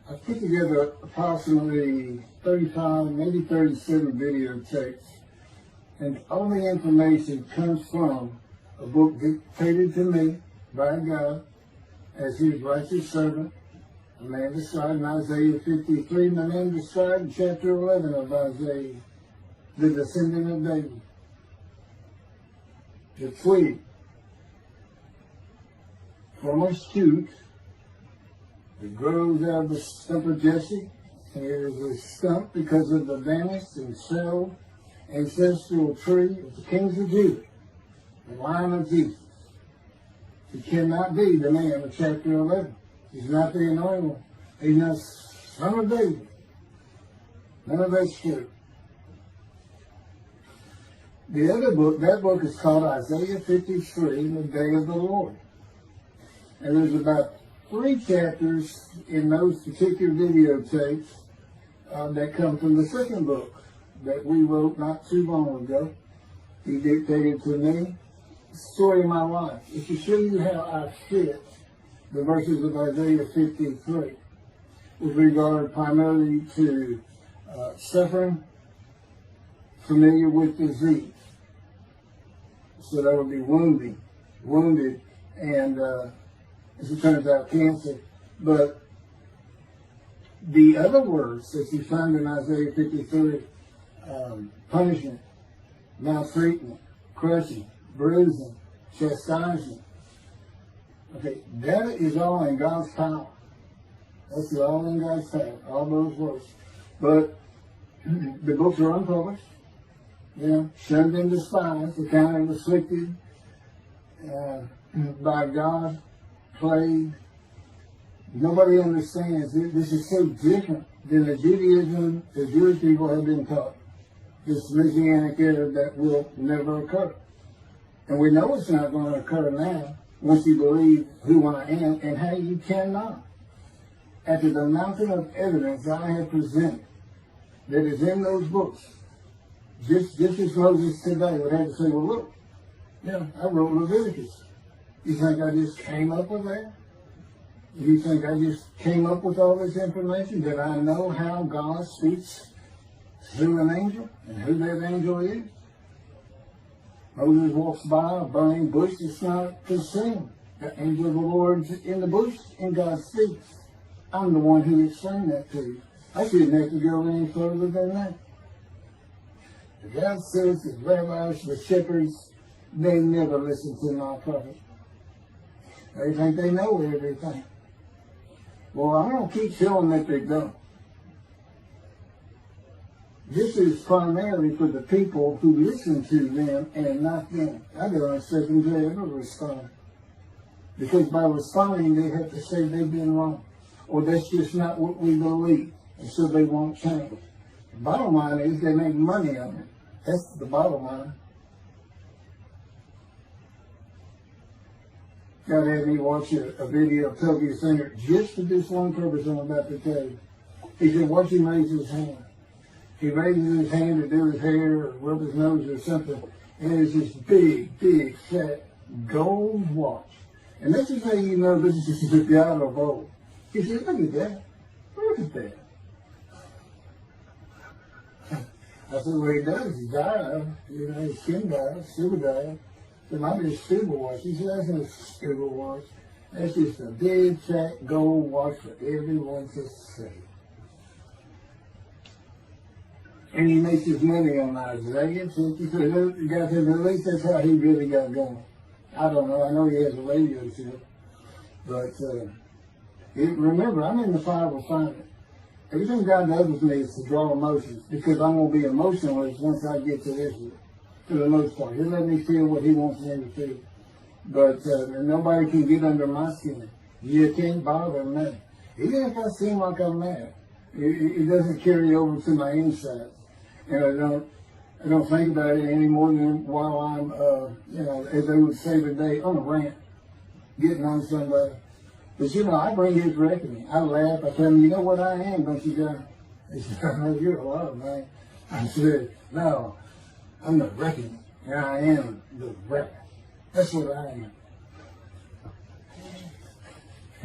I put together approximately 35, maybe 37 videotapes, and all the information comes from a book dictated to me by God as his righteous servant, a man described in Isaiah 53, and a man described in chapter 11 of Isaiah, the descendant of David, the twig from a shoot that grows out of the stump of Jesse, and it is a stump because of the vanished and settled ancestral tree of the kings of Judah, the line of Jesus. He cannot be the man of chapter 11. He's not the anointed one. He's not son of David. None of that's true. The other book, that book is called Isaiah 53, the Day of the Lord. And there's about 3 chapters in those particular videotapes that come from the second book that we wrote not too long ago. He dictated to me the story of my life. It's to show you how I fit the verses of Isaiah 53 with regard primarily to suffering, familiar with disease. So that would be wounded, and as it turns out, cancer. But the other words that you find in Isaiah 53, punishment, maltreatment, crushing, bruising, chastisement. Okay, that is all in God's power. That's all in God's power, all those words. But the books are unpublished, shunned and despised, accounted afflicted by God, plagued. Nobody understands it. This is so different than the Judaism the Jewish people have been taught. This Messianic era that will never occur. And we know it's not going to occur now once you believe who I am and how you cannot. After the mountain of evidence I have presented that is in those books, just as Moses today would have to say, well, look, I wrote Leviticus. You think I just came up with that? You think I just came up with all this information? Did I know how God speaks through an angel and who that angel is? Moses walks by a burning bush that's not consumed. The angel of the Lord's in the bush and God speaks. I'm the one who explained that to you. I shouldn't have to go any further than that. The God says the rabbis, the shepherds, they never listen to my prophet. They think they know everything. Well, I'm going to keep telling that they don't. This is primarily for the people who listen to them and not them. I don't expect them to ever respond. Because by responding, they have to say they've been wrong. Or that's just not what we believe. And so they won't change. The bottom line is they make money on it. That's the bottom line. God had me watch a video of Toby Singer just for this one purpose I'm about to tell you. He said, watch him raise his hand. He raises his hand to do his hair or rub his nose or something, and there's this big, fat gold watch. And this is how you know this is the God of old. He said, look at that. Look at that. I said, well, he does. He died. His skin died, silver died. It might be a scuba watch. He said, that's not a scuba watch. That's just a big, fat gold watch for everyone to see. And he makes his money on Isaiah 53. The guy said, at least that's how he really got going. I don't know. I know he has a radio show. But remember, I'm in the fire refinement. Everything God does with me is to draw emotions because I'm going to be emotionless once I get to Israel. For the most part. He'll let me feel what he wants me to feel. But nobody can get under my skin. You can't bother me. Even if I seem like I'm mad, it doesn't carry over to my inside. And I don't think about it any more than while I'm, as they would say today, on a rant, getting on somebody. But I bring his reckoning. I laugh. I tell him, you know what I am, don't you, God? He said, I know you're a lot, man. I said, no. I'm the reckoning, and I am the record. That's what I am.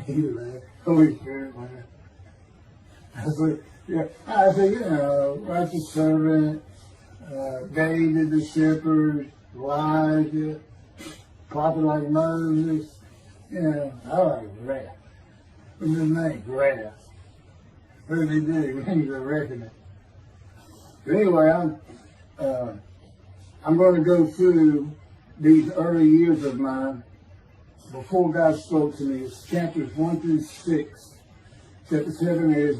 He laughed. Holy Spirit, man. I said, you know, righteous servant, David the shepherd, Elijah, prophet like Moses. You know, I like wrath. What's his name? Wrath. What did he do? He's a reckoning. But anyway, I'm going to go through these early years of mine before God spoke to me. It's chapters 1 through 6. Chapter 7 is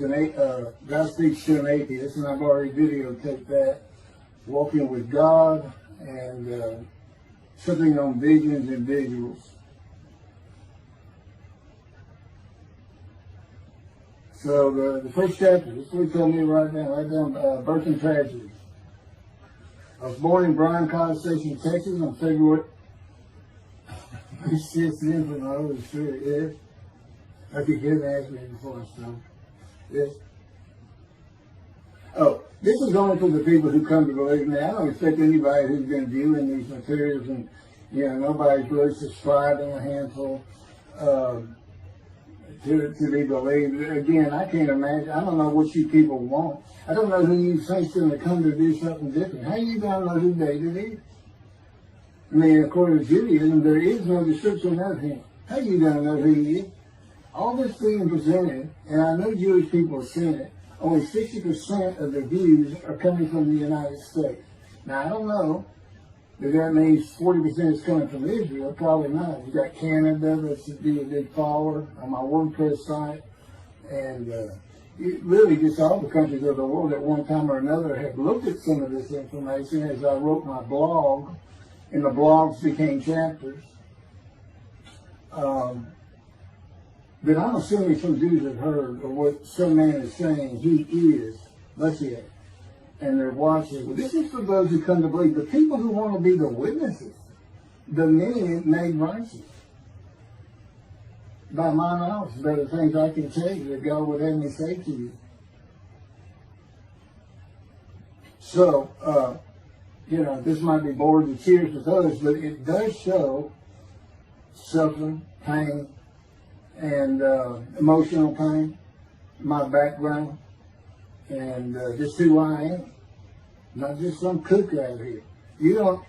God speaks to an atheist, and I've already videotaped that. Walking with God and something on visions and visuals. So the first chapter, this is what he told me right down, birth and tragedy. I was born in Bryan College Station, Texas on February 6th, from the Holy Spirit, yes. I could get asked me before, so, yes. Oh, this is only for the people who come to believe me. I don't expect anybody who's been viewing these materials and, you know, nobody's really subscribed in a handful to be believed. Again, I can't imagine. I don't know what you people want. I don't know who you think's going to come to do something different. How you going to know who David is? I mean, according to Judaism, there is no description of him. How you going to know who he is? All this being presented, and I know Jewish people are seeing it, only 60% of the views are coming from the United States. Now, I don't know if that means 40% is coming from Israel. Probably not. You got Canada, that's be a big follower on my WordPress site. And really just all the countries of the world at one time or another have looked at some of this information as I wrote my blog, and the blogs became chapters. But I'm assuming some Jews have heard of what some man is saying he is Moshiach, and they're watching. Well, this is for those who come to believe. The people who want to be the witnesses, the men made righteous. By my mouth, there are things I can tell you that God would have me say to you. So, you know, this might be bored to tears with others, but it does show suffering, pain, and emotional pain, my background, and just who I am. Not just some cook out here. You know,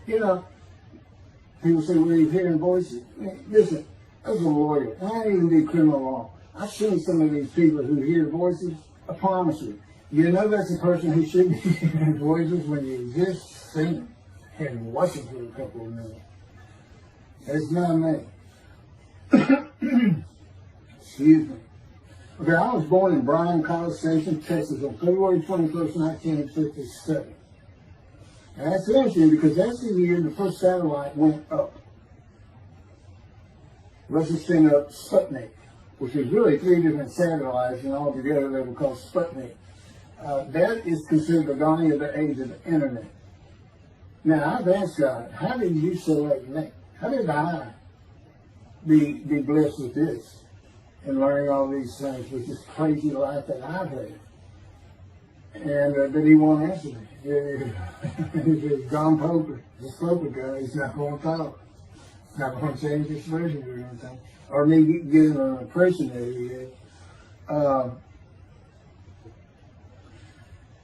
people say, well, you're hearing voices. Listen, as a lawyer, and I even do criminal law, I've seen some of these people who hear voices. I promise you, you know that's a person who should be hearing voices when you just see them and watch them for a couple of minutes. It's not me. Excuse me. Okay, I was born in Bryan College Station, Texas on February 21st, 1957. And that's interesting because that's the year the first satellite went up. Russia sent up Sputnik, which is really 3 different satellites, and all together they were called Sputnik. That is considered the dawning of the age of the internet. Now, I've asked God, how did you select me? How did I be blessed with this and learning all these things with this crazy life that I've had? And but he won't answer me. He's John Poker, this Poker guy. He's not going to talk. Not going to change his version or anything, or me getting an impression that he is.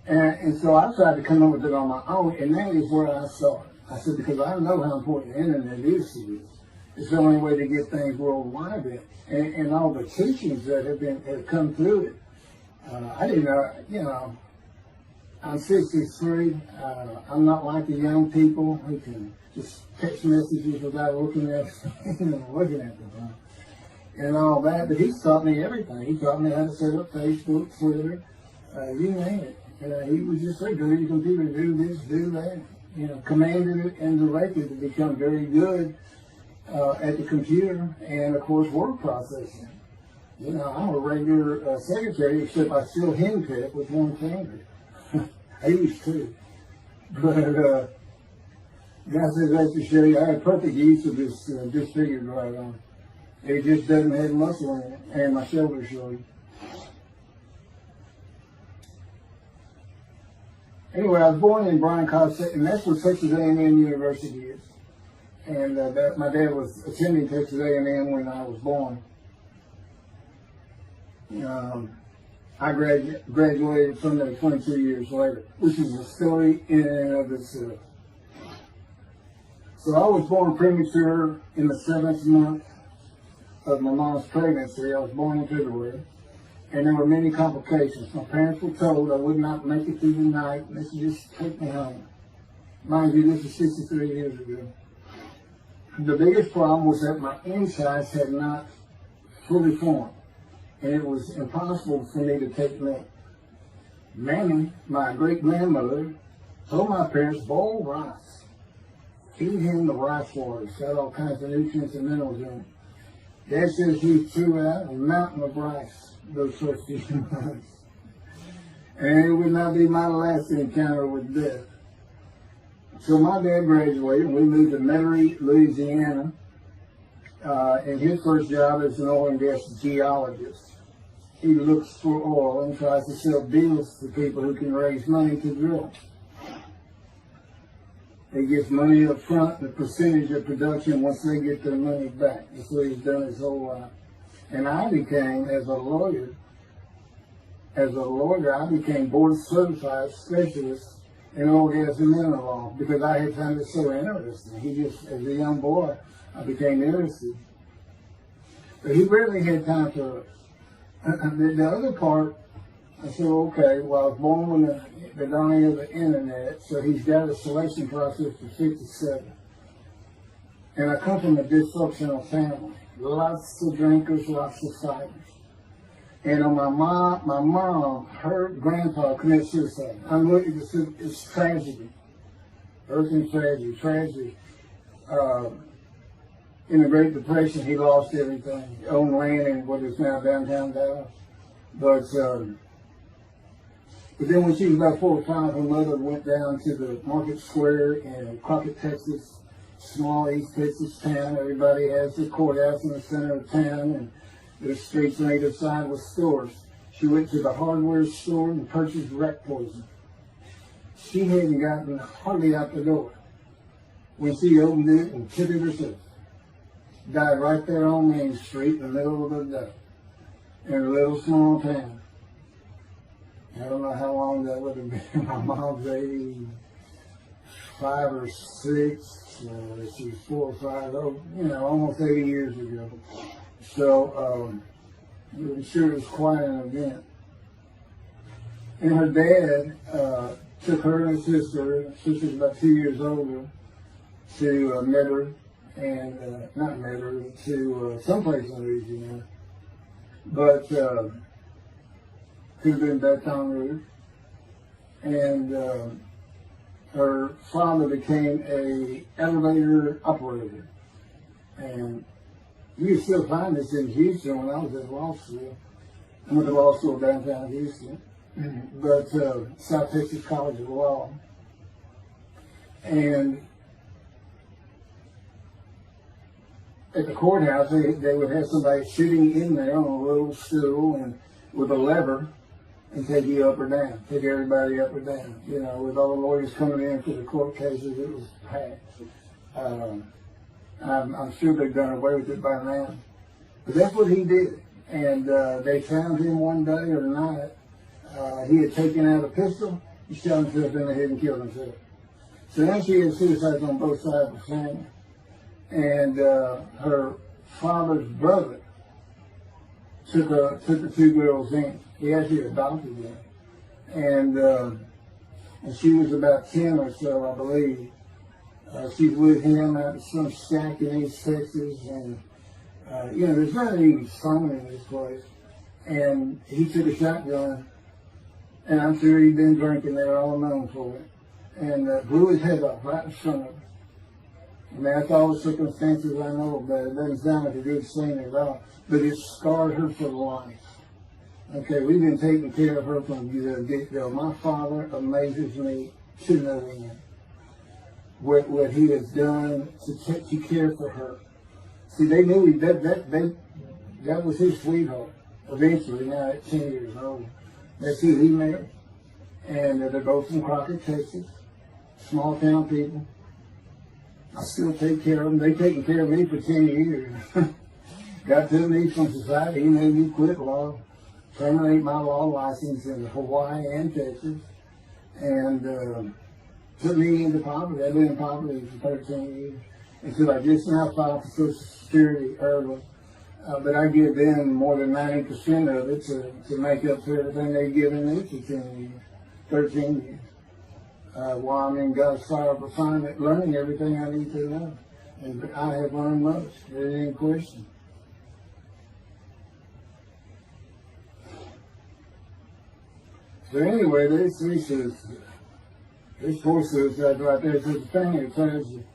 And so I tried to come up with it on my own, and that is where I saw it. I said, because I know how important the internet is to you. It's the only way to get things worldwide in. And all the teachings that have come through it. I didn't know, you know, I'm 63. I'm not like the young people who can just text messages without looking at them, and all that. But he's taught me everything. He taught me how to set up Facebook, Twitter, you name it. He was just so good at the computer, do this, do that. You know, commanded it and directed to become very good at the computer and, of course, word processing. You know, I'm a regular secretary, except I still henpeck with one finger. I used to. But God says that to show you I had perfect use of this disfigured right arm. It just doesn't have muscle in it, and my shoulder showed. Anyway, I was born in Bryan College, and that's where Texas A&M University is. And my dad was attending Texas A&M when I was born. I graduated from there 22 years later, which is a story in and of itself. So I was born premature in the 7th month of my mom's pregnancy. I was born in February, and there were many complications. My parents were told I would not make it through the night, and they should just take me home. Mind you, this is 63 years ago. The biggest problem was that my insides had not fully formed, and it was impossible for me to take milk. Mammy, my great-grandmother, told my parents, boil rice. Feed him the rice water. It's got all kinds of nutrients and minerals in it. Dad says he threw out a mountain of rice those first few months. And it would not be my last encounter with death. So my dad graduated, and we moved to Metairie, Louisiana. And his first job is an oil and gas geologist. He looks for oil and tries to sell deals to people who can raise money to drill. He gets money up front, the percentage of production once they get their money back. That's what he's done his whole life. And I became, as a lawyer, I became board certified specialist in oil, gas, and mineral law because I had found it so interesting. As a young boy, I became interested. But he rarely had time for the other part. I said, okay, well, I was born when the dawning of the internet, so he's got a selection process for 57. And I come from a dysfunctional family. Lots of drinkers, lots of fighters. And on my mom, her grandpa committed suicide. It's tragedy. Earth and tragedy. In the Great Depression, he lost everything. He owned land in what is now downtown Dallas. But then when she was about 4 or 5, her mother went down to the market square in Crockett, Texas, small East Texas town. Everybody has their courthouse in the center of town, and there's streets on either side with stores. She went to the hardware store and purchased rat poison. She hadn't gotten hardly out the door when she opened it and took it herself. Died right there on Main Street in the middle of the day in a little small town. I don't know how long that would have been. My mom's 85 or 6. She was 4 or 5, almost 80 years ago. So I'm sure it was quite an event. And her dad took her and her sister's about 2 years older, to Metairie, and not Metairie, to someplace in Louisiana. But could have been Baton Rouge. And her father became an elevator operator. And you can still find this in Houston when I was at law school. I went to law school downtown Houston, but South Texas College of Law. And at the courthouse, they would have somebody sitting in there on a little stool and with a lever and take you up or down, take everybody up or down. With all the lawyers coming in for the court cases, it was packed. I'm sure they've done away with it by now. But that's what he did. And they found him one day or night. He had taken out a pistol, he shot himself in the head and killed himself. So now she had suicides on both sides of the family. And her father's brother took the 2 girls in. He actually adopted them. And she was about 10 or so, I believe. She's with him at some shack in East Texas, and there's not even fun in this place. And he took a shotgun, and I'm sure he'd been drinking there, all known for it, and blew his head off right in front of her. I mean, that's all the circumstances I know about it. It doesn't sound like a good scene at all, but it scarred her for life. Okay, we've been taking care of her from the get-go. My father amazes me to no end. What he has done to care for her. See, they knew that was his sweetheart. Eventually, now at 10 years old, that's who he married. And they're both from Crockett, Texas. Small town people. I still take care of them. They've taken care of me for 10 years. Got to me from society. He made me quit law. terminate my law license in Hawaii and Texas, and put me into poverty. I've been in poverty for 13 years. Until I just now filed for Social Security early. But I give them more than 90% of it to make up for everything they've given me for 10 years, 13 years. While I'm in God's fire of refinement, learning everything I need to know. And I have learned much. There ain't any question. So anyway, this horse suicide right there. So the thing that tells you,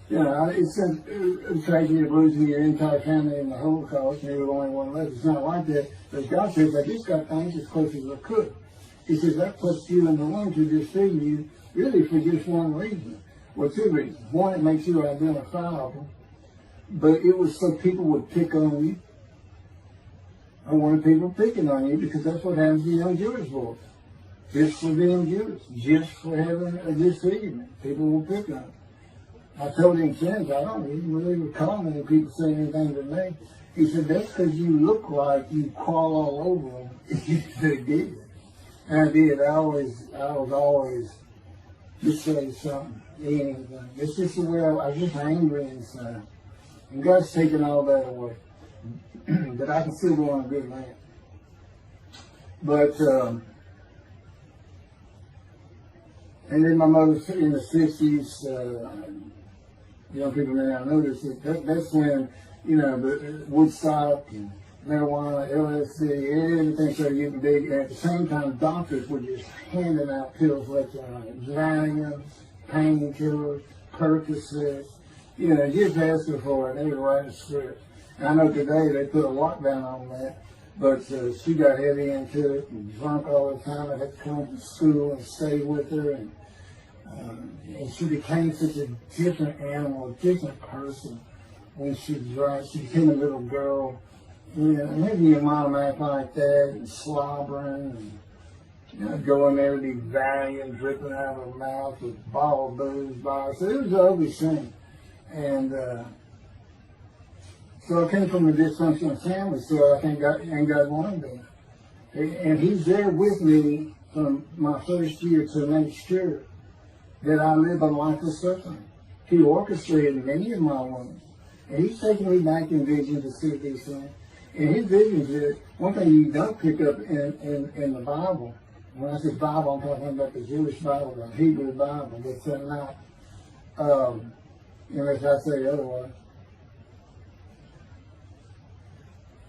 it's crazy of losing your entire family in the Holocaust, and you're the only one left. It's not like that. But God says, I just got things as close as I could. He says, that puts you in the one to deceive you, really for just one reason. Well, two reasons. One, it makes you identifiable. But it was so people would pick on you. I wanted people picking on you because that's what happens to young Jewish boys. Just for being Jewish. Just for having a disfigurement. People will pick on you. I told him since, I don't even really recall many people saying anything to me. He said, that's because you look like you crawl all over them. They did. And I did. I was always just say something, anything. It's just the way I was just angry inside. And God's taken all that away. But I can still go on a good rant. But, and then my mother's in the 60s, young people may not know this, that's when, the Woodstock and marijuana, LSD, everything started getting big. And at the same time, doctors were just handing out pills left and right. Valium, painkillers, Percocets, just asking for it. They were writing scripts. And I know today they put a lockdown on that, but she got heavy into it and drunk all the time. I had to come to school and stay with her. And she became such a different animal, a different person when she drank. She became a little girl. Maybe your mom act like that and slobbering and go in there to be Valium dripping out of her mouth with bottle of booze by her. So it was an ugly thing. And so I came from a dysfunctional family, so I think God wanted that. And He's there with me from my first year to make sure that I live a life of suffering. He orchestrated many of my wounds. And He's taking me back in vision to see these things. And His visions is one thing you don't pick up in the Bible. When I say Bible, I'm talking about the Jewish Bible, the Hebrew Bible. That's not, unless I say otherwise.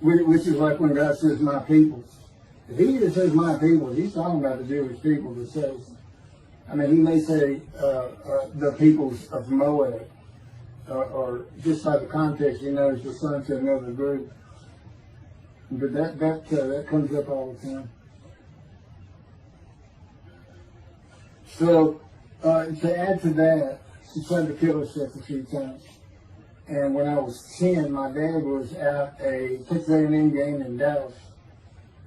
Which is like when God says, my people. If He just says my people, He's talking about the Jewish people that says, He may say the peoples of Moab, or just by the context, it's the son to another group. But that comes up all the time. So to add to that, she tried to kill herself a few times. And when I was 10, my dad was at a Texas A&M game in Dallas.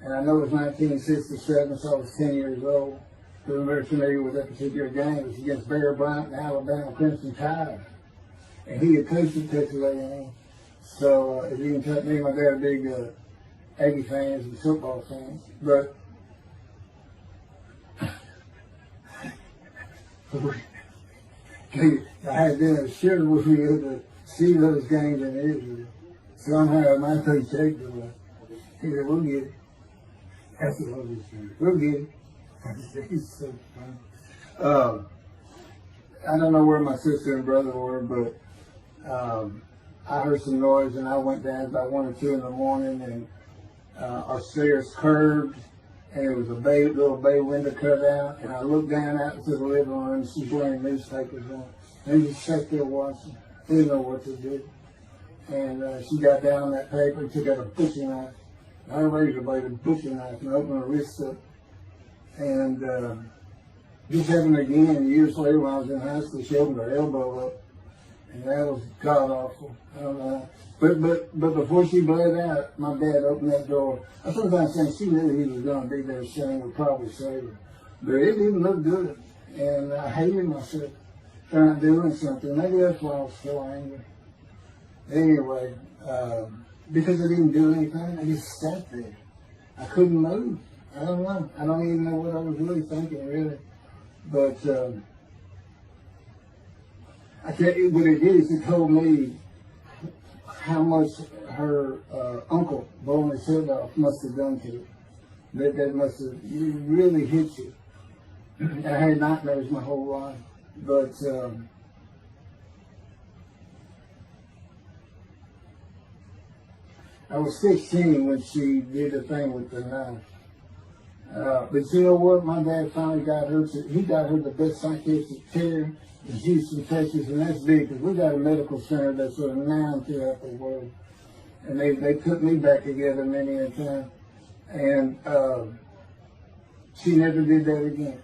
And I know it was 1967, so I was 10 years old. I'm very familiar with that particular game. It was against Bear Bryant and Alabama Crimson Tide. And he had coached at Texas A&M. So as you can tell, me and my dad are big Aggie fans and football fans. But I had dinner sure with me to see those games in Israel. Somehow my coach checked it. He said, we'll get it. That's what Holy Spirit. We'll get it. He's so funny. I don't know where my sister and brother were, but I heard some noise and I went down about 1 or 2 in the morning, and our stairs curved, and it was a little bay window cut out, and I looked down out into the living room, and she's wearing newspapers on. And just sat there watching. Didn't know what to do. And she got down that paper and took out a butcher knife, not a razor blade, a butcher knife, and opened her wrist up. And just happened again years later when I was in high school. She opened her elbow up, and that was god awful. I don't know. But before she bled out, my dad opened that door. I sometimes think she knew he was going to be there. Shane would probably save her, but it didn't look good, and I hated myself for not doing something. Maybe that's why I was so angry. Anyway, because I didn't do anything, I just sat there. I couldn't move. I don't know. I don't even know what I was really thinking, really. But I tell you what it is. It told me how much her uncle blowing his head off must have done to you. That must have really hit you. I had nightmares my whole life, but I was 16 when she did the thing with the knife. But you know what? My dad finally got her. He got her the best psychiatric care in Houston, Texas, and that's big because we got a medical center that's sort of renowned throughout the world. And they put me back together many a time. And she never did that again.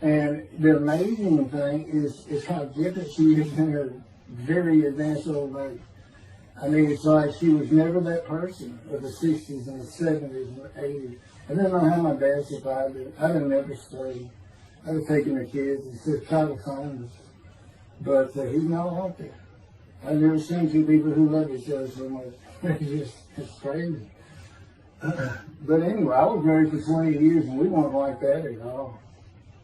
And the amazing thing is how different she is in her very advanced old age. I mean, it's like she was never that person of the 60s and the 70s and the 80s. I don't know how my dad survived it. I'd have never stayed. I'd have taken the kids and said, try to find us. But he's not out there. I've never seen two people who love each other so much. It's crazy. But anyway, I was married for 20 years and we weren't like that at all.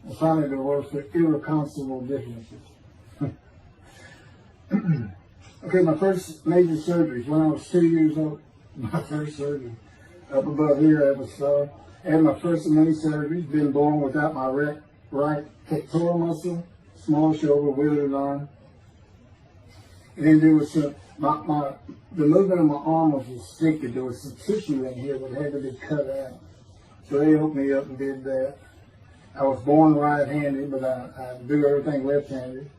I finally divorced for irreconcilable differences. Okay, my first major surgery when I was 2 years old. My first surgery. Up above here, I have a scar. I had my first of many surgeries. Been born without my right pectoral muscle, small shoulder, withered arm. And then there was some, the movement of my arm was restricted. There was some tissue in here that had to be cut out. So they opened me up and did that. I was born right-handed, but I do everything left-handed.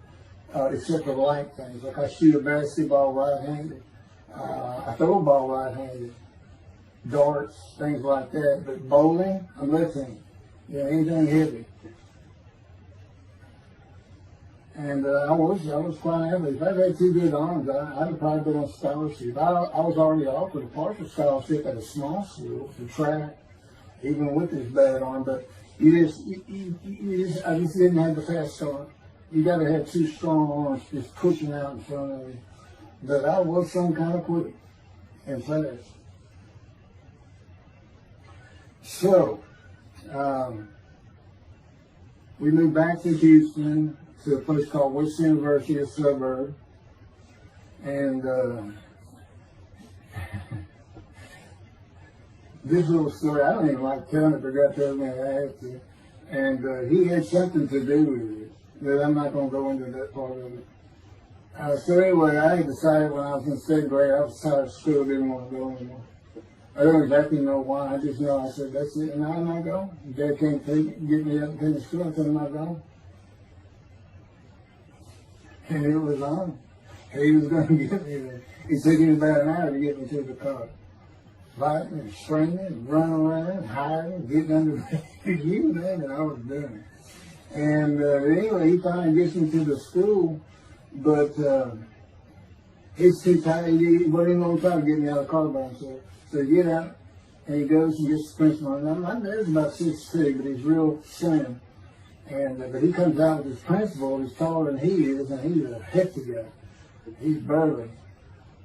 Except for light things. Like I shoot a basketball right-handed. I throw a ball right-handed. Darts, things like that. But bowling, I'm left-handed. Yeah, anything heavy. And I was quite average. If I'd had two good arms, I'd have probably been on scholarship. I was already offered a partial scholarship at a small school for track, even with this bad arm. But I just didn't have the fast start. You got to have two strong arms just pushing out in front of you. But I was some kind of quick and fast. So, we moved back to Houston to a place called West University, a suburb. And this little story, I don't even like telling it, but I got to tell me I have to. And he had something to do with it. But I'm not going to go into that part of it. So anyway, I had decided when I was in 7th grade, I was tired of school, didn't want to go anymore. I don't exactly know why. I just know I said, that's it, and I'm not going. Dad can't get me up and finish school, I said, I'm not going. And it was on. He was going to get me there. It took him about an hour to get me to the car. Fighting and screaming and running around, hiding, getting under the you man, and I was doing it. And anyway, he finally gets me to the school, but he's too tired. He wasn't even going to try to get me out of the car by himself. So he get out, and he goes and gets the principal. And my dad's about 6'3", but he's real slim. And but he comes out with his principal. He's taller than he is, and he's a hefty guy. He's burly.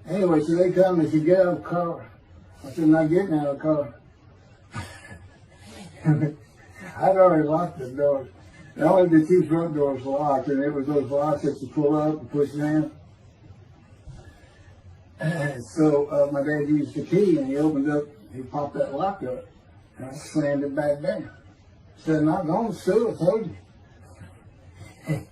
Anyway, so they come and say, get out of the car. I said, I'm not getting out of the car. I'd already locked the door. Only the two front doors locked, and it was those locks that you pull up and push down. And so my dad used the key, and he opened up, he popped that lock up, and I slammed it back down. Said, I'm not going to school, I told you.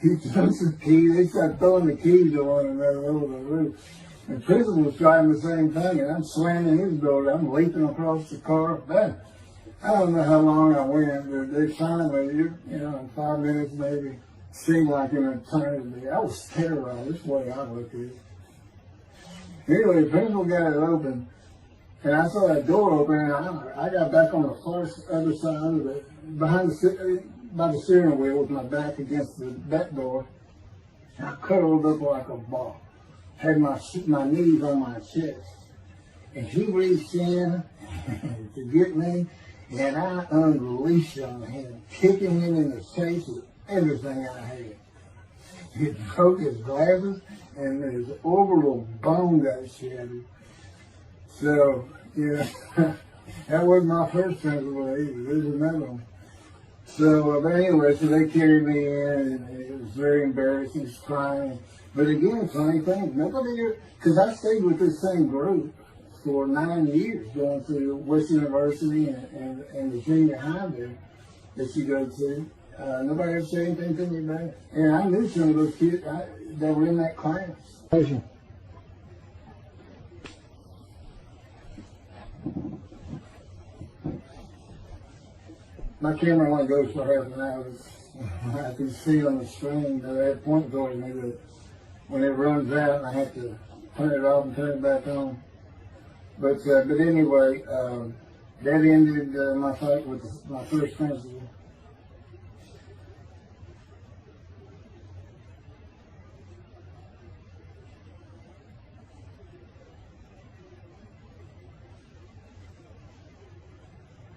He throws the key, they start throwing the keys to one another over the roof. And the principal was trying the same thing, and I'm slamming his door, I'm leaping across the car. Man, I don't know how long I went, but they finally, in 5 minutes maybe, seemed like an eternity. I was terrorized, this way I looked at it. Anyway, the principal got it open, and I saw that door open, and I got back on the far other side of it, by the steering wheel with my back against the back door. And I curled up like a ball, had my knees on my chest, and he reached in to get me, and I unleashed on him, kicking him in the face with everything I had. He broke his glasses, and his orbital bone got shattered. So, That wasn't my first principal either. There's another one. So, but anyway, so they carried me in, and it was very embarrassing, just crying. But again, funny thing, nobody, because I stayed with this same group for 9 years, going through Western University and the junior high there that you go to. Nobody ever said anything to me about it. And I knew some of those kids that were in that class. My camera only goes for half an hour. I can see on the screen that I had point towards me that when it runs out, I have to turn it off and turn it back on. But anyway, that ended my fight with my first principal.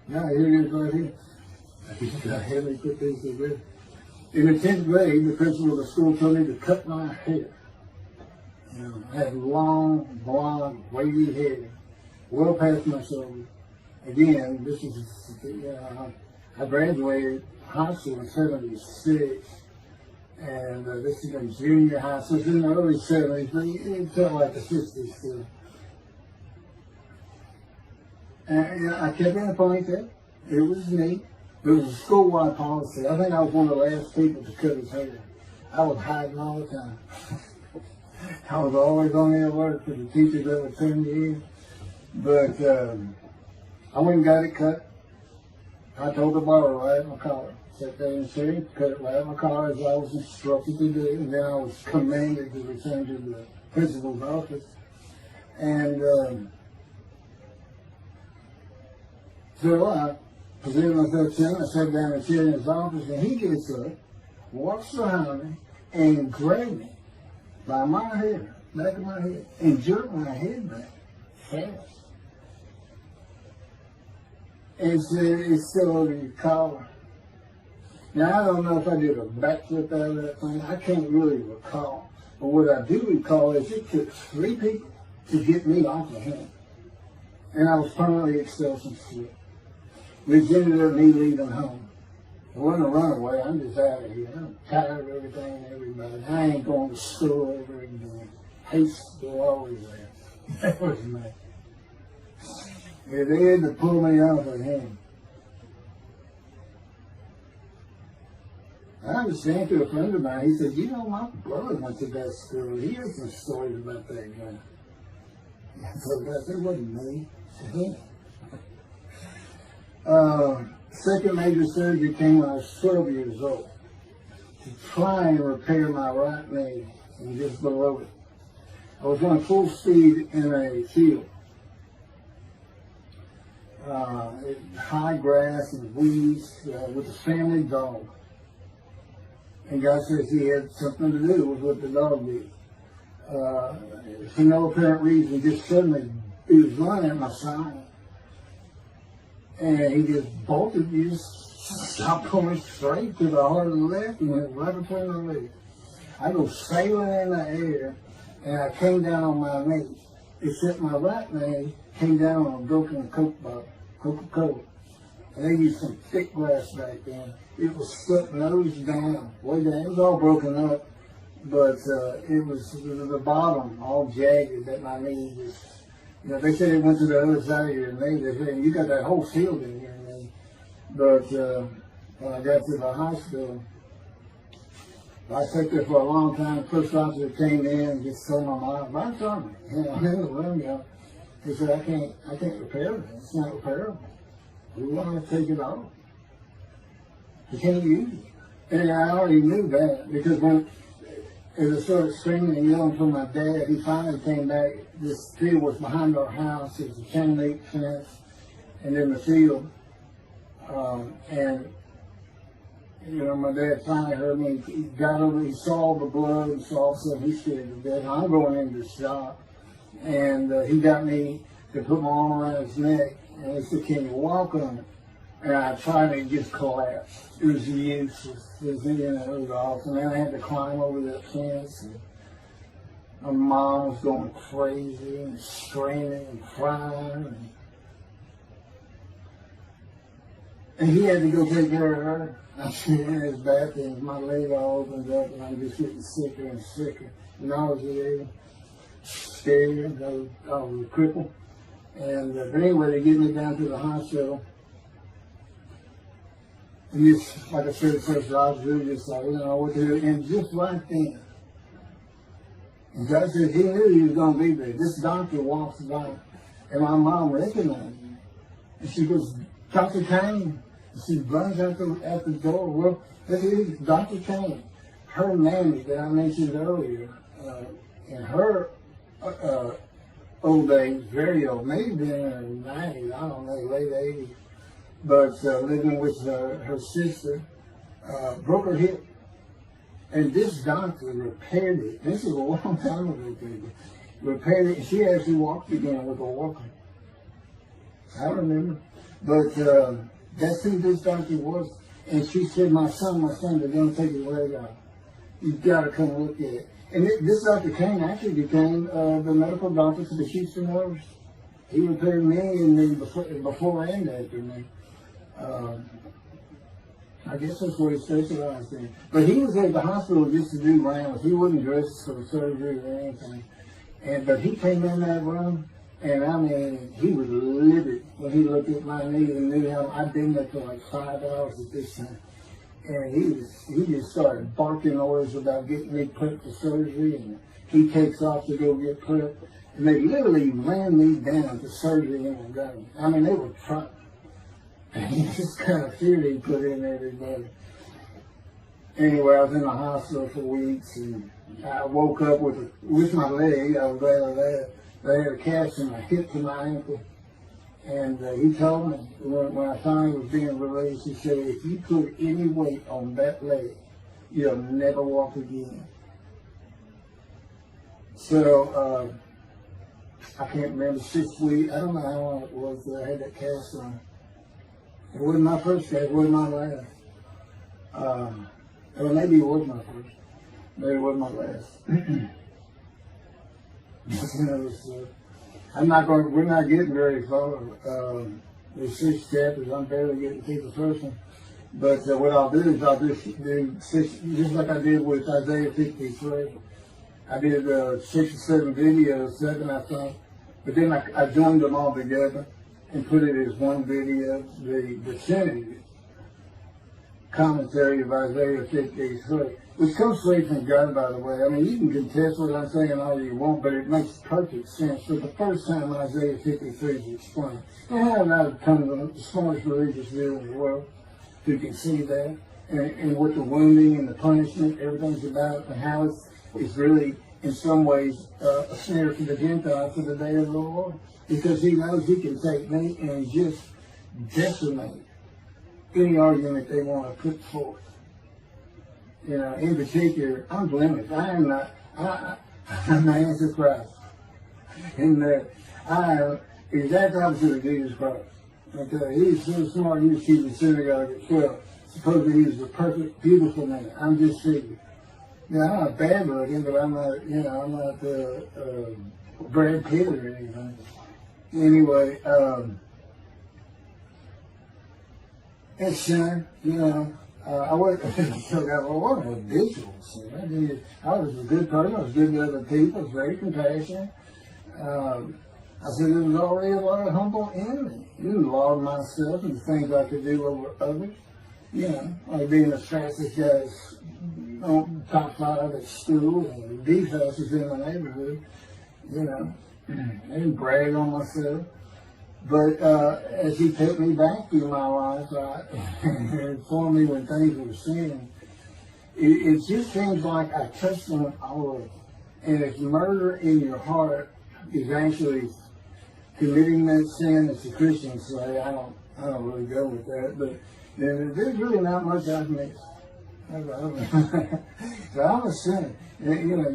Now here it is right here. I had me put these together. In the 10th grade, the principal of the school told me to cut my hair. I had long, blonde, wavy hair, well past my shoulder. Again, this is, I graduated high school in '76, and this is in junior high, so it's in the early '70s, but it felt like the '60s still. And I kept in a ponytail. It was neat. It was a school-wide policy. I think I was one of the last people to cut his hair. I was hiding all the time. I was always on the alert for the teachers that would send me in. But I went and got it cut. I told the barber right at my collar. Sat there in the chair, cut it right at my collar as I was instructed to do. And then I was commanded to return to the principal's office. And so I presented myself to him. I sat down and sat in his office, and he gets up, walks behind me, and grabbed me by my hair, back of my head, and jerked my head back fast. And said, "It's still over your collar." Now, I don't know if I did a backflip out of that thing. I can't really recall. But what I do recall is it took 3 people to get me off of him. And I was permanently expelled from school. Which ended up me leaving home. It wasn't a runaway. I'm just out of here. I'm tired of everything and everybody. I ain't going to school ever again. Hate school always there. That was me. If they had to pull me off of him. I understand through a friend of mine, he said, my brother went to that school. He has some stories about that guy. So that wasn't me. It was him. Second major surgery came when I was 12 years old to try and repair my right knee and just below it. I was going full speed in a field. High grass and weeds with a family dog. And God says he had something to do with what the dog did. For no apparent reason, just suddenly he was running at my side. And he just bolted, he just stopped going straight to the heart of the left and went right between the legs. I go sailing in the air, and I came down on my knee. Except my right knee came down on a broken Coke bottle, Coca-Cola. And they used some thick grass back then. It was stuck nose down, way down. It was all broken up, but it was the bottom all jagged that my knee just. They said it went to the other side of your knee. They said, you got that whole field in your knee. But when I got to the hospital, I sat there for a long time. The first officer came in and just told my mom, "I'm sorry, I'm in the room, He said, I can't repair it. It's not repairable. We want to take it off. You can't use it." And I already knew that because as I started screaming and yelling for my dad, he finally came back. This field was behind our house. It was a chain link fence, and in the field. My dad finally heard me. He got over. He saw the blood and saw something. He scared to death. I'm going into the shop, and he got me to put my arm around his neck, and he said, "Can you walk on it?" And I tried, and it just collapsed. It was useless. It was awful. And then I had to climb over that fence. And my mom was going crazy and screaming and crying. And he had to go take care of her. I sit in his bathroom, my leg all opens up, and I'm just getting sicker and sicker. Nauseated, scared, I was crippled. And but anyway, they get me down to the hospital. And just, like I said, the first I was really just like, I don't know what to do. And just right then, and God said he knew he was going to be there. This doctor walks by, and my mom recognized me. And she goes, Dr. Kane. And she runs out the door. Well, this is Dr. Kane. Her mammy that I mentioned earlier, in her old age, very old, maybe in her 90s, I don't know, late 80s, but living with her sister, broke her hip. And this doctor repaired it. This is a long time ago, people. Repaired it, and she actually walked again with a walker. I remember. But that's who this doctor was. And she said, my son, they're going to take his leg out. You've got to come look at it. And this Dr. Kane actually became the medical doctor for the Houston Oilers. He repaired me and me before and after me. I guess that's what he specialized in. But he was at the hospital just to do rounds. He wasn't dressed for surgery or anything. But he came in that room, and I mean, he was livid when he looked at my knee and knew how I'd been there for like 5 hours at this time. And he just started barking orders about getting me prepped for surgery, and he takes off to go get prepped. And they literally ran me down to surgery and got me. I mean, they were trying. And this kind of fear he put in everybody. Anyway, I was in the hospital for weeks, and I woke up with my leg. I was glad of that. They had a cast in my hip to my ankle. And he told me, when I finally was being released, he said, if you put any weight on that leg, you'll never walk again. So, I can't remember, 6 weeks, I don't know how long it was that I had that cast on. It wasn't my first cast, it wasn't my last. Well, maybe it was my first. Maybe it wasn't my last. We're not getting very far. There's 6 chapters, I'm barely getting through the first one. But what I'll do is I'll just do 6, just like I did with Isaiah 53. I did 6 or 7 videos, 7 I think. But then I joined them all together and put it as one video, the definitive commentary of Isaiah 53, which comes straight from God, by the way. I mean, you can contest what I'm saying all you want, but it makes perfect sense. For the first time, Isaiah 53 is explained. And how I've come to the smartest religious view in the world who can see that, and what the wounding and the punishment, everything's about, and how it's really, in some ways, a snare to the Gentiles for the day of the Lord. Because he knows he can take me and just decimate any argument they want to put forth. You know, in particular, I'm blemished. I am not, I'm the Antichrist. In that I am the exact opposite of Jesus Christ. Okay, he's so smart, he was keeping the synagogue at 12. Supposedly he was the perfect, beautiful man. I'm just figuring. You know, I'm not bad looking, but I'm not, you know, I'm not Brad Pitt or anything. Anyway, it's sin, you know. I wasn't a visual sin. I was a good person. I was good to other people. I was very compassionate. I said there was already a lot of humble in me. I didn't laud myself and the things I could do over others. You know, like being the fastest guy on top 5 at school and the fastest in the neighborhood. You know, I didn't brag on myself. But as he took me back through my life, and informed me when things were sin, it just seems like I touched on all of it. And if murder in your heart is actually committing that sin, as the Christians say, I don't really go with that, but there's really not much I've missed. So I'm a sinner. And, you know,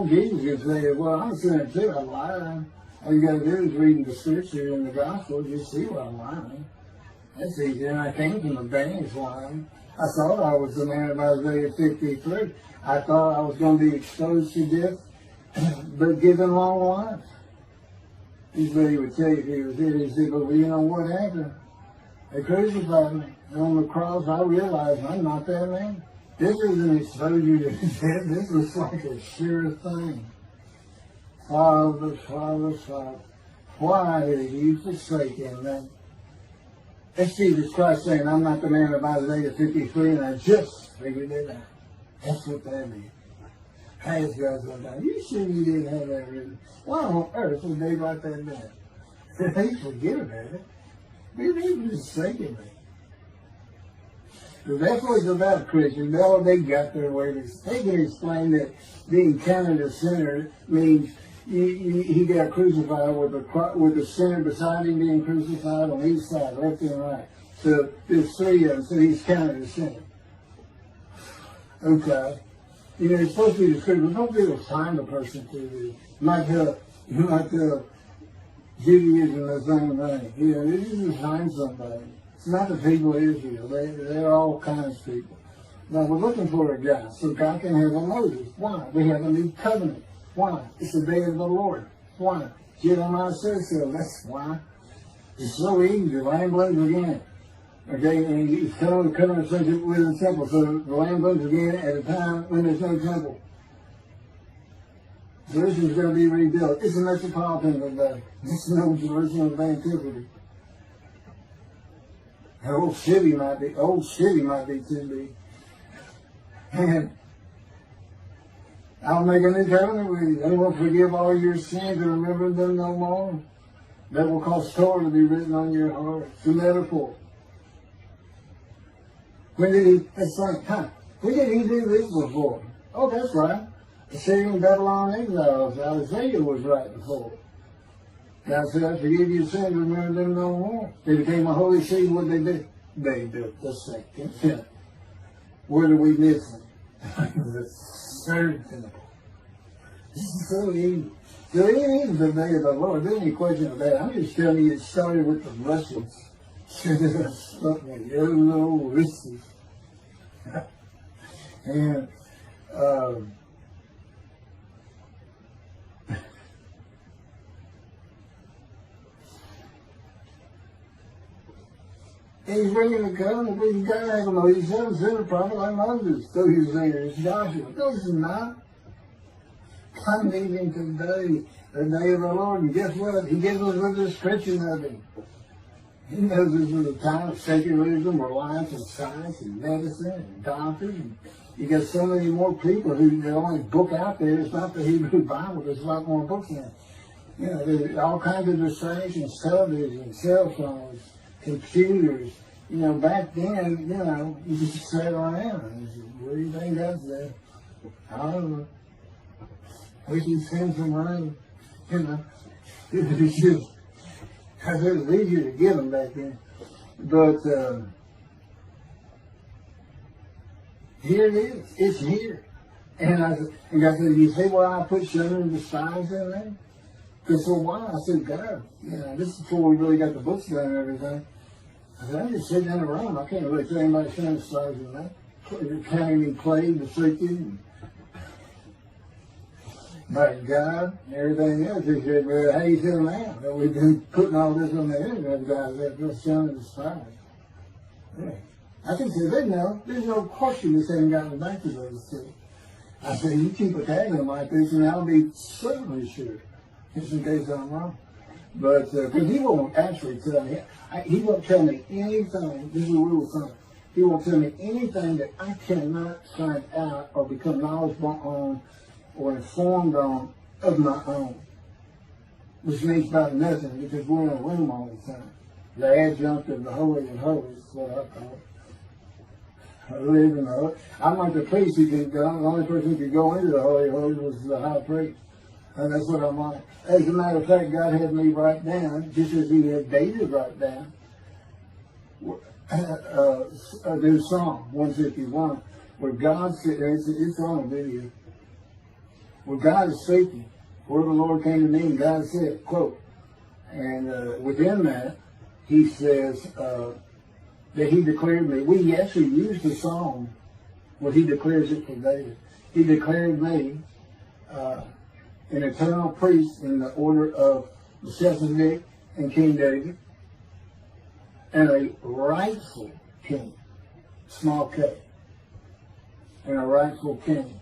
Jesus would say, well, I'm a sinner too, I'm lying. All you got to do is read the scripture in the gospel, you see what I'm lying. That's easy. And I came from the bands lying. I thought I was the man of Isaiah 53. I thought I was going to be exposed to death, but given long life. He's what he would tell you if he was here. He said, but you know what happened? They crucified me. And on the cross, I realized I'm not that man. This isn't exposure to death. This was like a sure thing. Father, Father, Father, why have you forsaken me? That's Jesus Christ saying, I'm not the man of Isaiah 53, and I just figured it out. That's what that is. Past God's going down. You sure you didn't have that written? Why on earth would they write that down? They forget about it. They were just thinking it. So that's what it's about, Christians. All they got their way. They can explain that being counted a sinner means he got crucified with the sinner beside him being crucified on each side, left and right. So there's three of them, so he's counted a sinner. Okay. You know, it's supposed to be the truth, but don't be able to find a person to do. You might tell Judaism the same thing. You know, you just find somebody. It's not the people of Israel. They're all kinds of people. Now, we're looking for a guy so God can have a Moses. Why? We have a new covenant. Why? It's the day of the Lord. Why? Jeremiah says so. That's why. It's so easy. The lamb blooms again. Okay, and he's coming to covenant with the temple. So the lamb blooms again at a time when there's no temple. Jerusalem's going to be rebuilt. It's a metropolitan today. It's no Jerusalem of antiquity. The old city might be too big. And I'll make a new covenant with you. I will forgive all your sins and remember them no more. That will cause Torah to be written on your heart. It's a metaphor. When did he do this before? Oh, that's right. The Syrian Babylon exiles. Isaiah was right before. God said, I forgive your sins and remember them no more. They became a holy city. What did they do? They built the second temple. Where do we miss them? The third temple. This is so easy. So it is the day of the Lord. There's any question of that. I'm just telling you it started with the Russians. And he's bringing the covenant with God. He's sent a prophet like Moses. So he's saying, it's Joshua. No, it's not. I'm leaving today, the day of the Lord. And guess what? He gives us a description of him. He knows this is a time of secularism, reliance on science and medicine and doctors. And you got so many more people who the only book out there is not the Hebrew Bible. There's a lot more books in it. You know, there's all kinds of distractions, television, cell phones, computers. You know, back then, you know, you just sat around and said, what do you think that's there? I don't know. We can send some rain. You know, it's just, because it was easier to get them back then. But here it is. It's here. And God said, you see why I put sugar and the spies in there? Because for a while I said, God, you know, this is before we really got the books done and everything. I said, I'm just sitting in a room. I can't really tell anybody showing stars in that. Counting me played, afflicted, by God and everything else. He said, well, how you feel now? That we've been putting all this on the internet, guys, that just showing the stars. Yeah. I can say, they know. There's no question this ain't gotten back to those two. I said, you keep attacking them like this, and I'll be certainly sure, just in case I'm wrong. But, because he won't actually tell me, he won't tell me anything, this is a rule of thumb, he won't tell me anything that I cannot find out or become knowledgeable on or informed on of my own. Which means about nothing, because we're in a room all the time. The adjunct of the Holy of Holies is what I call it. I live in the I'm like the priest who could go, the only person who could go into the Holy of Holies was the high priest. And that's what I'm like. As a matter of fact, God had me write down, just as he had David write down, there's Psalm 151, where God said, it's on video, where God is speaking, where the Lord came to me and God said, quote, and within that, he says that he declared me. We actually used the song where he declares it for David. He declared me an eternal priest in the order of Melchizedek and King David. and a rightful king, small k, and a rightful king.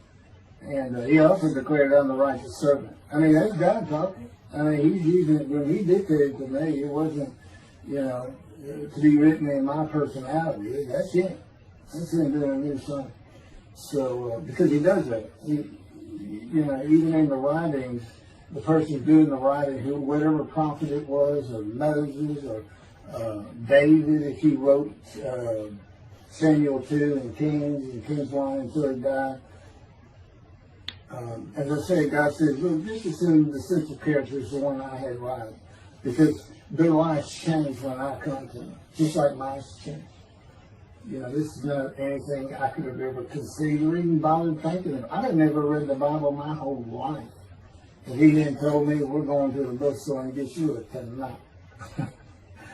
And he also declared, I'm the righteous servant. I mean, that's God talking. I mean, he's using it. When he dictated to me, it wasn't, to be written in my personality. That's him. That's him doing a new song. So, because he does that. Even in the writings, the person doing the writing, whatever prophet it was, or Moses, or David, if he wrote Samuel 2 and Kings 1 until he died. As I said, God says, look, just assume the central character is the one I had writing. Because their lives change when I come to them. Just like mine change. This is not anything I could have ever conceived or even bothered thinking of. I had never read the Bible my whole life. If he didn't tell me, we're going to the bookstore and get you a Tanakh.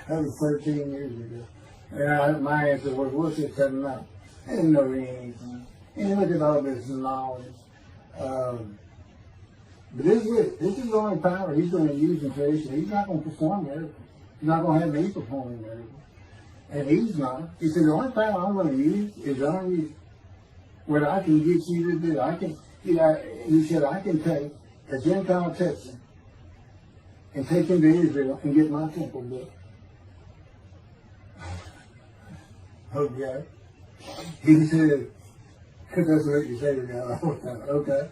That was 13 years ago. And my answer was, what's a Tanakh? I didn't know anything. And look at all this knowledge. But this is it. This is the only power he's going to use in creation. He's not going to perform miracles. He's not going to have me performing miracles. And he's not. He said, the only power I'm going to use is on you. What I can get you to do. He said, I can take a Gentile Texan and take him to Israel and get my temple built. Okay. He said, because that's what you say to God all the time. Okay.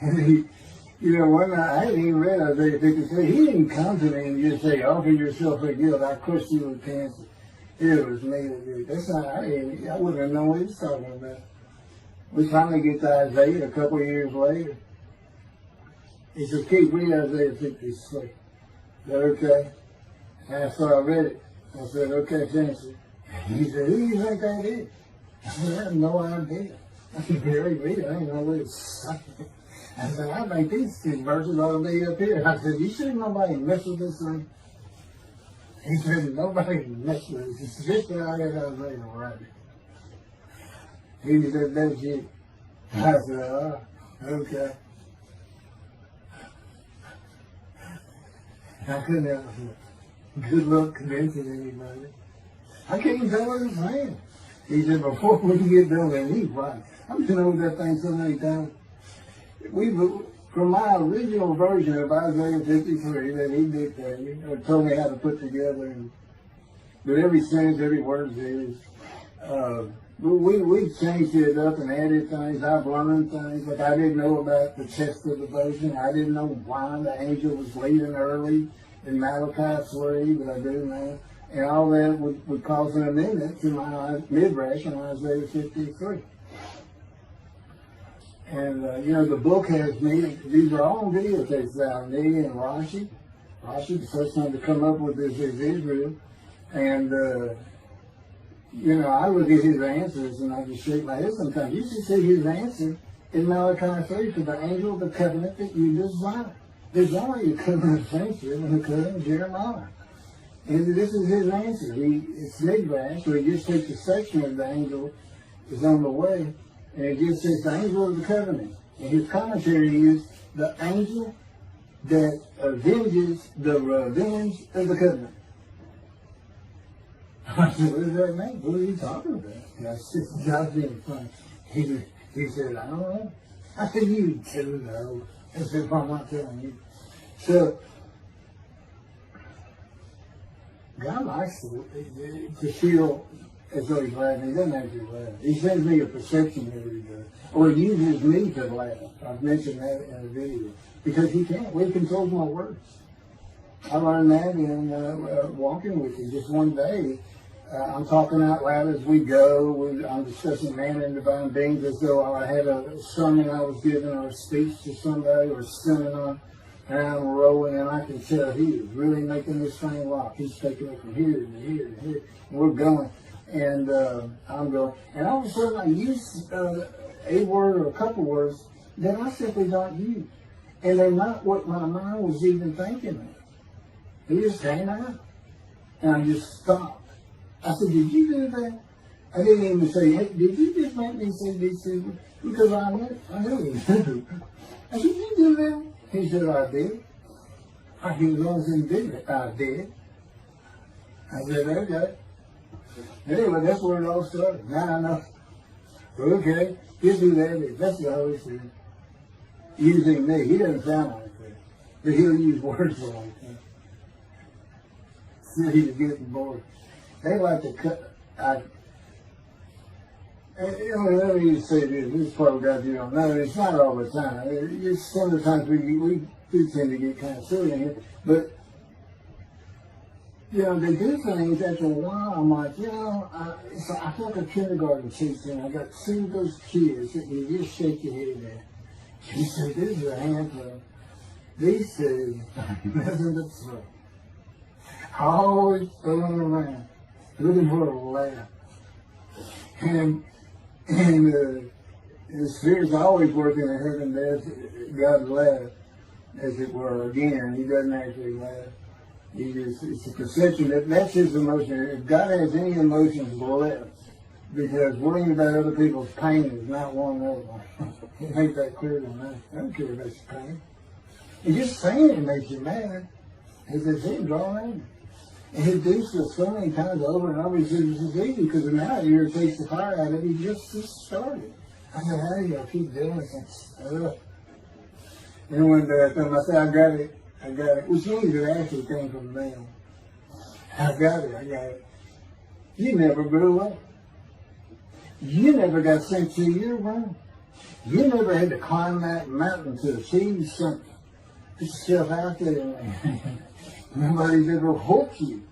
And one night, I hadn't even read Isaiah 53. He didn't come to me and just say, offer yourself for guilt. I cursed you with cancer. It was me that did it. That's not, I wouldn't have known what he was talking about. We finally get to Isaiah a couple of years later. He said, keep reading Isaiah 53. Is that okay? And so I read it. I said, okay, finish it. He said, who do you think that is? I said, I have no idea. I could barely read it. I didn't know what it was saying. I said, I think these two verses ought to be up here. I said, you sure nobody mess with this thing? He said, nobody mess with it. He said, this thing I got Isaiah right. He said, that's you. I said, oh, okay. I couldn't have good luck convincing anybody. I can't even tell what he's saying. He said, before we get done, and he's right. I've been over that thing so many times. From my original version of Isaiah 53 that he dictated, or told me how to put together, but every sentence, every word is, we changed it up and added things. I've learned things. Like I didn't know about the chest of devotion. I didn't know why the angel was leaving early in Malachi 3, but I do now. And all that would cause an amendment to my midrash in Isaiah 53. And, the book has me. These are all videotapes now. Me and Rashi. Rashi, the first one to come up with this is Israel. And, I look at his answers and I just shake my head sometimes. You should see his answer in Malachi 3 to the angel of the covenant that you desire. There's only a covenant of friendship and a covenant of Jeremiah. And this is his answer. It's midrash, so he just takes a section of the angel is on the way, and it just says the angel of the covenant. And his commentary is the angel that avenges the revenge of the covenant. I said, what does that mean? What are you talking about? And I said, God's being funny. He said, I don't know. I said, you do know. I said, well, I'm not telling you. So, God likes to feel as though he's laughing. He doesn't actually laugh. He sends me a perception every day. Or he uses me to laugh. I've mentioned that in a video. Because he can't. He controls my words. I learned that in walking with you. Just one day, I'm talking out loud as we go. I'm discussing man and divine beings as though I had a sermon I was giving or a speech to somebody or a seminar. And I'm rolling, and I can tell he is really making this thing rock. He's taking it from here to here to here. And we're going. And I'm going. And all of a sudden, I use a word or a couple words that I simply don't use. And they're not what my mind was even thinking of. They just came out. And I just stopped. I said, did you do that? I didn't even say, hey, did you just make me say these things? Because I knew he did. I said, did you do that? He said, I did. I said, as long as he did it, I did. I said, okay. Anyway, that's where it all started. Now I know. Okay, he'll do that. That's the Holy Spirit. Using me. He doesn't sound like that. But he'll use words like that. So he's getting bored. They like to cut. Let me just say this probably got you don't know. It's not all the time. It's some of the times we do tend to get kind of silly in here. But, they do things after a while. I'm like, it's like, I feel like a kindergarten teacher. I got two of those kids that you just shake your head at. You say, this is a handful. These two, nothing but trouble. Always throwing around, looking for a laugh. And the Spirit's always working in heaven. There's God laugh, as it were. Again, He doesn't actually laugh. It's a perception that's His emotion. If God has any emotions left, because worrying about other people's pain is not one of them. He made that clear to me. I don't care about your pain. And just saying it makes you mad. As if He's drawn in. And He does this so many times over and over. He says it's easy because now it irritates the fire out of it. He just started. I said, how do y'all keep doing this? And one day I told him, I said, I got it. Which means it actually came from them. I got it. You never grew up. You never got sent to your room. You never had to climb that mountain to achieve something. Put yourself out there. Nobody's ever hooked you.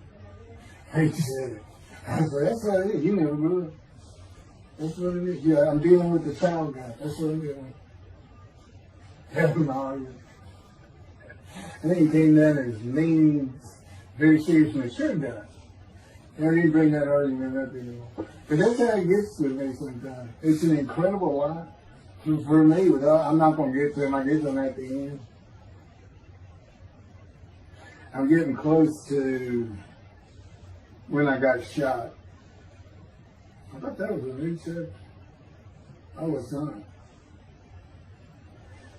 He said, I said, that's what it is. You never grew up. That's what it is. Yeah, I'm dealing with the child guy. That's what it is. Have him all you. And then he came down as mean, very serious, mature guy. And I didn't bring that argument up anymore. But that's how it gets to me sometimes. It's an incredible lot. For me, I'm not going to get to him. I get to him at the end. I'm getting close to when I got shot. I thought that was a new chapter. I was on.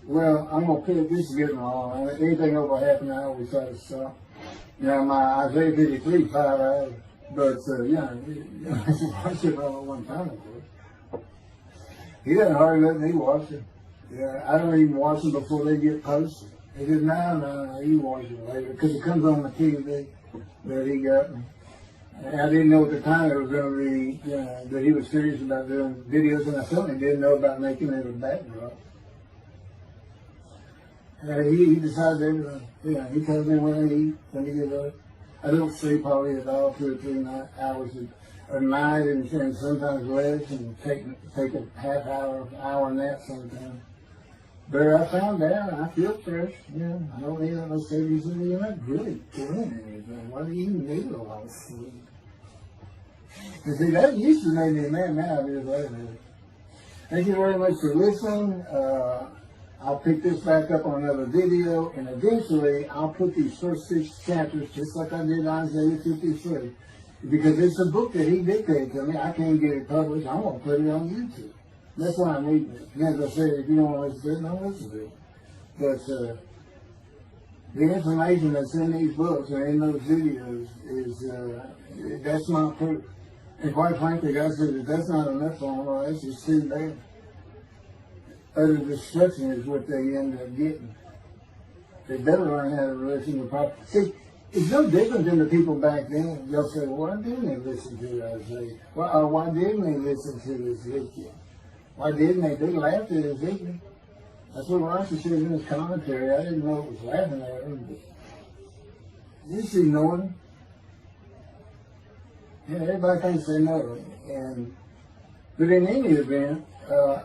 Well, I'm going to pick, this is getting long. Anything over half an hour, we try to stop. My Isaiah 53, 5 hours. But, I watch it all at one time. He doesn't hardly let me watch it. Yeah, I don't even watch them before they get posted. He said, no, you watch it later. Because it comes on the TV that he got me. And I didn't know at the time it was going to be, that he was serious about doing videos, and I certainly didn't know about making it a backdrop. He decides everything. He tells me when I eat, when he get up. I don't sleep hardly at all, 2 or 3 hours a night, and sometimes less, and take a half hour nap sometimes. But I found out I feel fresh. I don't need all those things. You're not really doing anything. Why do you need a lot of sleep? And see, that used to make me mad. Now it is later. Thank you very much for listening. I'll pick this back up on another video, and eventually I'll put these first 6 chapters, just like I did Isaiah 53, because it's a book that he dictated to me. I can't get it published. I'm going to put it on YouTube. That's why I'm reading it. And as I said, if you don't want to listen to it, don't listen to it. But the information that's in these books and in those videos is, that's not proof. And quite frankly, God said, if that's not enough for them, well, that's just too bad. Utter destruction is what they end up getting. They better learn how to listen to proper. See, it's no different than the people back then. They'll say, well, why didn't they listen to Isaiah? Why didn't they listen to Ezekiel? Why didn't they? They laughed at Ezekiel. That's what Rashi says in his commentary. I didn't know it was laughing at him, but you see knowing. Everybody thinks they know it. But in any event,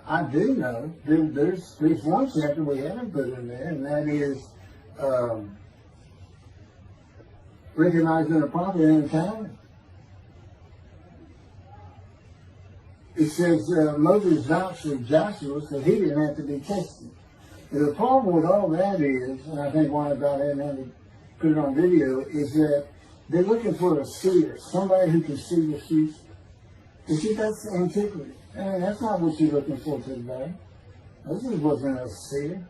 I do know there's one chapter we haven't put in there, and that is recognizing a prophet in time. It says Moses vouched for Joshua, so he didn't have to be tested. And the problem with all that is, and I think why about hadn't had to put it on video, is that they're looking for a seer, somebody who can see the future. You see, that's antiquity. That's not what you're looking for today. This wasn't a seer.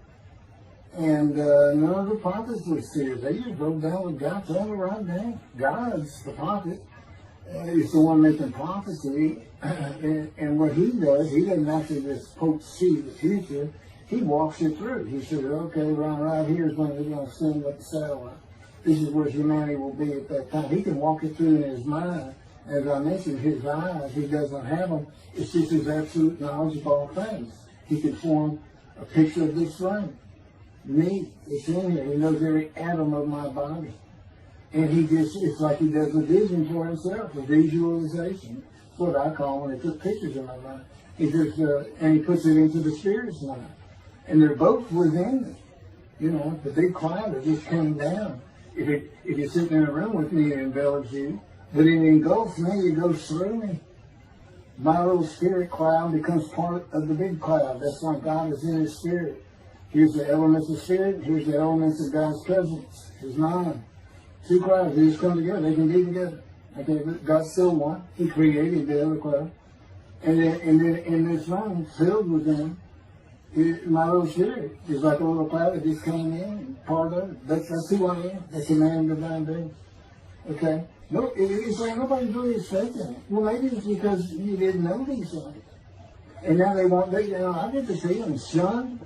And none of the prophets were serious. They just wrote down what God told them to write down. God's the prophet. He's the one making prophecy. And what he does, he doesn't actually just see the future. He walks it through. He says, okay, right here is when they're going to send up the satellite. This is where humanity will be at that time. He can walk it through in his mind. As I mentioned, his eyes, he doesn't have them. It's just his absolute knowledge of all things. He can form a picture of this frame. Me, it's in here. He knows every atom of my body. And it's like he does a vision for himself, a visualization. It's what I call when he puts pictures in my mind. And he puts it into the spirit's mind. And they're both within it. The big cloud that just came down. If you're sitting in a room with me, it envelops you. But it engulfs me, it goes through me. My little spirit cloud becomes part of the big cloud. That's why God is in his spirit. Here's the elements of spirit, here's the elements of God's presence. His mind. Two clouds, they just come together, they can be together. Okay, but God's still one. He created the other cloud. And then in this room, filled with them, my little spirit is like a little cloud that just came in and part of it. That's who I am. That's the man of divine being. Okay? No, it's like nobody's really expecting it. Well, maybe it's because you didn't know these things. And now I get to see them. Son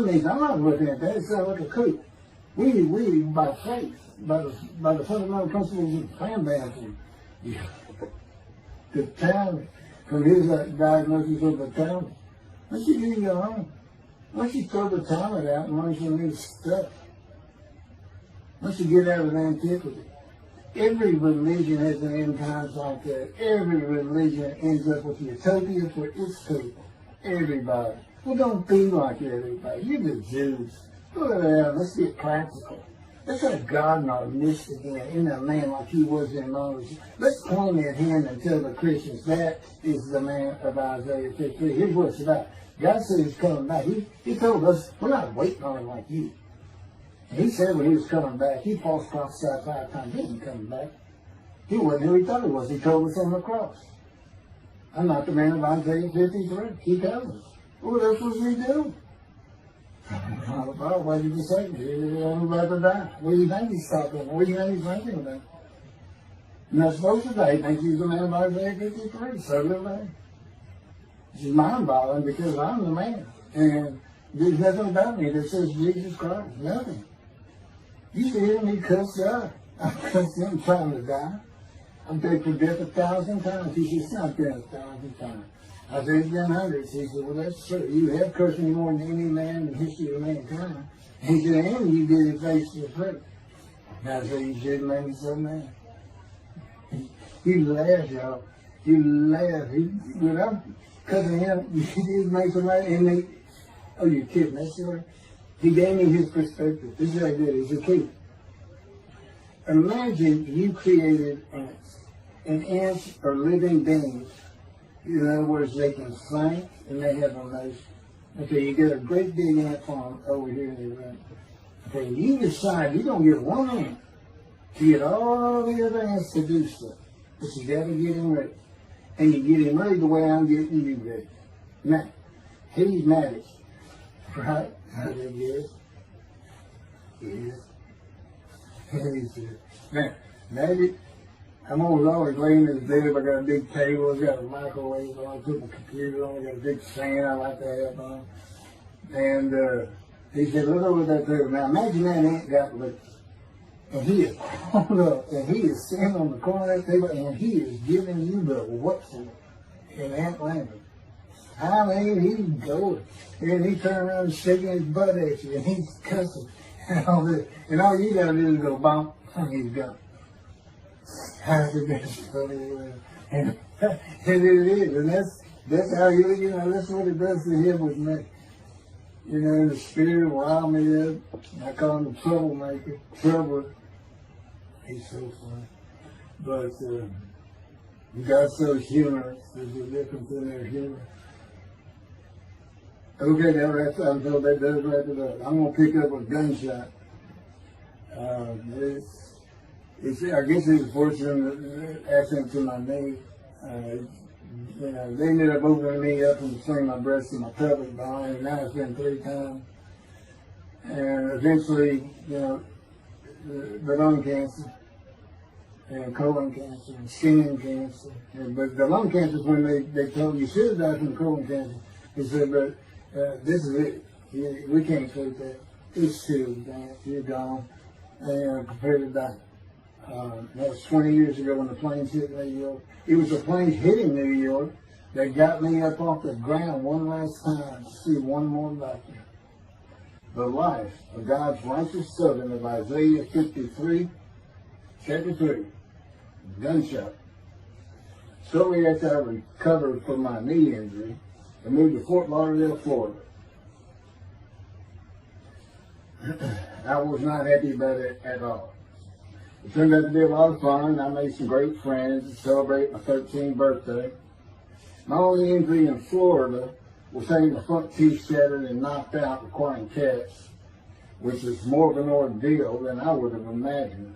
means I'm not looking at that. It's not like a coop. We by faith, by the fundamental principles of plan balancing. The talent, from his diagnosis of the talent. Once you do your own, once you throw the talent out and learn some new stuff, once you get out of antiquity, every religion has an end times like that. Every religion ends up with utopia for its people. Everybody. Well, don't be like everybody. You're the Jews. Go ahead, let's get practical. Let's have God in our midst again, in a man like he was in Moses. Let's point at him and tell the Christians that is the man of Isaiah 53. Here's what it's about. God said he's coming back. He told us, we're not waiting on him like you. And he said when he was coming back, he false prophesied 5 times. He ain't coming back. He wasn't who he thought he was. He told us on the cross. I'm not the man of Isaiah 53. He tells us. What else was he doing? Well, what did you say? I'm about to die. What do you think he's talking? What do you think he's thinking about? You're not supposed to die. He thinks he's the man of Isaiah 53. So do they. It's mind-boggling because I'm the man. And there's nothing about me that says Jesus Christ. Nothing. You see him, he cussed God. I cussed him trying to die. I'm begged for death 1,000 times. He says, not dead 1,000 times. Isaiah's been hundreds. He said, well, that's true. You have cursed me more than any man in the history of mankind. And he said, and you did it face to face. And I said, you shouldn't make me so mad. He laughed, y'all. He laughed. When I'm cussing him, he did make so mad. And oh, you're kidding. That's right. He gave me his perspective. This is how he did it. It's a key. Imagine you created ants. And ants are living beings. In other words, they can think and they have emotion. Okay, you get a great big ant farm over here in the room. Okay, you decide you're going to get one ant to get all the other ants to do stuff. But you got to get him ready. And you get him ready the way I'm getting you ready. Now, he's magic. Right? How big he is? Yes. Now, magic. I'm always laying in the bed. I got a big table. I got a microwave on. I put my computer on. I got a big fan I like to have on. And he said, look over that table. Now imagine that ant got loose. And he is pulled up. And he is sitting on the corner of that table. And he is giving you the what for in ant language. I mean, he's going. And he turned around and shaking his butt at you. And he's cussing. And all this. And all you got to do is go bump. And he's gone. And it is, and that's how that's what it does to him with me. The spirit wild me up. I call him the troublemaker, troubler. He's so funny. But God's so humorous. There's a difference in their humor. Okay, that does wrap it up. I'm gonna pick up a gunshot. I guess it's fortunate accident to my knee. They ended up opening me up and swinging my breast and my pelvic behind. Now it's been 3 times. and eventually, the lung cancer, and colon cancer, and skin cancer. But the lung cancer is when they told you should have died from colon cancer. They said, but this is it. We can't treat that. It's too advanced. You're gone. And prepare to die. That was 20 years ago when the planes hit New York. It was the planes hitting New York that got me up off the ground one last time to see one more doctor. The life of God's righteous servant of Isaiah 53, chapter 3, gunshot. Shortly after I recovered from my knee injury, I moved to Fort Lauderdale, Florida. I was not happy about it at all. It turned out to be a lot of fun. I made some great friends to celebrate my 13th birthday. My only injury in Florida was having the front teeth shattered and knocked out, requiring casts, which is more of an ordeal than I would have imagined.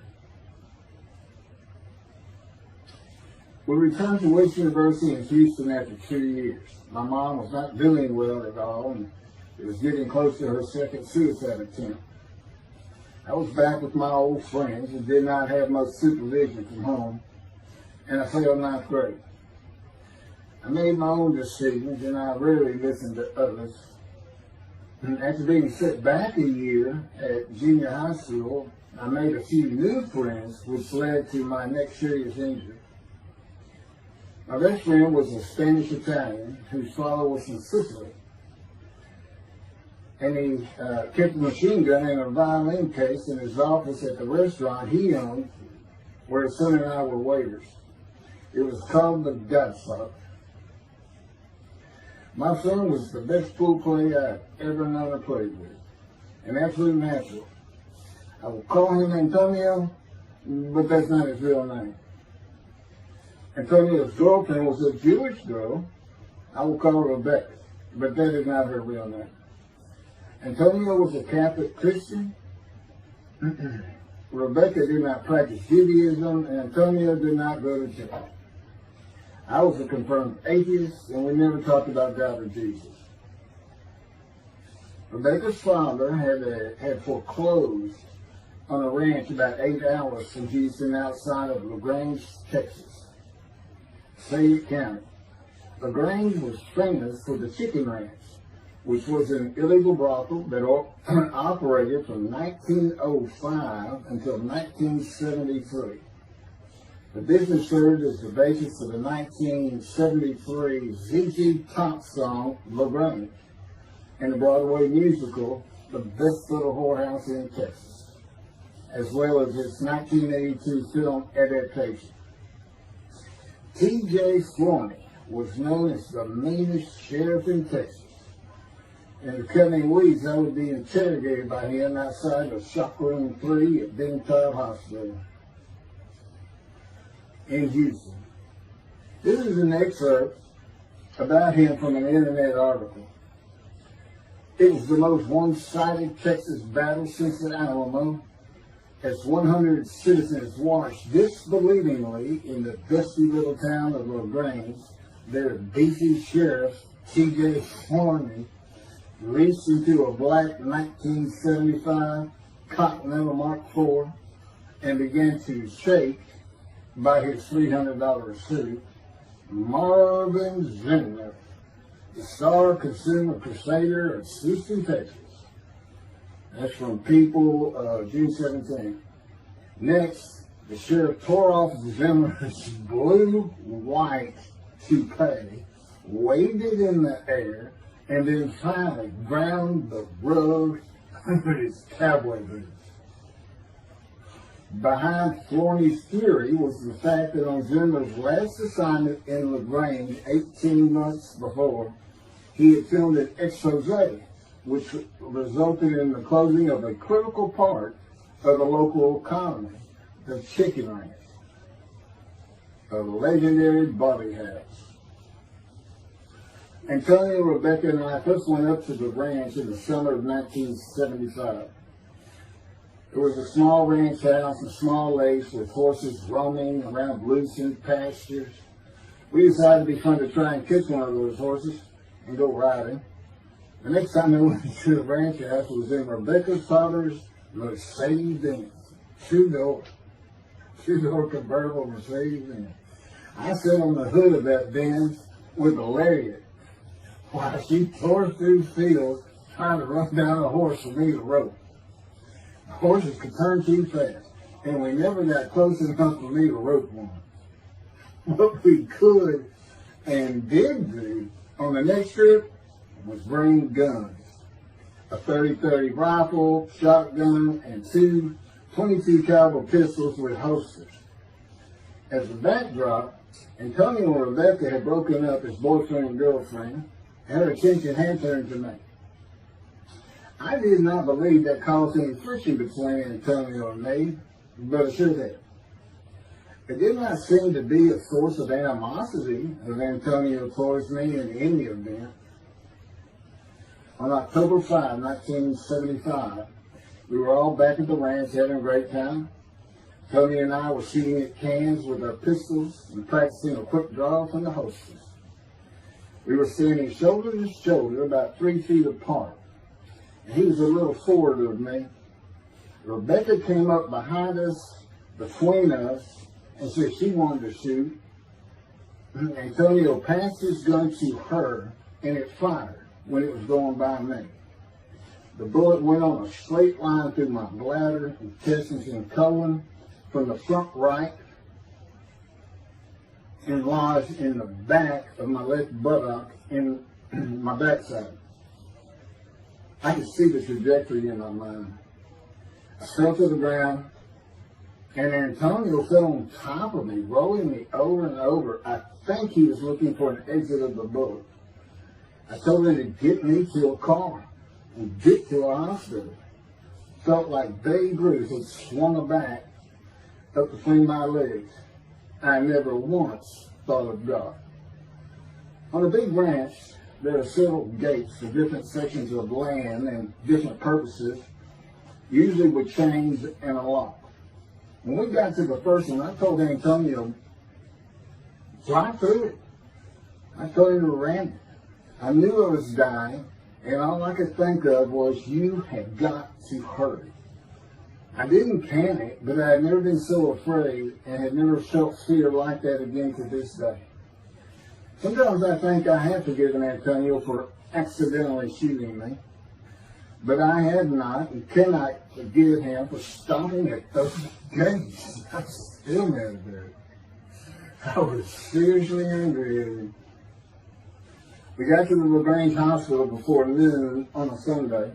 We returned to West University in Houston after 2 years. My mom was not doing well at all, and it was getting close to her second suicide attempt. I was back with my old friends and did not have much supervision from home, and I failed ninth grade. I made my own decisions, and I rarely listened to others. And after being set back a year at junior high school, I made a few new friends, which led to my next serious injury. My best friend was a Spanish Italian whose father was from Sicily. And he kept a machine gun and a violin case in his office at the restaurant he owned, where his son and I were waiters. It was called the Godfather. My son was the best pool player I've ever known or played with, an absolute natural. I will call him Antonio, but that's not his real name. Antonio's girlfriend was a Jewish girl. I will call her Rebecca, but that is not her real name. Antonio was a Catholic Christian. Rebecca did not practice Judaism, and Antonio did not go to church. I was a confirmed atheist, and we never talked about God or Jesus. Rebecca's father had foreclosed on a ranch about 8 hours from Houston outside of LaGrange, Texas, Fayette County. LaGrange was famous for the Chicken Ranch, which was an illegal brothel that operated from 1905 until 1973. The business served as the basis for the 1973 ZZ Top song, LaGrange, and the Broadway musical, The Best Little Whorehouse in Texas, as well as its 1982 film adaptation. T.J. Flourney was known as the meanest sheriff in Texas. In the coming weeks, I would be interrogated by him outside of Shock Room 3 at Bingtile Hospital in Houston. This is an excerpt about him from an internet article. It was the most one-sided Texas battle since the Alamo, as 100 citizens watched disbelievingly in the dusty little town of LaGrange, their beefy sheriff, T.J. Flourney, reached into a black 1975 Continental Mark IV and began to shake by his $300 suit Marvin Zimner, the star consumer crusader of Houston, Texas. That's from People, June 17. Next, the sheriff tore off Zimmer's blue-white toupee, waved it in the air, and then finally ground the rug with his cowboy boots. Behind Flourney's theory was the fact that on Zimmer's last assignment in LaGrange 18 months before, he had filmed an expose, which resulted in the closing of a critical part of the local economy, the Chicken Ranch, a legendary body house. Antonio, Rebecca, and I first went up to the ranch in the summer of 1975. It was a small ranch house and small lakes with horses roaming around lucent pastures. We decided it'd be fun to try and catch one of those horses and go riding. The next time I went to the ranch house was in Rebecca's father's Mercedes-Benz. Two-door convertible Mercedes-Benz. I sat on the hood of that Benz with a lariat while she tore through fields trying to run down a horse for me to rope. The horses could turn too fast, and we never got close enough for me to rope one. What we could and did do on the next trip was bring guns. A 30-30 rifle, shotgun, and two 22 caliber pistols with holsters. As a backdrop, Antonio and Rebecca had broken up as boyfriend and girlfriend, and her attention had turned to me. I did not believe that caused any friction between Antonio and me, but it should have. It did not seem to be a source of animosity of Antonio towards me in any event. On October 5, 1975, we were all back at the ranch having a great time. Tony and I were shooting at cans with our pistols and practicing a quick draw from the holsters. We were standing shoulder to shoulder, about 3 feet apart, and he was a little forward of me. Rebecca came up behind us, between us, and said she wanted to shoot. Antonio passed his gun to her, and it fired when it was going by me. The bullet went on a straight line through my bladder, intestines, and colon from the front right and lodged in the back of my left buttock in my backside. I could see the trajectory in my mind. I fell to the ground, and Antonio fell on top of me, rolling me over and over. I think he was looking for an exit of the bullet. I told him to get me to a car and get to a hospital. Felt like Babe Ruth had swung a bat up between my legs. I never once thought of God. On a big ranch, there are several gates for different sections of land and different purposes, usually with chains and a lock. When we got to the first one, I told Antonio, drive through it. I told him to ram it. I knew I was dying, and all I could think of was, you had got to hurry. I didn't panic, but I had never been so afraid and had never felt fear like that again to this day. Sometimes I think I have forgiven Antonio for accidentally shooting me, but I had not and cannot forgive him for stopping at those gates. I'm still mad about it. I was seriously angry at him. We got to the LaGrange Hospital before noon on a Sunday.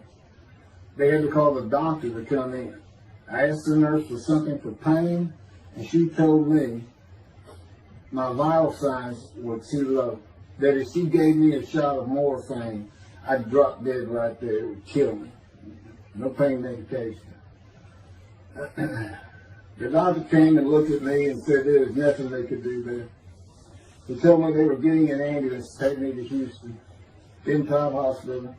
They had to call the doctor to come in. I asked the nurse for something for pain, and she told me my vital signs were too low. That if she gave me a shot of morphine, I'd drop dead right there. It would kill me. No pain medication. The doctor came and looked at me and said there was nothing they could do there. He told me they were getting an ambulance to take me to Houston, Top Hospital,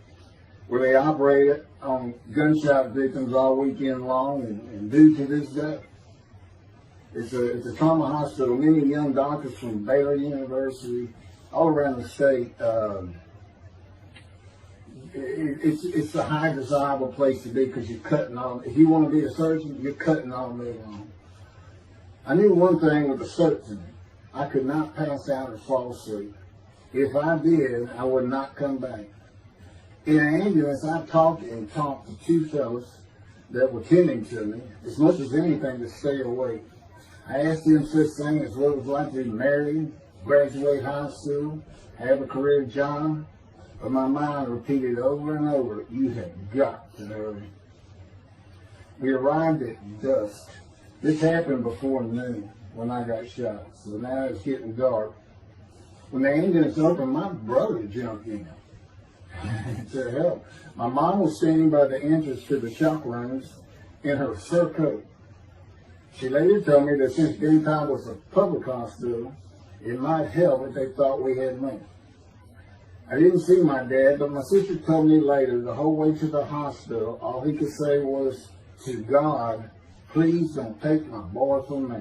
where they operated on gunshot victims all weekend long and do to this day. It's a trauma hospital. Many young doctors from Baylor University, all around the state. It's a high desirable place to be because you're cutting on. If you want to be a surgeon, you're cutting all day long. I knew one thing with a certainty. I could not pass out or fall asleep. If I did, I would not come back. In an ambulance, I talked to two fellows that were tending to me, as much as anything to stay awake. I asked them such things as what it was like to be married, graduate high school, have a career job, but my mind repeated over and over, you have got to hurry. We arrived at dusk. This happened before noon when I got shot, so now it's getting dark. When the ambulance opened, my brother jumped in to help. My mom was standing by the entrance to the shock rooms in her fur coat. She later told me that since Top was a public hospital, it might help if they thought we had money. I didn't see my dad, but my sister told me later, the whole way to the hospital, all he could say was, to God, please don't take my boy from me.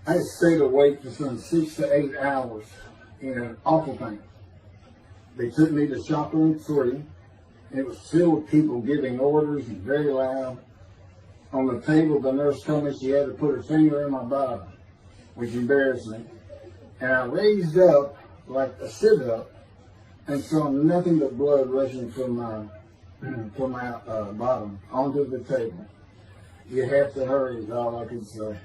I stayed awake for some 6 to 8 hours in awful pain. They took me to shop room 3, and it was filled with people giving orders and very loud. On the table, the nurse told me she had to put her finger in my bottom, which embarrassed me. And I raised up like a sit-up and saw nothing but blood rushing from my bottom onto the table. You have to hurry is all I could say.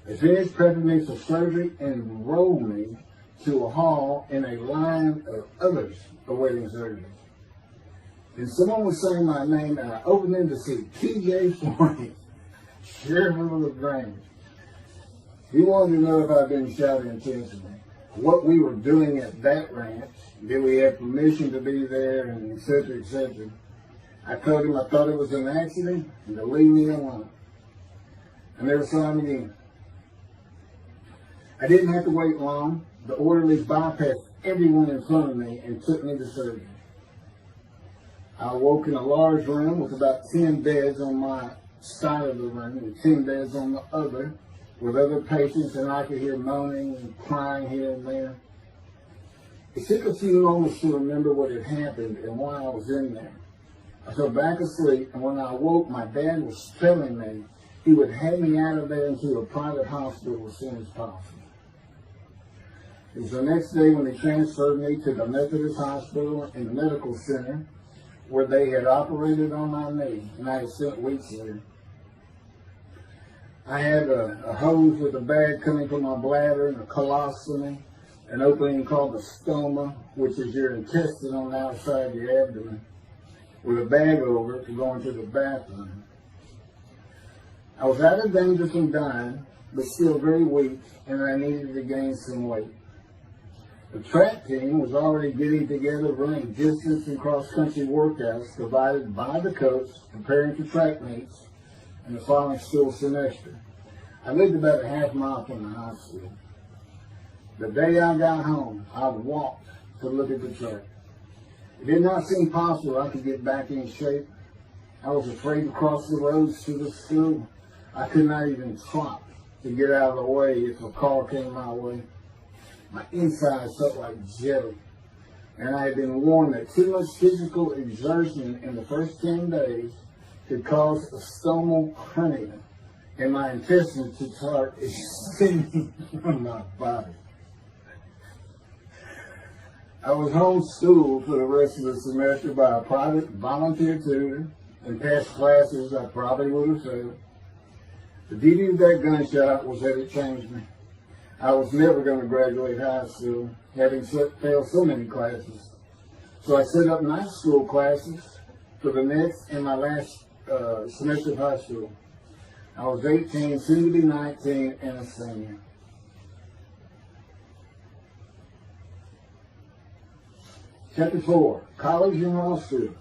They finished prepping me for surgery and rolled me to a hall in a line of others awaiting surgery. And someone was saying my name, and I opened in to see T.J. Forney, Sheriff of LaGrange. He wanted to know if I'd been shot intentionally, what we were doing at that ranch, did we have permission to be there, and et cetera, et cetera. I told him I thought it was an accident, and to leave me alone. I never saw him again. I didn't have to wait long. The orderlies bypassed everyone in front of me and took me to surgery. I awoke in a large room with about 10 beds on my side of the room and 10 beds on the other, with other patients, and I could hear moaning and crying here and there. It took a few moments to remember what had happened and why I was in there. I fell back asleep, and when I awoke, my dad was telling me he would have me out of there into a private hospital as soon as possible. It was the next day when they transferred me to the Methodist Hospital and Medical Center, where they had operated on my knee, and I had spent weeks there. I had a hose with a bag coming from my bladder and a colostomy, an opening called the stoma, which is your intestine on the outside of your abdomen, with a bag over it to go into the bathroom. I was out of danger from dying, but still very weak, and I needed to gain some weight. The track team was already getting together, running distance and cross-country workouts provided by the coach, preparing for track meets in the following school semester. I lived about a half mile from the hospital. The day I got home, I walked to look at the track. It did not seem possible I could get back in shape. I was afraid to cross the roads to the school. I could not even trot to get out of the way if a car came my way. My insides felt like jelly, and I had been warned that too much physical exertion in the first 10 days could cause a stomal hernia, and my intestines to start extending from my body. I was homeschooled for the rest of the semester by a private volunteer tutor, and passed classes I probably would have failed. The beauty of that gunshot was that it changed me. I was never going to graduate high school, having failed so many classes. So I set up night school classes for the next and my last semester of high school. I was 18, soon to be 19, and a senior. Chapter 4, College and Law School.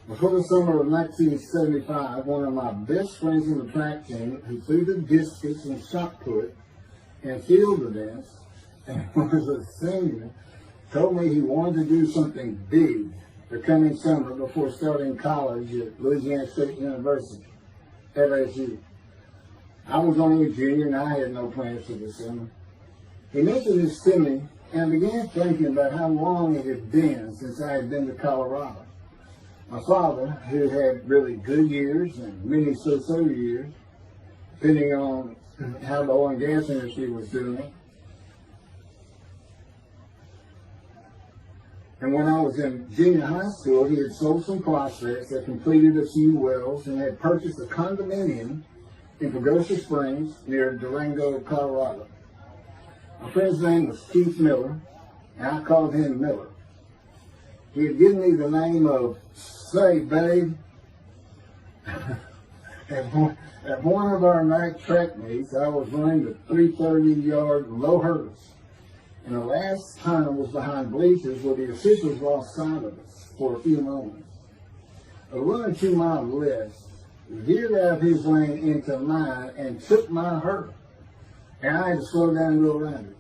Before the summer of 1975, one of my best friends in the track team, who threw the discus and shot put and field events, and was a senior, told me he wanted to do something big the coming summer before starting college at Louisiana State University, LSU. I was only a junior and I had no plans for the summer. He mentioned this to me, and I began thinking about how long it had been since I had been to Colorado. My father, who had really good years and many so-so years, depending on how the oil and gas industry was doing. And when I was in junior high school, he had sold some prospects, had completed a few wells, and had purchased a condominium in Pagosa Springs near Durango, Colorado. My friend's name was Keith Miller, and I called him Miller. He had given me the name of Say Babe. At one of our night track meets, I was running the 330-yard low hurdles, and the last time was behind bleachers where the officials lost sight of us for a few moments. A runner 2 miles less veered out of his lane into mine and took my hurdle, and I had to slow down and go around it,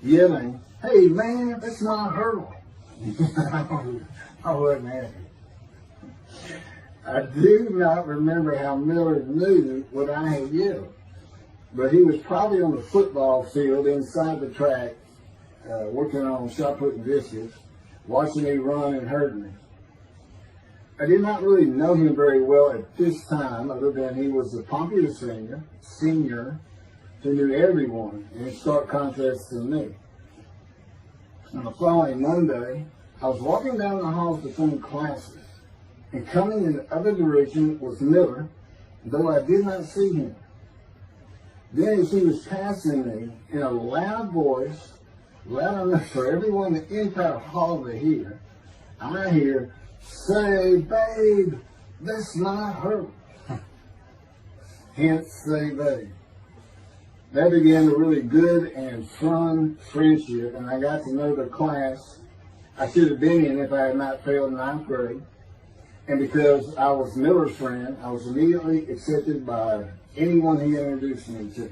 yelling, "Hey man, that's my hurdle." I wasn't happy. I do not remember how Miller knew what I had yelled, but he was probably on the football field inside the track, working on shot putting dishes, watching me run and hurt me. I did not really know him very well at this time, other than he was a popular senior who knew everyone, and in stark contrast to me. On the following Monday, I was walking down the halls between classes, and coming in the other direction was Miller, though I did not see him. Then as he was passing me, in a loud voice, loud enough for everyone in the entire hall to hear, I hear, "Say, babe, that's not her." Hence, say, babe. That began a really good and fun friendship, and I got to know the class I should have been in if I had not failed ninth grade. And because I was Miller's friend, I was immediately accepted by anyone he introduced me to.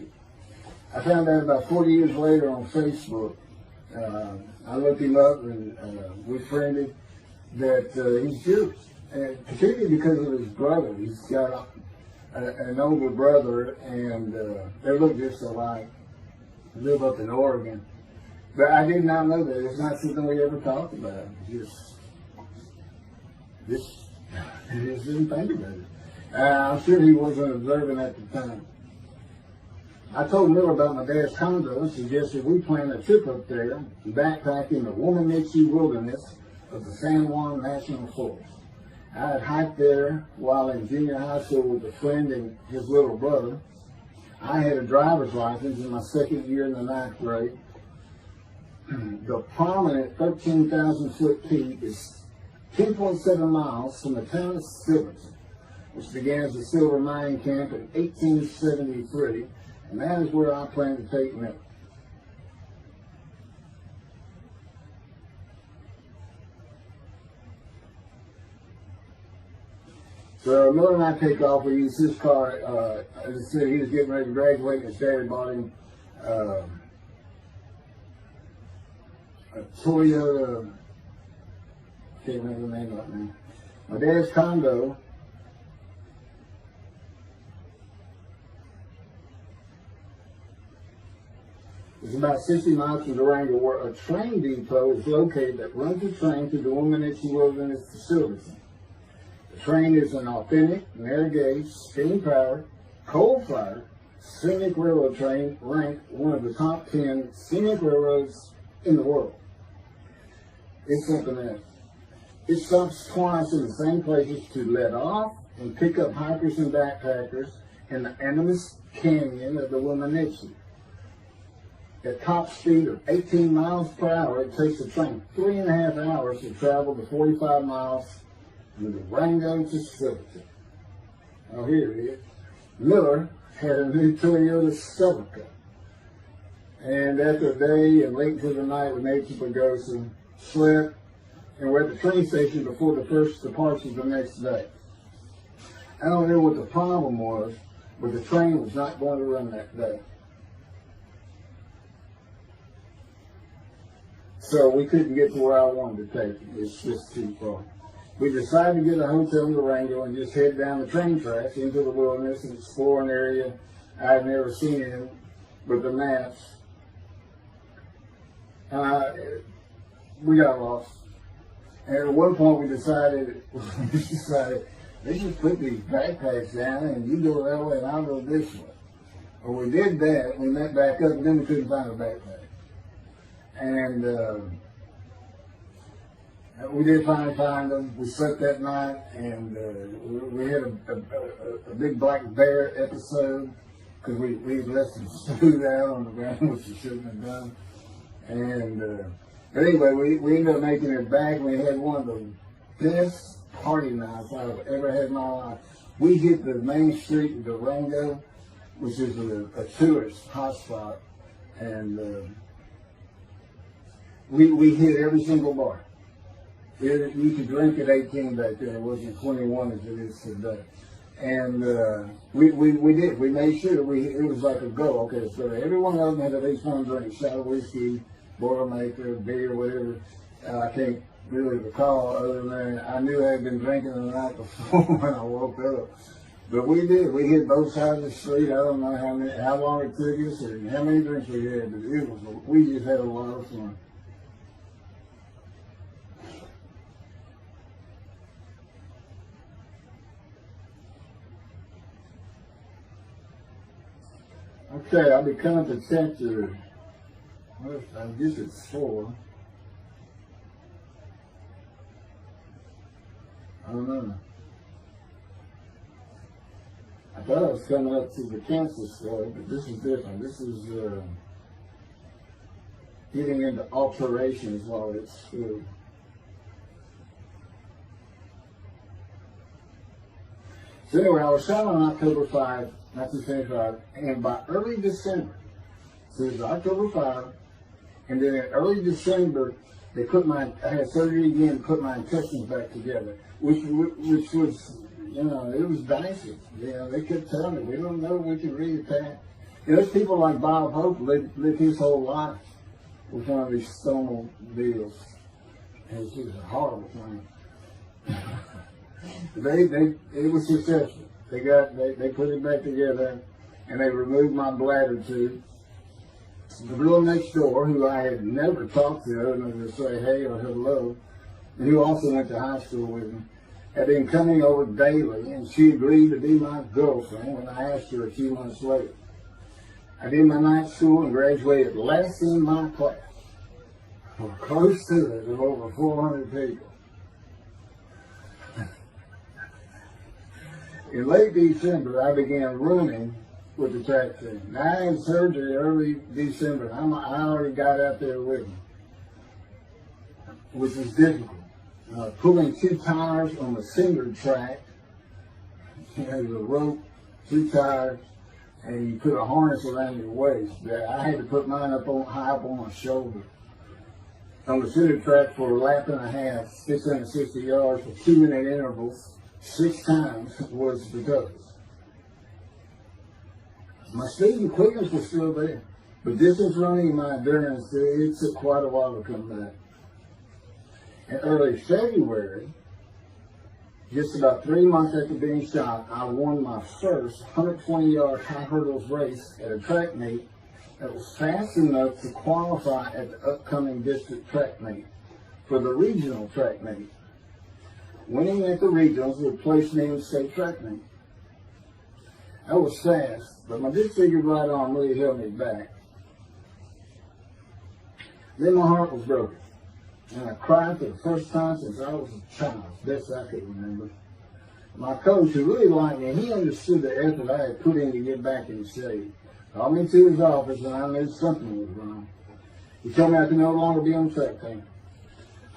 I found out about 40 years later on Facebook. I looked him up and we friended that he's Jewish, and particularly because of his brother. He's got an older brother, and they look just alike. They live up in Oregon. But I did not know that. It's not something we ever talked about. Just didn't think about it. I'm sure he wasn't observant at the time. I told Miller about my dad's condo and suggested we plan a trip up there to backpack in the Womanichi wilderness of the San Juan National Forest. I had hiked there while in junior high school with a friend and his little brother. I had a driver's license in my second year in the ninth grade. The prominent 13,000-foot peak is 10.7 miles from the town of Silverton, which began as a silver mining camp in 1873, and that is where I plan to take Miller. So Miller and I take off. We use his car. As I said, he was getting ready to graduate, and his dad bought him a Toyota. Can't remember the name of it now. My dad's condo is about 60 miles from Durango, where a train depot is located that runs a train to the Womanichi Wilderness to Silverton. The train is an authentic, narrow gauge, steam powered, coal fired, scenic railroad train ranked one of the top 10 scenic railroads in the world. It's something else. It stops twice in the same places to let off and pick up hikers and backpackers in the Animas Canyon of the Womanichi. At top speed of 18 miles per hour, it takes the train 3.5 hours to travel the 45 miles from Durango to Silverton. Oh, here it is. Miller had a new Toyota Celica. And after a day and late into the night, we made to Pagosa, slept, and we're at the train station before the first departure the next day. I don't know what the problem was, but the train was not going to run that day. So we couldn't get to where I wanted to take it. It's just too far. We decided to get a hotel in Durango and just head down the train tracks into the wilderness and explore an area I had never seen with the maps. We got lost. And at one point we decided, let's just put these backpacks down and you go that way and I'll go this way. Well, we did that, we met back up, and then we couldn't find a backpack. And we did finally find them. We slept that night, and we had a big black bear episode because we left some food out on the ground, which we shouldn't have done. And but anyway, we ended up making it back. We had one of the best party nights I've ever had in my life. We hit the main street in Durango, which is a tourist hotspot, and we hit every single bar. You could drink at 18 back then. It wasn't 21 as it is today. And we did. We made sure it was like a go. Okay, so every one of them had at least one drink: shot of whiskey, Boilermaker, beer, whatever. I can't really recall other than I knew I had been drinking the night before when I woke up. But we did. We hit both sides of the street. I don't know how long it took us and how many drinks we had, but we just had a lot of fun. Okay, I'll be coming to chapter, well, I guess it's 4. I don't know. I thought I was coming up to the cancer story, but this is different. This is getting into alterations while it's through. So anyway, I was shot on October 5, 1975, and by early December, so it was October 5, and then in early December, they I had surgery again to put my intestines back together, which was, you know, it was dicey. You know, they kept telling me, we don't know what you really pass. You know, there's people like Bob Hope lived his whole life with one of these stonal deals. And it's just a horrible thing. It was successful. They put it back together, and they removed my bladder tube. The girl next door, who I had never talked to other than to say hey or hello, and who also went to high school with me, had been coming over daily, and she agreed to be my girlfriend when I asked her a few months later. I did my night school and graduated last in my class, or close to it, of over 400 people. In late December, I began running with the track team. Now, I had surgery early December. I already got out there with them, which was difficult. Pulling 2 tires on the cinder track, you know, the rope, 2 tires, and you put a harness around your waist. I had to put mine high up on my shoulder. On the cinder track for a lap and a half, 660 yards for 2-minute intervals, 6 times was the toughest. My speed and quickness was still there, but distance running and my endurance, it took quite a while to come back. In early February, just about 3 months after being shot, I won my first 120-yard high hurdles race at a track meet that was fast enough to qualify at the upcoming district track meet for the regional track meet. Winning at the regionals would place me in the state track meet. I was fast, but my disfigured right arm really held me back. Then my heart was broken, and I cried for the first time since I was a child, best I could remember. My coach, who really liked me, he understood the effort I had put in to get back in shape. Called me to his office when I knew something was wrong. He told me I could no longer be on the track team.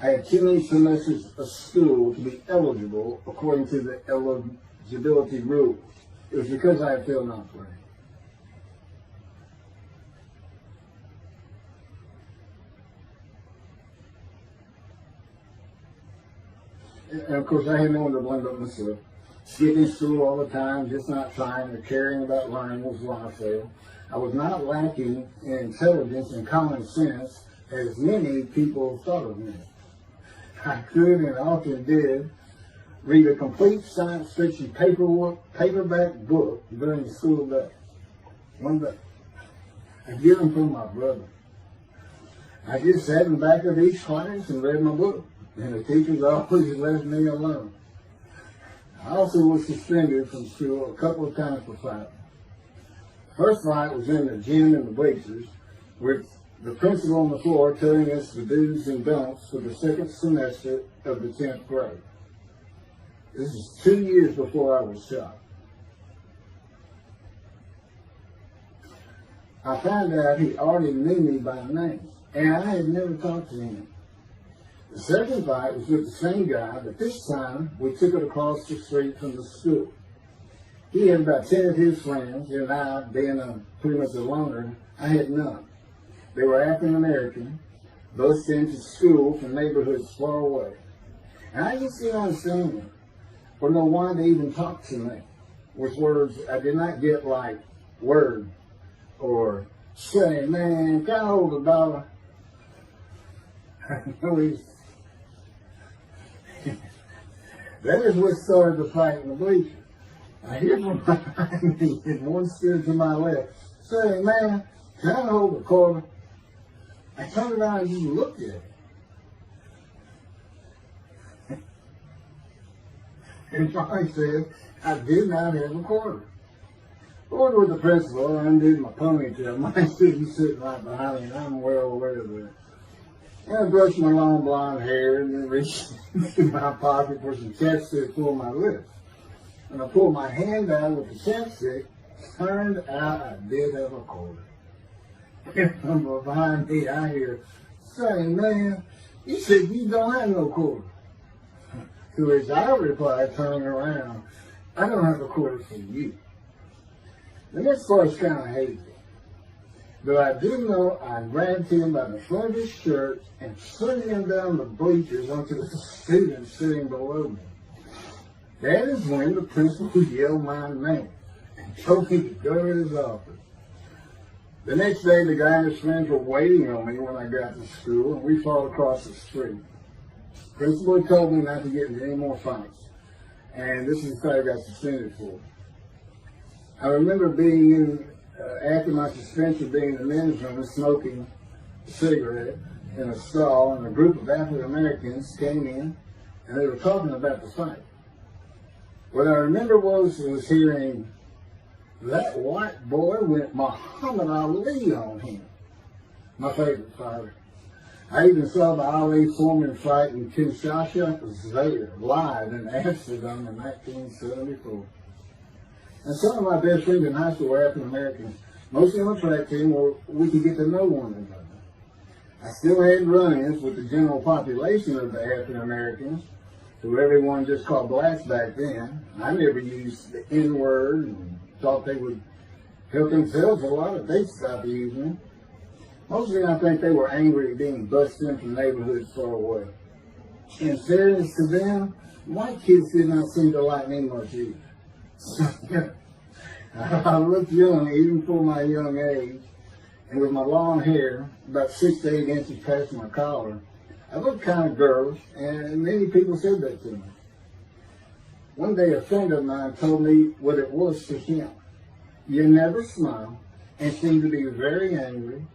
I had too many semesters of school to be eligible according to the eligibility rules. It was because I had failed not playing. And of course, I had no one to blame but myself. Skipping school all the time, just not trying or caring about learning was why I failed. I was not lacking in intelligence and common sense as many people thought of me. I could and often did read a complete science fiction paperback book during the school day. One day, I get them from my brother. I just sat in the back of each class and read my book, and the teachers always left me alone. I also was suspended from school a couple of times for fighting. First fight was in the gym and the bleachers, with the principal on the floor telling us the do's and don'ts for the second semester of the 10th grade. This is 2 years before I was shot. I found out he already knew me by name, and I had never talked to him. The second fight was with the same guy, but this time we took it across the street from the school. He had about 10 of his friends, and I, being pretty much a loner, I had none. They were African American, both sent to school from neighborhoods far away. And I just didn't understand them, or know why they even talked to me with words I did not get, like word, or say, man, can I hold a dollar? That is what started the fight in the bleachers. I hear from behind me and one stood to my left, saying, man, can I hold the quarter? I turned around and just looked at it. And Johnny said, I did not have a quarter. Going with the principal, I undid my ponytail. Mine should be sitting right behind me, and I'm well aware of that. And I brushed my long blonde hair and then reached into my pocket for some chapstick for my lips. And I pulled my hand out with the chapstick. Turned out I did have a quarter. And from behind me, I hear saying, man, you said you don't have no quarter. To which I replied, turning around, I don't have a quarter for you. The next part's kind of hazy. But I do know I grabbed him by the front of his shirt and slid him down the bleachers onto the students sitting below me. That is when the principal yelled my name and told me to go to his office. The next day, the guy and his friends were waiting on me when I got to school, and we fought across the street. The principal had told me not to get into any more fights, and this is what I got suspended for. I remember being in, after my suspension, being in the men's room and smoking a cigarette in a stall, and a group of African Americans came in, and they were talking about the fight. What I remember was hearing, that white boy went Muhammad Ali on him. My favorite fighter. I even saw the Ali Foreman fight in Kinshasa, Zaire, live in Amsterdam in 1974. And some of my best friends in high school were African Americans, mostly on the track team where we could get to know one another. I still had run-ins with the general population of the African Americans, who everyone just called blacks back then. I never used the N-word and thought they would help themselves a lot if they stopped using it. Mostly I think they were angry at being busted in from neighborhoods far away. In fairness to them, white kids did not seem to like me much either. I looked young even for my young age, and with my long hair, about 6 to 8 inches past my collar, I looked kind of girlish, and many people said that to me. One day a friend of mine told me what it was to him. You never smile and seem to be very angry.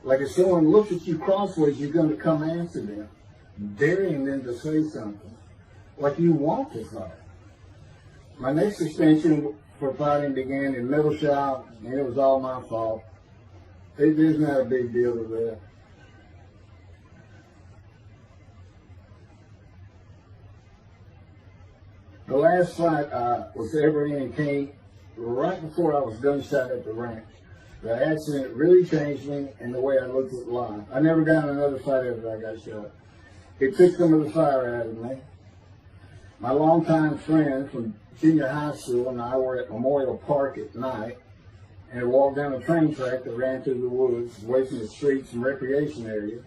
Like if someone looks at you crossways, you're going to come answer them, daring them to say something, like you want to fight. My next suspension for fighting began in middle shop, and it was all my fault. There's not a big deal with that. The last fight I was ever in came right before I was gunshot at the ranch. The accident really changed me and the way I looked at life. I never got in another fight after I got shot. It took some of the fire out of me. My longtime friend from junior high school and I were at Memorial Park at night and walked down a train track that ran through the woods, away from the streets and recreation areas.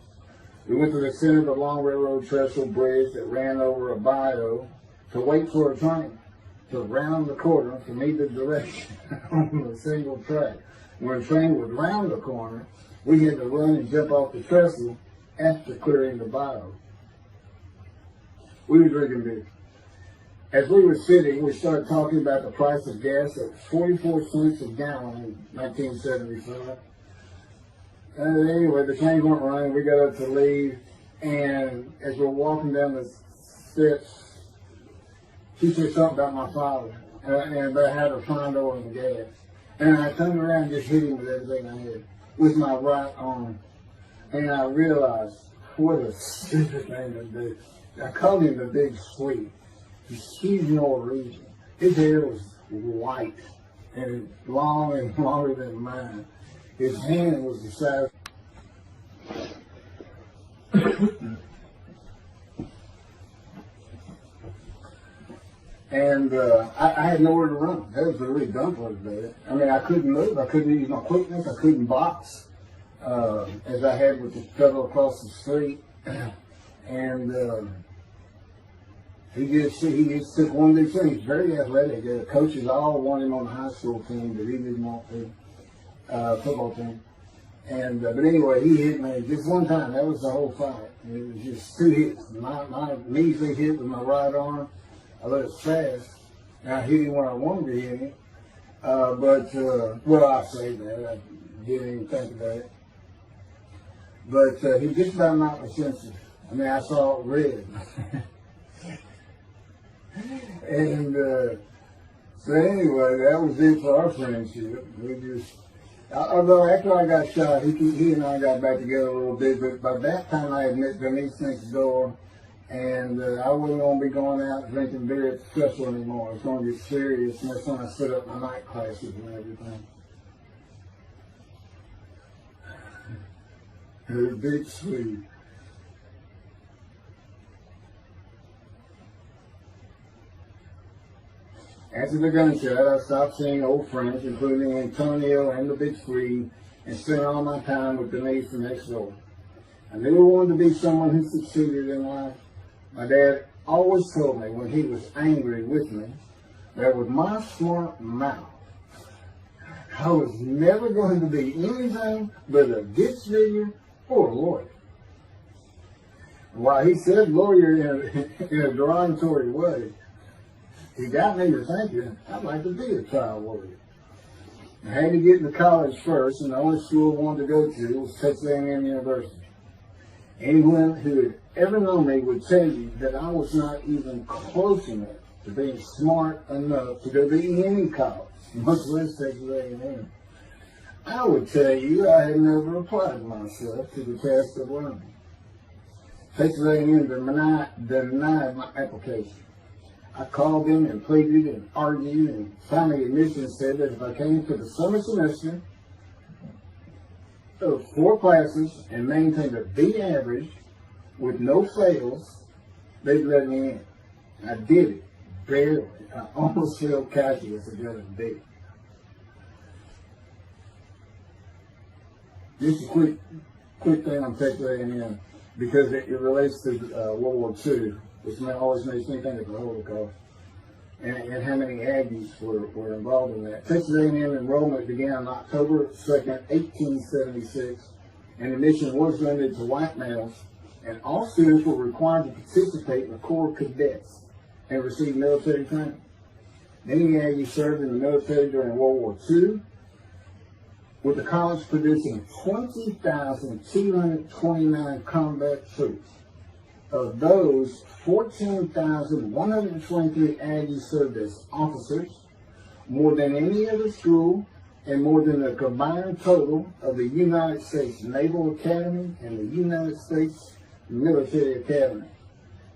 We went to the center of the long railroad trestle bridge that ran over a bayou to wait for a train to round the corner from either direction on a single track. When a train would round the corner, we had to run and jump off the trestle after clearing the bayou. We were drinking beer. As we were sitting, we started talking about the price of gas at 44 cents a gallon in 1975. And anyway, the trains weren't running. We got up to leave, and as we're walking down the steps, she said something about my father and about how to find oil and gas. And I turned around and just hit him with everything I had, with my right arm. And I realized what a stupid thing to do. I called him the Big Sweet. He's Norwegian. His hair was white and long and longer than mine. His hand was the size. And I had nowhere to run. That was the really dumb part of it. I mean, I couldn't move. I couldn't use my quickness. I couldn't box as I had with the fellow across the street. And he just took one big thing. He's very athletic. The coaches all wanted him on the high school team, but he didn't want to. Football team. And but anyway, he hit me just one time. That was the whole fight. And it was just 2 hits. My measly hit with my right arm. I let it fast, I hit him when I wanted to hit him. Well, I say that. I didn't even think about it. But he just about knocked me senseless. I mean, I saw it red. And so anyway, that was it for our friendship. We just, although after I got shot, he and I got back together a little bit, but by that time I had met Denise next door, and I wasn't going to be going out drinking beer at the festival anymore. It was going to get serious, and that's when I set up my night classes and everything. Her big sleeve. After the gunshot, I stopped seeing old friends, including Antonio and the Big Three, and spent all my time with Denise the next door. I never wanted to be someone who succeeded in life. My dad always told me when he was angry with me that with my smart mouth, I was never going to be anything but a ditch digger or a lawyer. While he said lawyer in a derogatory way, he got me to thinking I'd like to be a trial lawyer. I had to get into college first, and the only school I wanted to go to was Texas A&M University. Anyone who had ever known me would tell you that I was not even close enough to being smart enough to go to any college, much less Texas A&M. I would tell you I had never applied myself to the task of learning. Texas A&M denied my application. I called them and pleaded and argued, and finally admissions said that if I came to the summer semester of 4 classes and maintained a B average with no fails, they'd let me in. I did it, barely. I almost failed calculus to get a B. Just a quick thing on Texas A&M, because it relates to World War II, which always makes me think of the Holocaust, and how many Aggies were involved in that. Texas A&M enrollment began on October 2nd, 1876, and admission was limited to white males, and all students were required to participate in the Corps Cadets and receive military training. Many Aggies served in the military during World War II, with the college producing 20,229 combat troops. Of those, 14,123 Aggies served as officers, more than any other school, and more than the combined total of the United States Naval Academy and the United States Military Academy.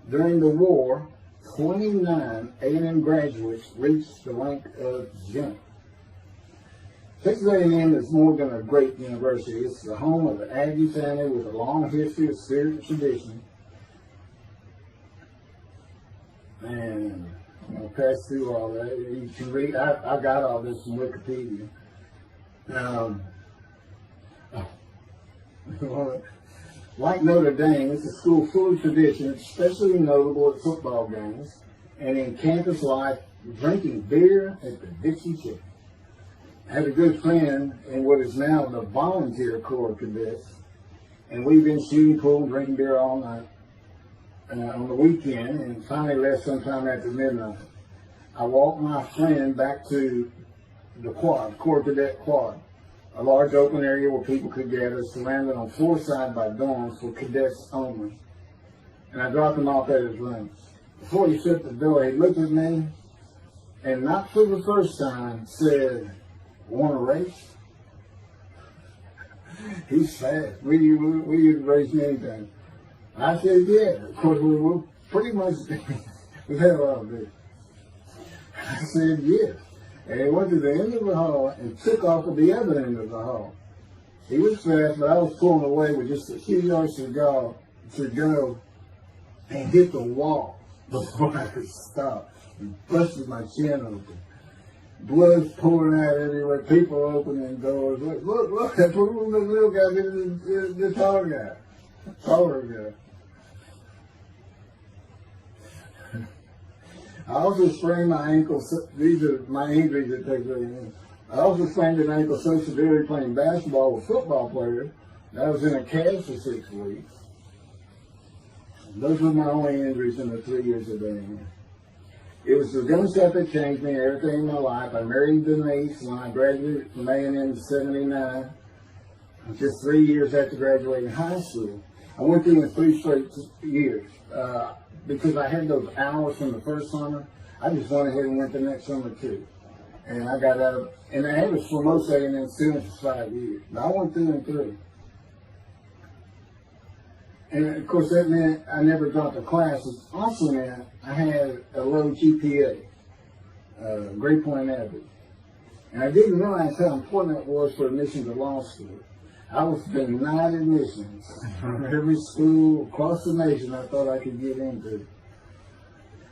During the war, 29 A&M graduates reached the rank of general. Texas A&M is more than a great university. It's the home of the Aggie family with a long history of spiritual tradition. And I'll pass through all that. You can read. I got all this from Wikipedia. Like Notre Dame, it's a school full of tradition, especially notable at football games and in campus life, drinking beer at the Dixie Chicken. I had a good friend in what is now the volunteer Corps of Cadets, and we've been shooting pool and drinking beer all night on the weekend, and finally left sometime after midnight. I walked my friend back to the quad, Corps Cadet Quad, a large open area where people could gather, surrounded on 4 sides by dorms for cadets only. And I dropped him off at his room. Before he shut the door, he looked at me, and not for the first time, said, "Want to race?" He's fast. We race anything. I said, yeah. Of course, we were pretty much, we had a lot of this. I said, yes. And he went to the end of the hall and took off at the other end of the hall. He was fast, but I was pulling away with just a few yards to go and hit the wall before I could stop and busted my chin open. Blood's pouring out everywhere, people opening doors. Look, that's what the little guy did to the taller guy. I also sprained my ankle. These are my injuries that take very long. I also sprained an ankle so severely playing basketball with football players that I was in a cast for 6 weeks. Those were my only injuries in the 3 years of being here. It was the dumb stuff that changed me and everything in my life. I married Denise when I graduated from A&M in '79, just 3 years after graduating high school. I went through in 3 straight years because I had those hours from the first summer. I just went ahead and went the next summer too. And I got out of, and the average for most A&M students is 5 years. But I went through in 3. And of course that meant I never dropped a class. It also meant I had a low GPA, grade point average. And I didn't realize how important that was for admission to law school. I was denied admissions from every school across the nation I thought I could get into.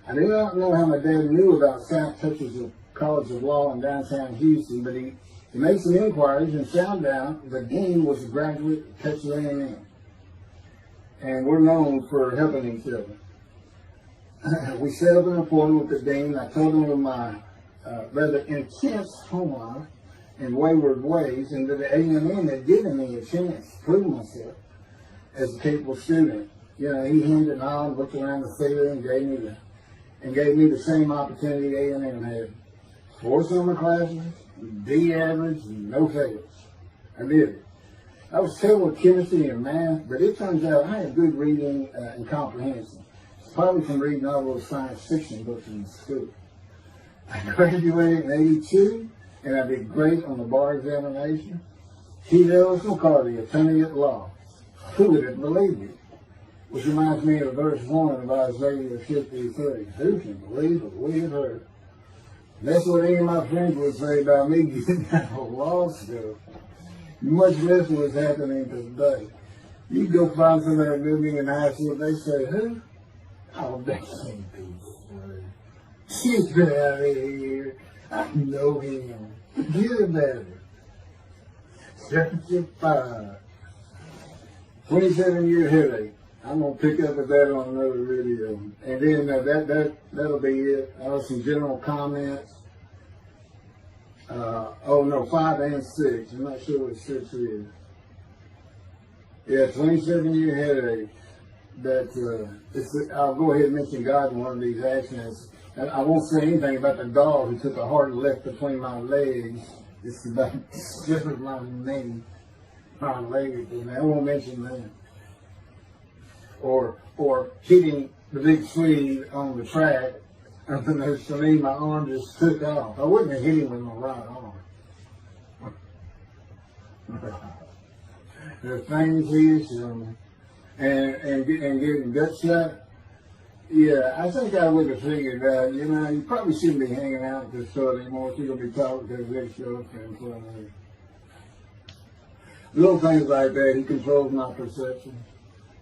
I do not know how my dad knew about South Texas College of Law in downtown Houston, but he made some inquiries and found out the dean was a graduate of Texas A&M. And we're known for helping each other. We set up an appointment with the dean. I told him of my rather intense home life and wayward ways, and that the A&M had given me a chance to prove myself as a capable student. You know, he hemmed and hawed, looked around the theater, and gave me the same opportunity A&M had. 4 summer classes, D average, and no fails. I did it. I was terrible with chemistry and math, but it turns out I had good reading and comprehension. It's probably from reading all those science fiction books in school. I graduated in '82, and I did great on the bar examination. T. Ellis McCarty, attorney at law. Who would have believed it? Which reminds me of verse 1 of Isaiah 53. Who can believe what we have heard? That's what any of my friends would say about me getting out of law school. Much less was happening today. You go find somebody living in high school, they say, who? Oh, that can't be true. Get out of here. I know him. Get about it. 75. 27-year headache. I'm going to pick up with that on another video. And then that'll be it. Some general comments. 5 and 6. I'm not sure what 6 is. Yeah, 27-year headache. I'll go ahead and mention God in one of these actions. And I won't say anything about the dog who took a hard left between my legs. It's about just with my knee, my leg. I won't mention that. Or hitting the big Swede on the track. And then for me, my arm just took off. I wouldn't have hit him with my right arm. The things he is showing. And getting gut shot. Yeah, I think I would have figured out, you probably shouldn't be hanging out at this store anymore if you're going to be talking to the next show in front of you. Little things like that, he controls my perception.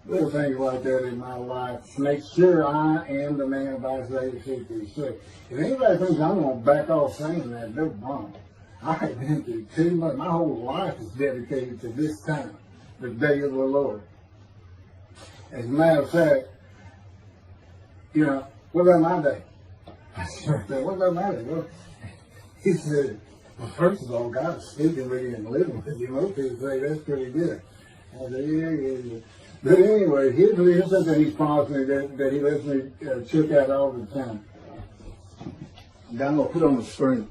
Little things like that in my life to make sure I am the man of Isaiah 53. If anybody thinks I'm going to back off saying that, they're wrong. I've been through too much. My whole life is dedicated to this time, the day of the Lord. As a matter of fact, what about my day? I said, what about my day? Well, he said, well, first of all, God's speaking with you and living with you. Most people say that's pretty good. I said, yeah. But anyway, here's something he's promised me that he lets me check out all the time. And I'm going to put on the screen.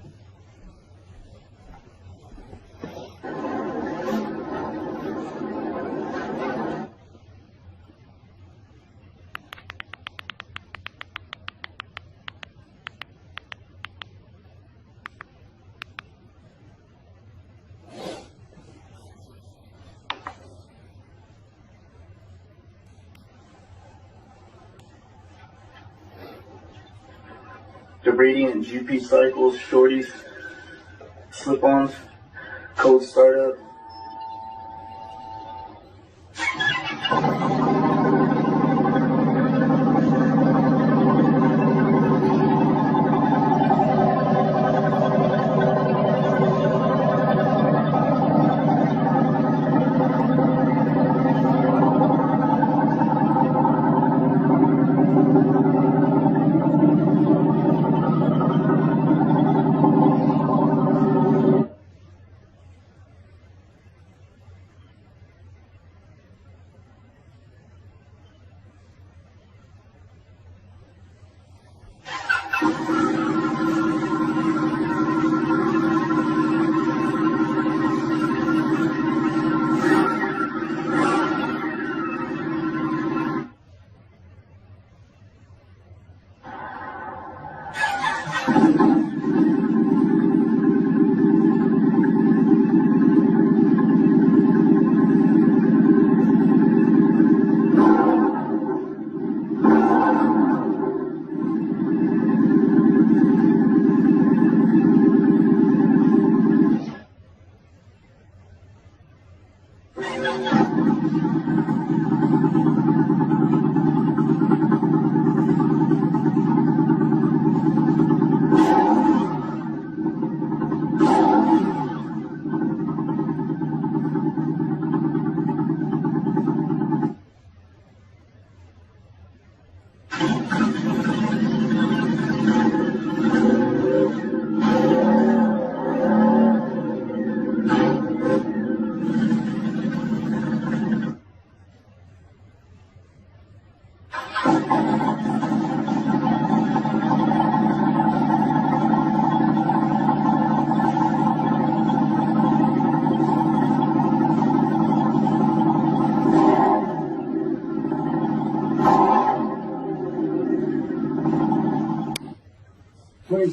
The radiant GP cycles, shorties, slip-ons, cold startup.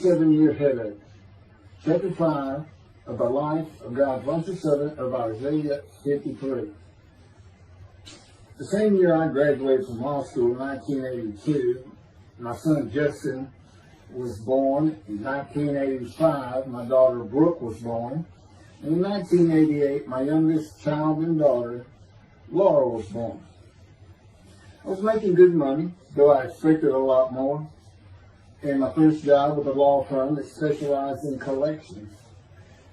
27-year headache. Chapter 5 of the life of God's righteous servant of Isaiah 53. The same year I graduated from law school in 1982, my son Justin was born. In 1985, my daughter Brooke was born. And in 1988, my youngest child and daughter, Laura, was born. I was making good money, though I expected a lot more. And my first job with a law firm that specialized in collections.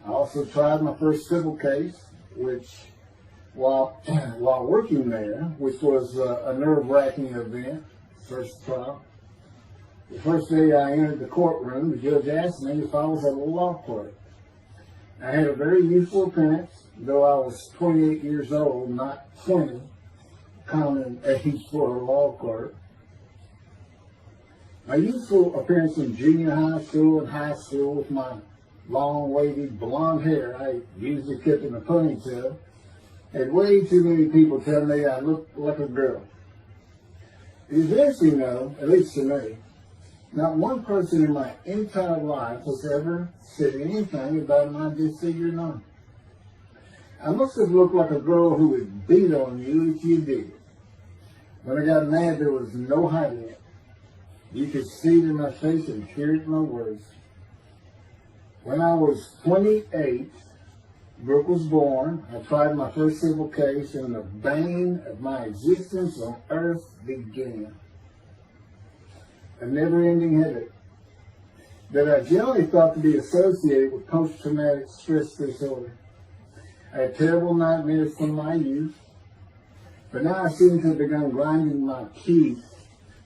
I also tried my first civil case, which, while working there, which was a nerve-wracking event, first trial. The first day I entered the courtroom, the judge asked me if I was a law clerk. I had a very youthful appearance, though I was 28 years old, not 20, common age for a law clerk. My youthful appearance in junior high school and high school with my long, wavy, blonde hair I usually kept in a ponytail had way too many people tell me I looked like a girl. It is interesting, though, at least to me, not one person in my entire life has ever said anything about my disfigured arm. I must have looked like a girl who would beat on you if you did. When I got mad, there was no hiding it. You could see it in my face and hear it in my words. When I was 28, Brooke was born. I tried my first civil case, and the bane of my existence on earth began. A never-ending headache that I generally thought to be associated with post-traumatic stress disorder. I had terrible nightmares from my youth, but now I seem to have begun grinding my teeth,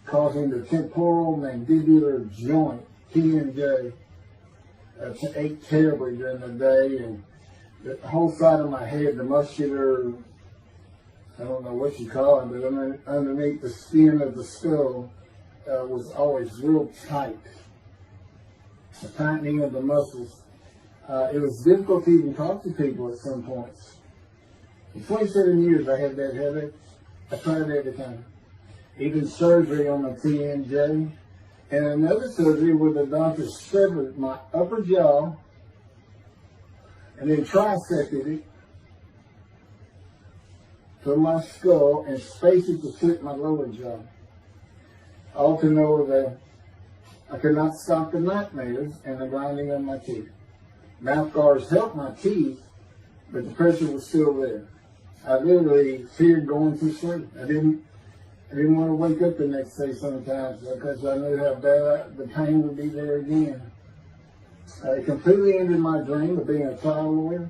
causing the temporal mandibular joint, TMJ, to ache terribly during the day, and the whole side of my head, the muscular, I don't know what you call it, but underneath the skin of the skull was always real tight, a tightening of the muscles. It was difficult to even talk to people at some points. For 27 years I had that headache. I tried everything. Even surgery on the TMJ, and another surgery where the doctor severed my upper jaw and then trisected it from my skull and spaced it to fit my lower jaw. All to know that I could not stop the nightmares and the grinding of my teeth. Mouth guards helped my teeth, but the pressure was still there. I literally feared going to sleep. I didn't want to wake up the next day sometimes because I knew how bad the pain would be there again. It completely ended my dream of being a trial lawyer.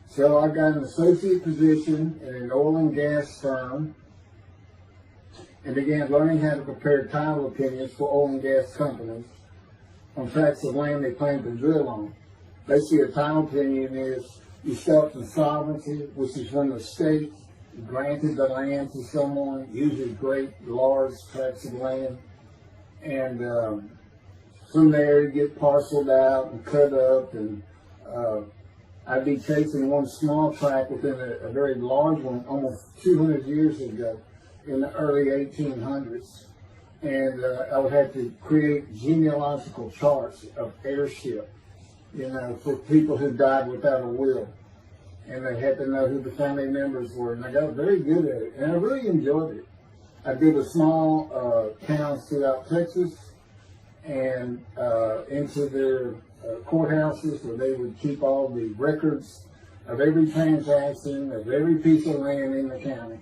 So I got an associate position in an oil and gas firm and began learning how to prepare title opinions for oil and gas companies on tracts of land they plan to drill on. Basically, a title opinion is you start insolvency, which is when the state granted the land to someone, usually great, large tracts of land, and from there you get parceled out and cut up, and I'd be chasing one small tract within a very large one almost 200 years ago in the early 1800s, and I would have to create genealogical charts of heirship, for people who died without a will. And they had to know who the family members were. And I got very good at it. And I really enjoyed it. I did a small towns throughout Texas and into their courthouses where they would keep all the records of every transaction, of every piece of land in the county.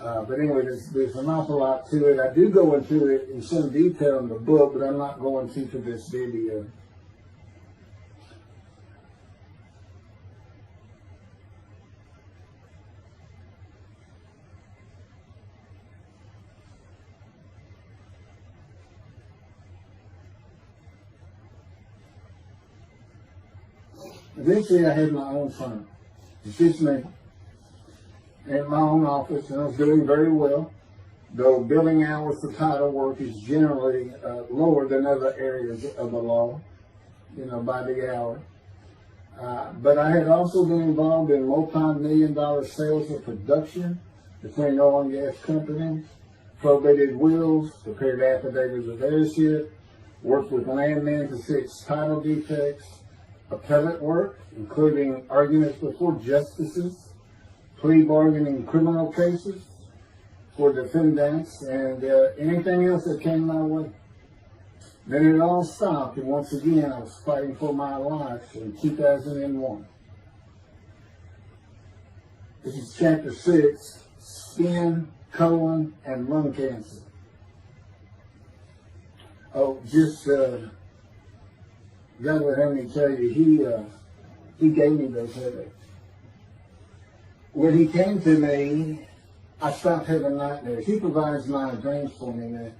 But anyway, there's an awful lot to it. I do go into it in some detail in the book, but I'm not going to for this video. Eventually, I had my own firm. It's just me. In my own office, and I was doing very well, though billing hours for title work is generally lower than other areas of the law, by the hour. But I had also been involved in multi-million-dollar sales of production between oil and gas companies, probated wills, prepared affidavits of heirship, worked with landmen to fix title defects, appellate work, including arguments before justices, plea bargaining in criminal cases for defendants, and anything else that came my way. Then it all stopped, and once again I was fighting for my life in 2001. This is chapter 6, skin, colon, and lung cancer. Oh, just God would have me tell you, he gave me those headaches. When he came to me, I stopped having nightmares. He provides my dreams for me now,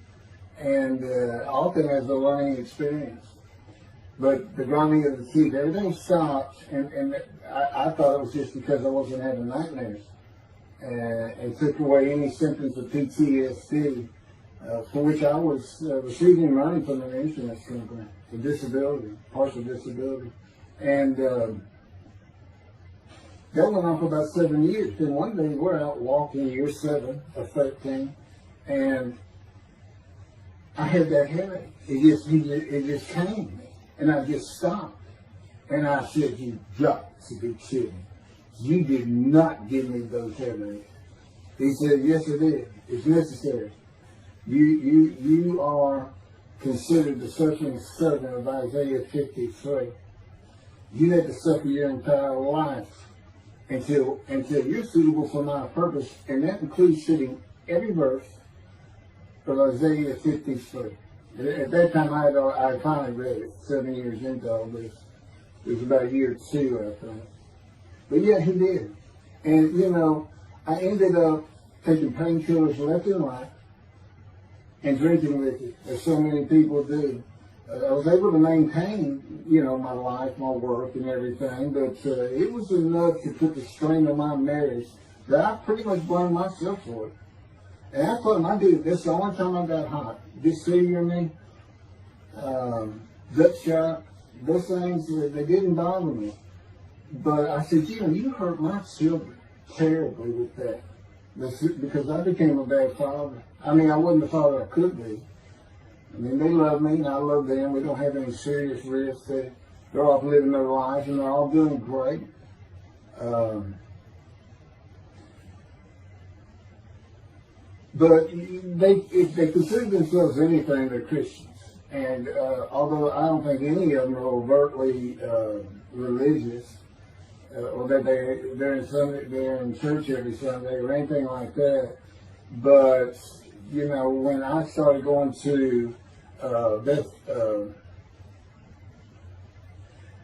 and often as a learning experience. But the grinding of the teeth, everything stopped, and I thought it was just because I wasn't having nightmares. It took away any symptoms of PTSD, for which I was receiving money from an insurance company for disability, partial disability. And that went on for about 7 years. Then one day we're out walking, year 7 of 13, and I had that headache. It just came, and I just stopped. And I said, "You got to be kidding. You did not give me those headaches." He said, "Yes, it is. It's necessary. You are considered the suffering servant of Isaiah 53. You had to suffer your entire life until you're suitable for my purpose," and that includes sitting every verse of Isaiah 53. At that time, I finally read it, 7 years into all this. It was about year 2, I think. But yeah, he did. And, I ended up taking painkillers left and right and drinking with it, as so many people do. I was able to maintain, my life, my work, and everything, but it was enough to put the strain on my marriage that I pretty much blamed myself for it. And I told him, I did this the only time I got hot. Dysphagia me, gut shot, those things, they didn't bother me. But I said, you hurt my children terribly with that. Because I became a bad father. I mean, I wasn't the father I could be. I mean, they love me and I love them. We don't have any serious risks. They're off living their lives and they're all doing great. But if they consider themselves anything, they're Christians. And although I don't think any of them are overtly religious, or that they're in church every Sunday or anything like that, but when I started going to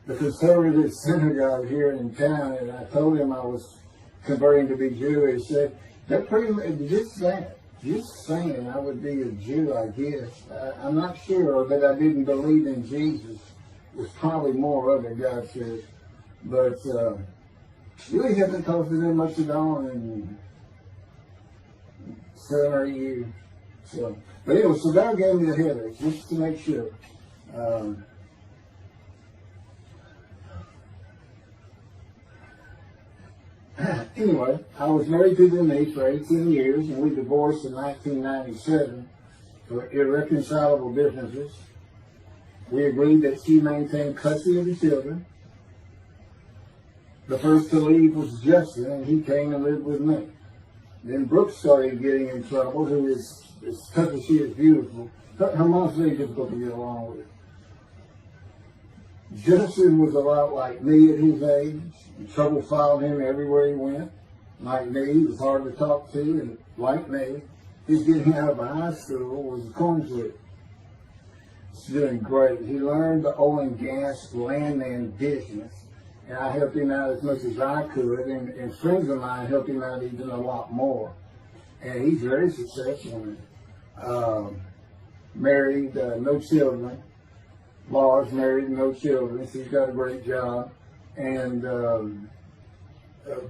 the conservative synagogue here in town, and I told him I was converting to be Jewish, they're pretty much just saying I would be a Jew, I guess. I'm not sure that I didn't believe in Jesus. There's probably more of it, God says. But really hasn't costed them much at all in 7 or 8 years. But anyway, so God gave me the headache, just to make sure. Anyway, I was married to Denise for 18 years, and we divorced in 1997 for irreconcilable differences. We agreed that she maintain custody of the children. The first to leave was Justin, and he came and lived with me. Then Brooke started getting in trouble, who is, as tough as she is beautiful. Her mom's very difficult to get along with. Justin was a lot like me at his age. Trouble followed him everywhere he went. Like me, he was hard to talk to, and like me, his getting out of high school was a coin flip. He's doing great. He learned the oil and gas landman business, and I helped him out as much as I could, and friends of mine helped him out even a lot more. And he's very successful. Married, no children. Laura's married, no children. She's got a great job. And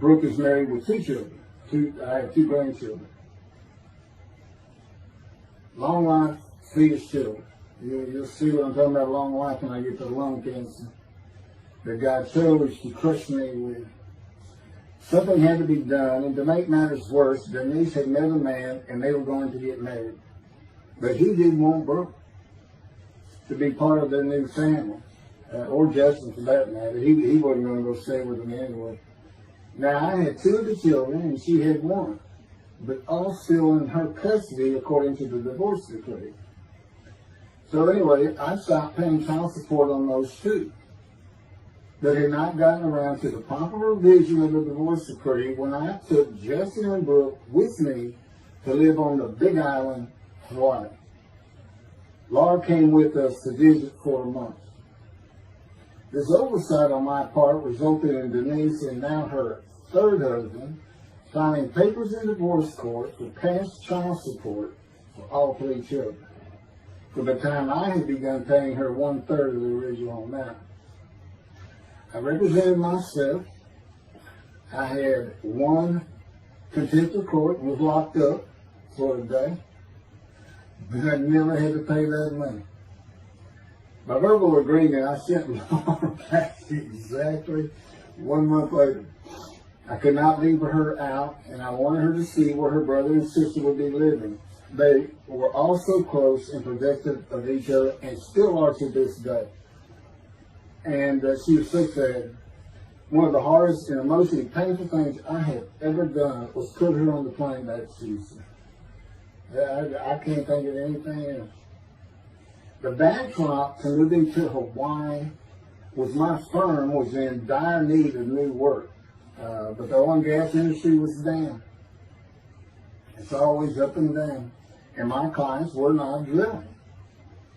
Brooke is married with 2 children. I have 2 grandchildren. Long life, sweetest children. You'll see what I'm talking about, long life, when I get to lung cancer that God chose to crush me with. Something had to be done, and to make matters worse, Denise had met a man, and they were going to get married. But he didn't want Brooke. to be part of their new family, or Justin for that matter. He wasn't going to go stay with them anyway. Now, I had 2 of the children, and she had 1, but all still in her custody according to the divorce decree. So anyway, I stopped paying child support on those 2. But had not gotten around to the proper revision of the divorce decree when I took Justin and Brooke with me to live on the Big Island, Hawaii. Laura came with us to visit for a month. This oversight on my part resulted in Denise and now her 3rd husband filing papers in divorce court for past child support for all 3 children. For the time I had begun paying her 1/3 of the original amount. I represented myself. I had 1 contempt of court and was locked up for a day. But I never had to pay that money. By verbal agreement, I sent Laura back exactly 1 month later. I could not leave her out, and I wanted her to see where her brother and sister would be living. They were all so close and protective of each other, and still are to this day. And she was so sad. One of the hardest and emotionally painful things I have ever done was put her on the plane back to Houston. I can't think of anything else. The backdrop to moving to Hawaii was my firm was in dire need of new work. But the oil and gas industry was down. It's always up and down. And my clients were not drilling.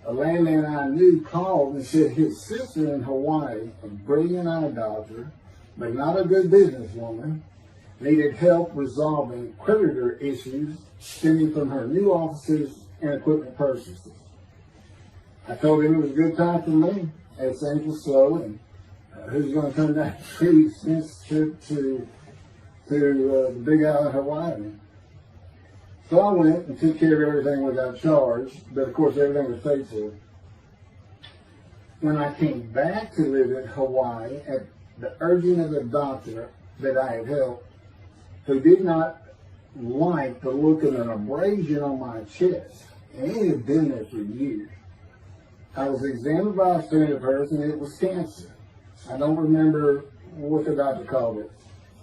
A landman I knew called and said his sister in Hawaii, a brilliant idolater, but not a good businesswoman, needed help resolving creditor issues stemming from her new offices and equipment purchases. I told him it was a good time for me, as things were slow, and who's going to turn down a pretty expensive trip to the Big Island, Hawaii. So I went and took care of everything without charge, but of course everything was paid for. When I came back to live in Hawaii at the urging of the doctor that I had helped, who did not like the look of an abrasion on my chest, and it had been there for years, I was examined by a friend of hers, and it was cancer. I don't remember what the doctor called it.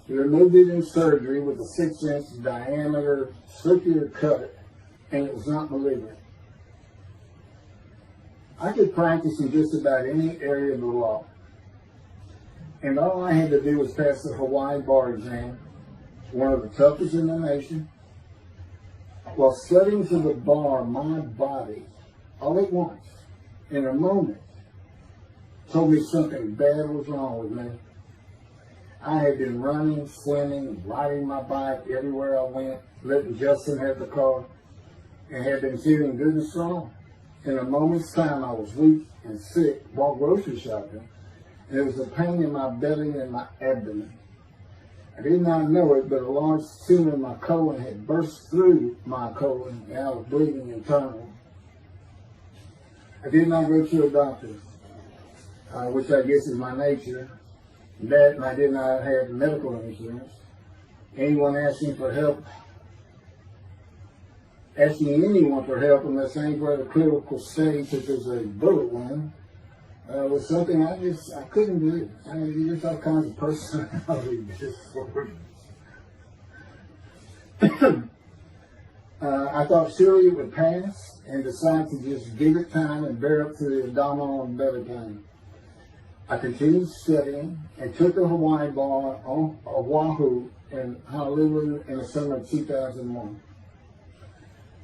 He removed it in surgery with a 6-inch diameter circular cut, and it was not malignant. I could practice in just about any area of the law. And all I had to do was pass the Hawaii bar exam, one of the toughest in the nation. While studying to the bar, my body, all at once, in a moment, told me something bad was wrong with me. I had been running, swimming, and riding my bike everywhere I went, letting Justin have the car, and had been feeling good and strong. In a moment's time, I was weak and sick while grocery shopping, and there was a pain in my belly and my abdomen. I did not know it, but a large tumor in my colon had burst through my colon, and I was bleeding internally. I did not go to a doctor, which I guess is my nature. That, and I did not have medical insurance. Anyone asking for help, asking anyone for help unless they were at a critical stage, such as a bullet wound, was something I couldn't do. I mean, there's all kinds of personality disorders. I thought surely it would pass, and decided to just give it time and bear up to the abdominal and belly pain. I continued studying and took the Hawaii bar on Oahu and Honolulu in the summer of 2001.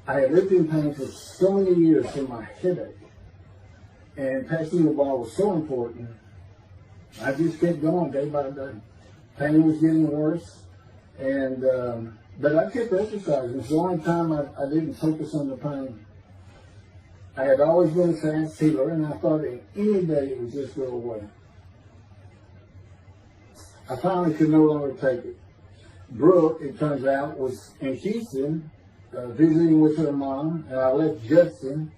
I had lived in pain for so many years from my headache, and passing the bar was so important, I just kept going day by day. Pain was getting worse, and but I kept exercising. It's the only time I didn't focus on the pain. I had always been a fast healer, and I thought that any day it would just go away. I finally could no longer take it. Brooke, it turns out, was in Houston visiting with her mom, and I left Justin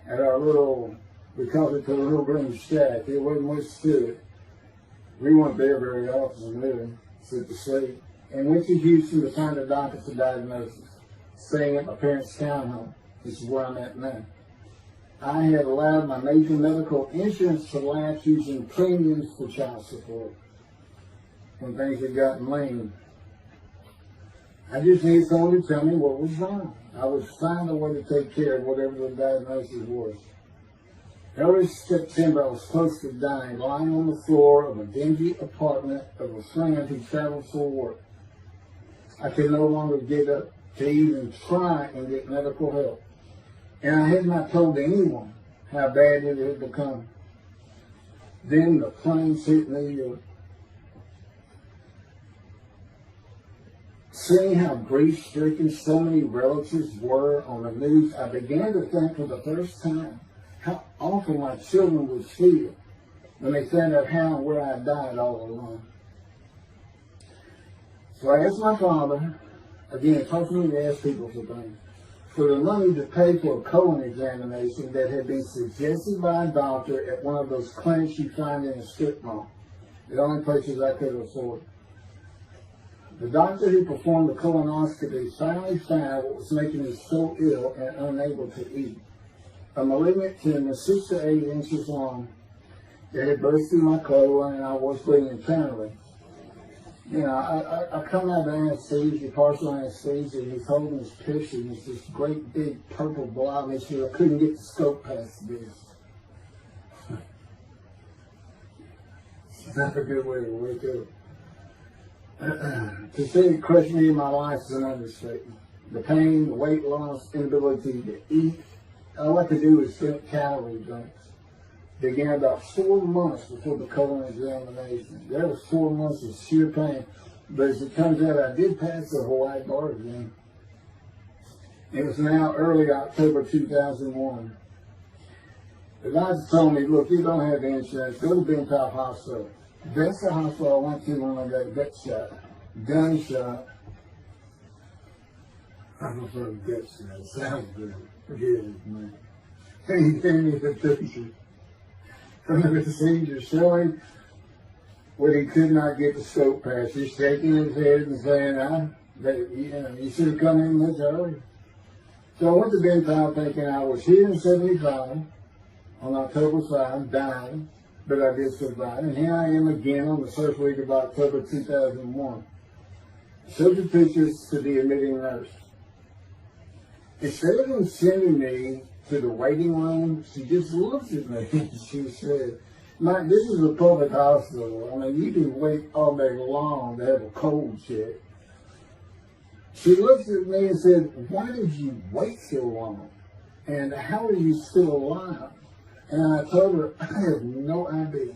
at our little, we called it the little green shack. It wasn't much to it. We weren't there very often, really, except to sleep. And went to Houston to find a doctor for diagnosis, staying at my parents' townhome. This is where I'm at now. I had allowed my major medical insurance to lapse using premiums for child support when things had gotten lean. I just needed someone to tell me what was wrong. I was finding a way to take care of whatever the diagnosis was. Early September, I was close to dying, lying on the floor of a dingy apartment of a friend who traveled for work. I could no longer get up to even try and get medical help. And I had not told anyone how bad it had become. Then the planes hit New York. Seeing how grief-stricken so many relatives were on the news, I began to think for the first time how awful my children would feel when they found out how and where I died all alone. So I asked my father, again, it tough for me to ask people for things, for the money to pay for a colon examination that had been suggested by a doctor at one of those clinics you find in a strip mall, the only places I could afford. The doctor who performed the colonoscopy finally found what was making me so ill and unable to eat. A malignant tumor 6 to 8 inches long that had burst through my colon, and I was bleeding internally. You know, I come out of anesthesia, partial anesthesia, and he's holding this picture, and it's this great big purple blob issue. I couldn't get the scope past this. It's not a good way to wake up. To say it crushed me in my life is an understatement. The pain, the weight loss, inability to eat. All I could do was drink calorie drinks. Began about 4 months before the colon examination. That was 4 months of sheer pain. But as it turns out, I did pass the Hawaii bar exam. It was now early October 2001. The doctor told me, look, you don't have insurance. Go to Bentoff Hospital. That's the hospital I went to when I got gut shot. Gunshot. I prefer gut shot. It sounds good. Forget it, man. And he gave me the picture from the procedure showing what he could not get the scope past. He's shaking his head and saying, you should have come in much earlier. So I went to Bentoff thinking I was here in 75 on October 5, dying. But I did survive, and here I am again on the first week of October 2001. Showed the pictures to the admitting nurse. Instead of them sending me to the waiting room, she just looked at me and she said, Mike, this is a public hospital. I mean, you can wait all day long to have a cold check. She looked at me and said, why did you wait so long? And how are you still alive? And I told her, I have no idea.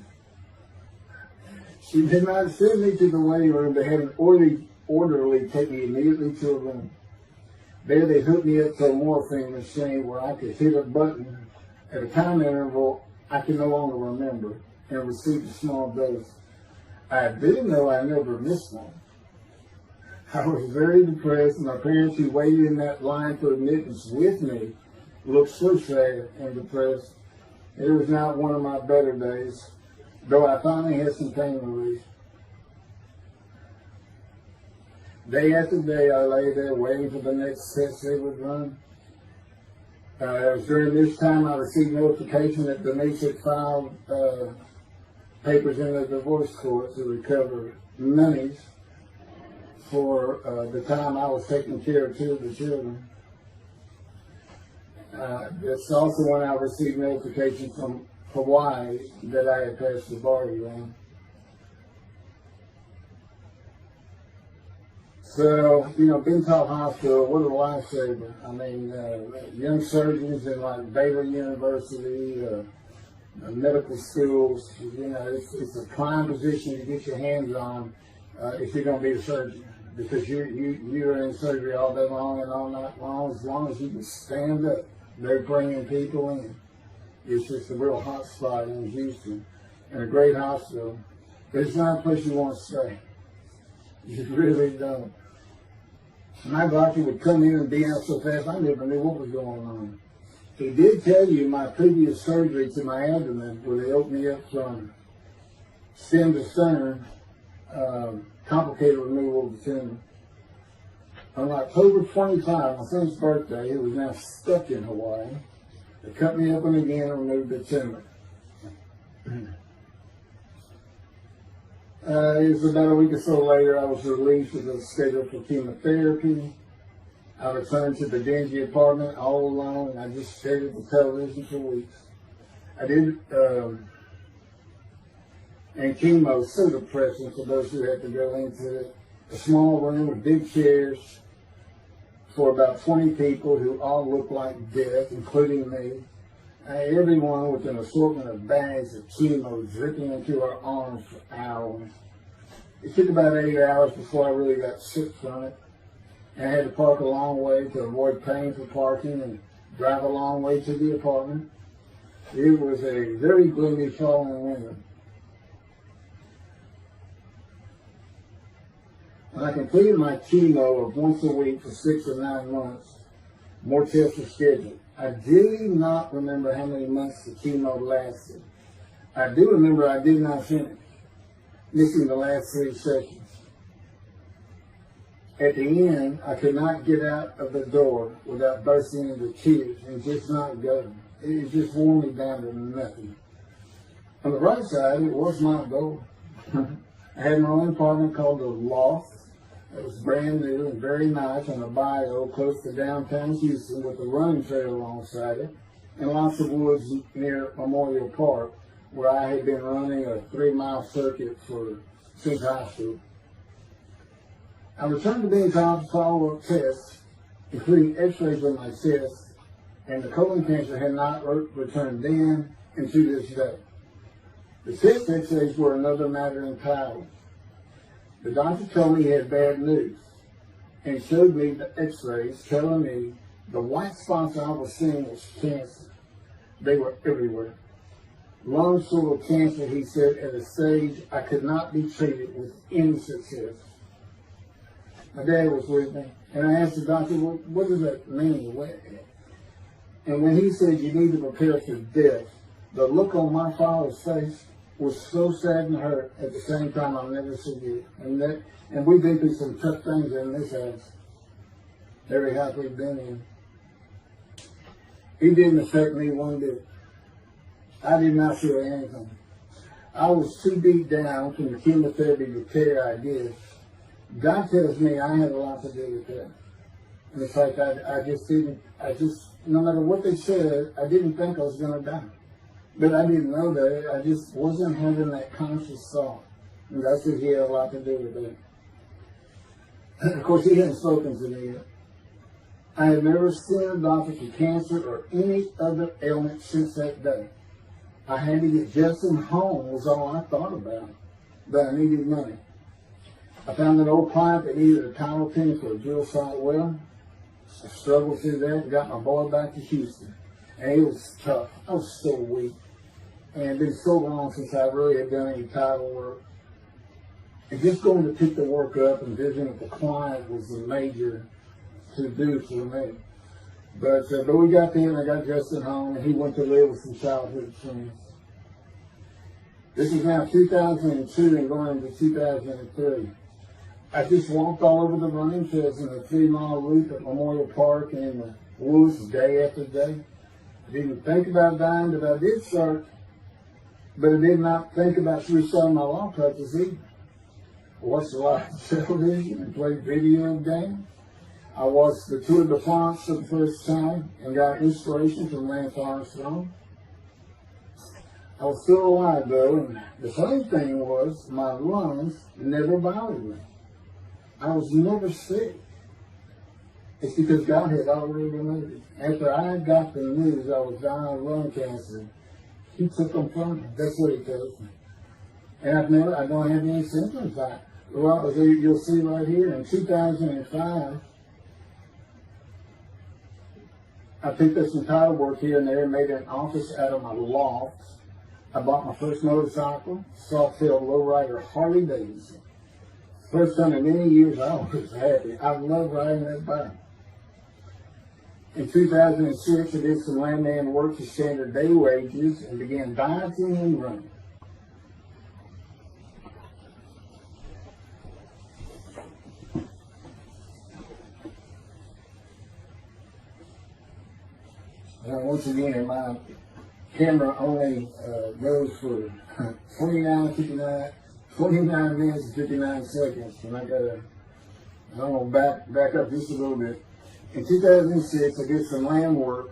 She did not send me to the waiting room. They had an orderly take me immediately to a room. There they hooked me up to a morphine machine where I could hit a button at a time interval I can no longer remember and receive a small dose. I do know I never missed one. I was very depressed. My parents who waited in that line for admittance with me looked so sad and depressed. It was not one of my better days, though I finally had some pain relief. Day after day, I lay there waiting for the next test they would run. It was during this time I received notification that Denise had filed papers in the divorce court to recover monies for the time I was taking care of 2 of the children. It's also when I received notification from Hawaii that I had passed the bar exam. So, you know, Bentoff Hospital, what a lifesaver. I mean, young surgeons in like Baylor University, medical schools, you know, it's a prime position to get your hands on if you're going to be a surgeon. Because you're in surgery all day long and all night long, as long as you can stand up. They're bringing people in. It's just a real hot spot in Houston and a great hospital. But it's not a place you want to stay. You really don't. My doctor would come in and be out so fast, I never knew what was going on. He did tell you my previous surgery to my abdomen, where they opened me up from stem to sternum, complicated removal of the tumor. On October 25, my son's birthday, who was now stuck in Hawaii, They cut me open again and removed the tumor. It was about a week or so later, I was released with a schedule for chemotherapy. I returned to the dingy apartment all alone, and I just stared at the television for weeks. I did, and chemo was so depressing for those who had to go into it. A small room with big chairs for about 20 people who all looked like death, including me. Everyone with an assortment of bags of chemo dripping into our arms for hours. It took about 8 hours before I really got sick from it. And I had to park a long way to avoid paying for parking and drive a long way to the apartment. It was a very gloomy fall and winter. When I completed my chemo of once a week for 6 or 9 months, more tests were scheduled. I do not remember how many months the chemo lasted. I do remember I did not finish, missing the last 3 sessions. At the end, I could not get out of the door without bursting into tears and just not going. It just wore me down to nothing. On the right side, it was my goal. I had my own apartment called the Loft. It was brand new and very nice on a bayou close to downtown Houston with a running trail alongside it and lots of woods near Memorial Park where I had been running a 3-mile circuit since high school. I returned to being called for follow-up tests, including x-rays of my chest, and the colon cancer had not returned then and to this day. The chest x-rays were another matter entirely. The doctor told me he had bad news and showed me the x-rays telling me the white spots I was seeing was cancer. They were everywhere. Lungs full of cancer, he said, at a stage I could not be treated with any success. My dad was with me, and I asked the doctor, what does that mean? And when he said you need to prepare for death, the look on my father's face was so sad and hurt at the same time I'll never forget. And we've been through some tough things in this house, every house we've been in. It didn't affect me one bit. I did not feel anything. I was too beat down from the chemotherapy repair I did. God tells me I had a lot to do with that. And it's like no matter what they said, I didn't think I was going to die. But I didn't know that. I just wasn't having that conscious thought. And that's what he had a lot to do with it. Of course, he hadn't spoken to me yet. I had never seen a doctor for cancer or any other ailment since that day. I had to get Justin home was all I thought about. But I needed money. I found an old client that needed a tile pin for a drill site well. I struggled through that and got my boy back to Houston. And it was tough. I was so weak. And it had been so long since I really had done any title work. And just going to pick the work up and visiting with the client was a major to-do for me. But we got there and I got Justin home and he went to live with some childhood friends. This is now 2002 and going into 2003. I just walked all over the running trails in the 3-mile loop at Memorial Park and in the woods day after day. I didn't think about dying, but I did start. But I did not think about restarting my law practice either. I watched a lot of television and played video games. I watched the Tour de France for the first time and got inspiration from Lance Armstrong. I was still alive though, and the funny thing was my lungs never bothered me. I was never sick. It's because God had already removed it. After I got the news I was dying of lung cancer, he took them from me. That's what he tells me. And I don't have any symptoms. Well, you'll see right here, in 2005, I picked up some title work here and there and made an office out of my loft. I bought my first motorcycle, soft-tailed lowrider Harley Davidson. First time in many years I was happy. I love riding that bike. In 2006, I did some landman work for standard day wages and began dieting and running. And once again, my camera only goes for 29 minutes and 59 seconds, and I'm going to back up just a little bit. In 2006, I did some land work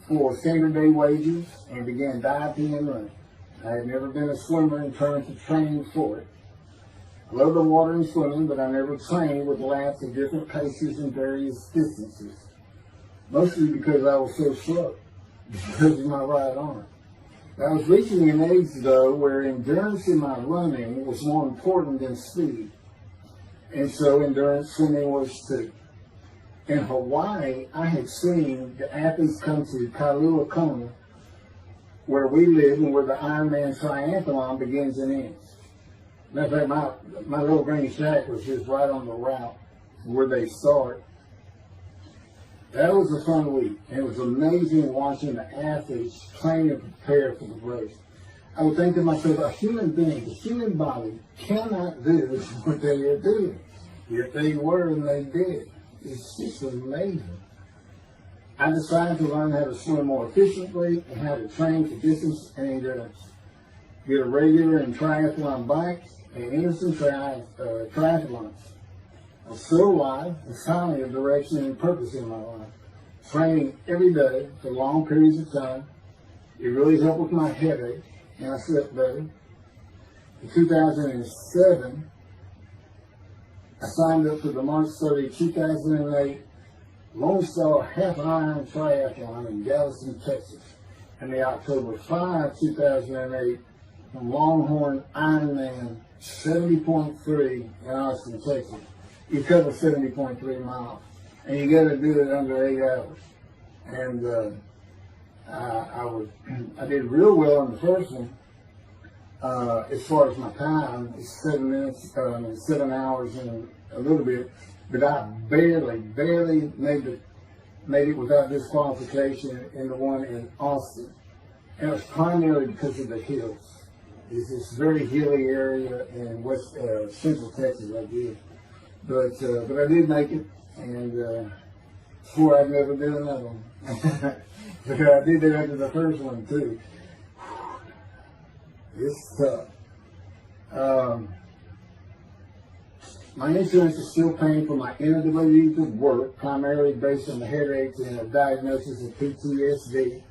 for standard day wages and began diving and running. I had never been a swimmer in terms of training for it. I love the water and swimming, but I never trained with laps of different paces and various distances. Mostly because I was so slow, because of my right arm. I was reaching an age, though, where endurance in my running was more important than speed. And so endurance swimming was too. In Hawaii, I had seen the athletes come to Kailua Kona, where we live and where the Ironman triathlon begins and ends. Matter of fact, my little green shack was just right on the route where they start. That was a fun week. And it was amazing watching the athletes train and prepare for the race. I would think to myself, a human being, the human body cannot do what they are doing. Yet they were and they did. It's just amazing. I decided to learn how to swim more efficiently and how to train for distance and endurance. Get a regular and triathlon bike and innocent triathlons. I was so alive and finally a direction and purpose in my life. Training every day for long periods of time. It really helped with my headache and I slept better. In 2007, I signed up for the March 30, 2008 Lone Star Half Iron Triathlon in Galveston, Texas, and the October 5, 2008 Longhorn Ironman 70.3 in Austin, Texas. You cover 70.3 miles, and you got to do it under 8 hours. And I did real well in the first one. As far as my time, it's 7 minutes, 7 hours and a little bit, but I barely made it without disqualification in the one in Austin. And it was primarily because of the hills. It's this very hilly area in central Texas, I did. But I did make it, and swore I'd never do another one. But I did it after the first one too. It's tough. My insurance is still paying for my inability to work, primarily based on the headaches and a diagnosis of PTSD.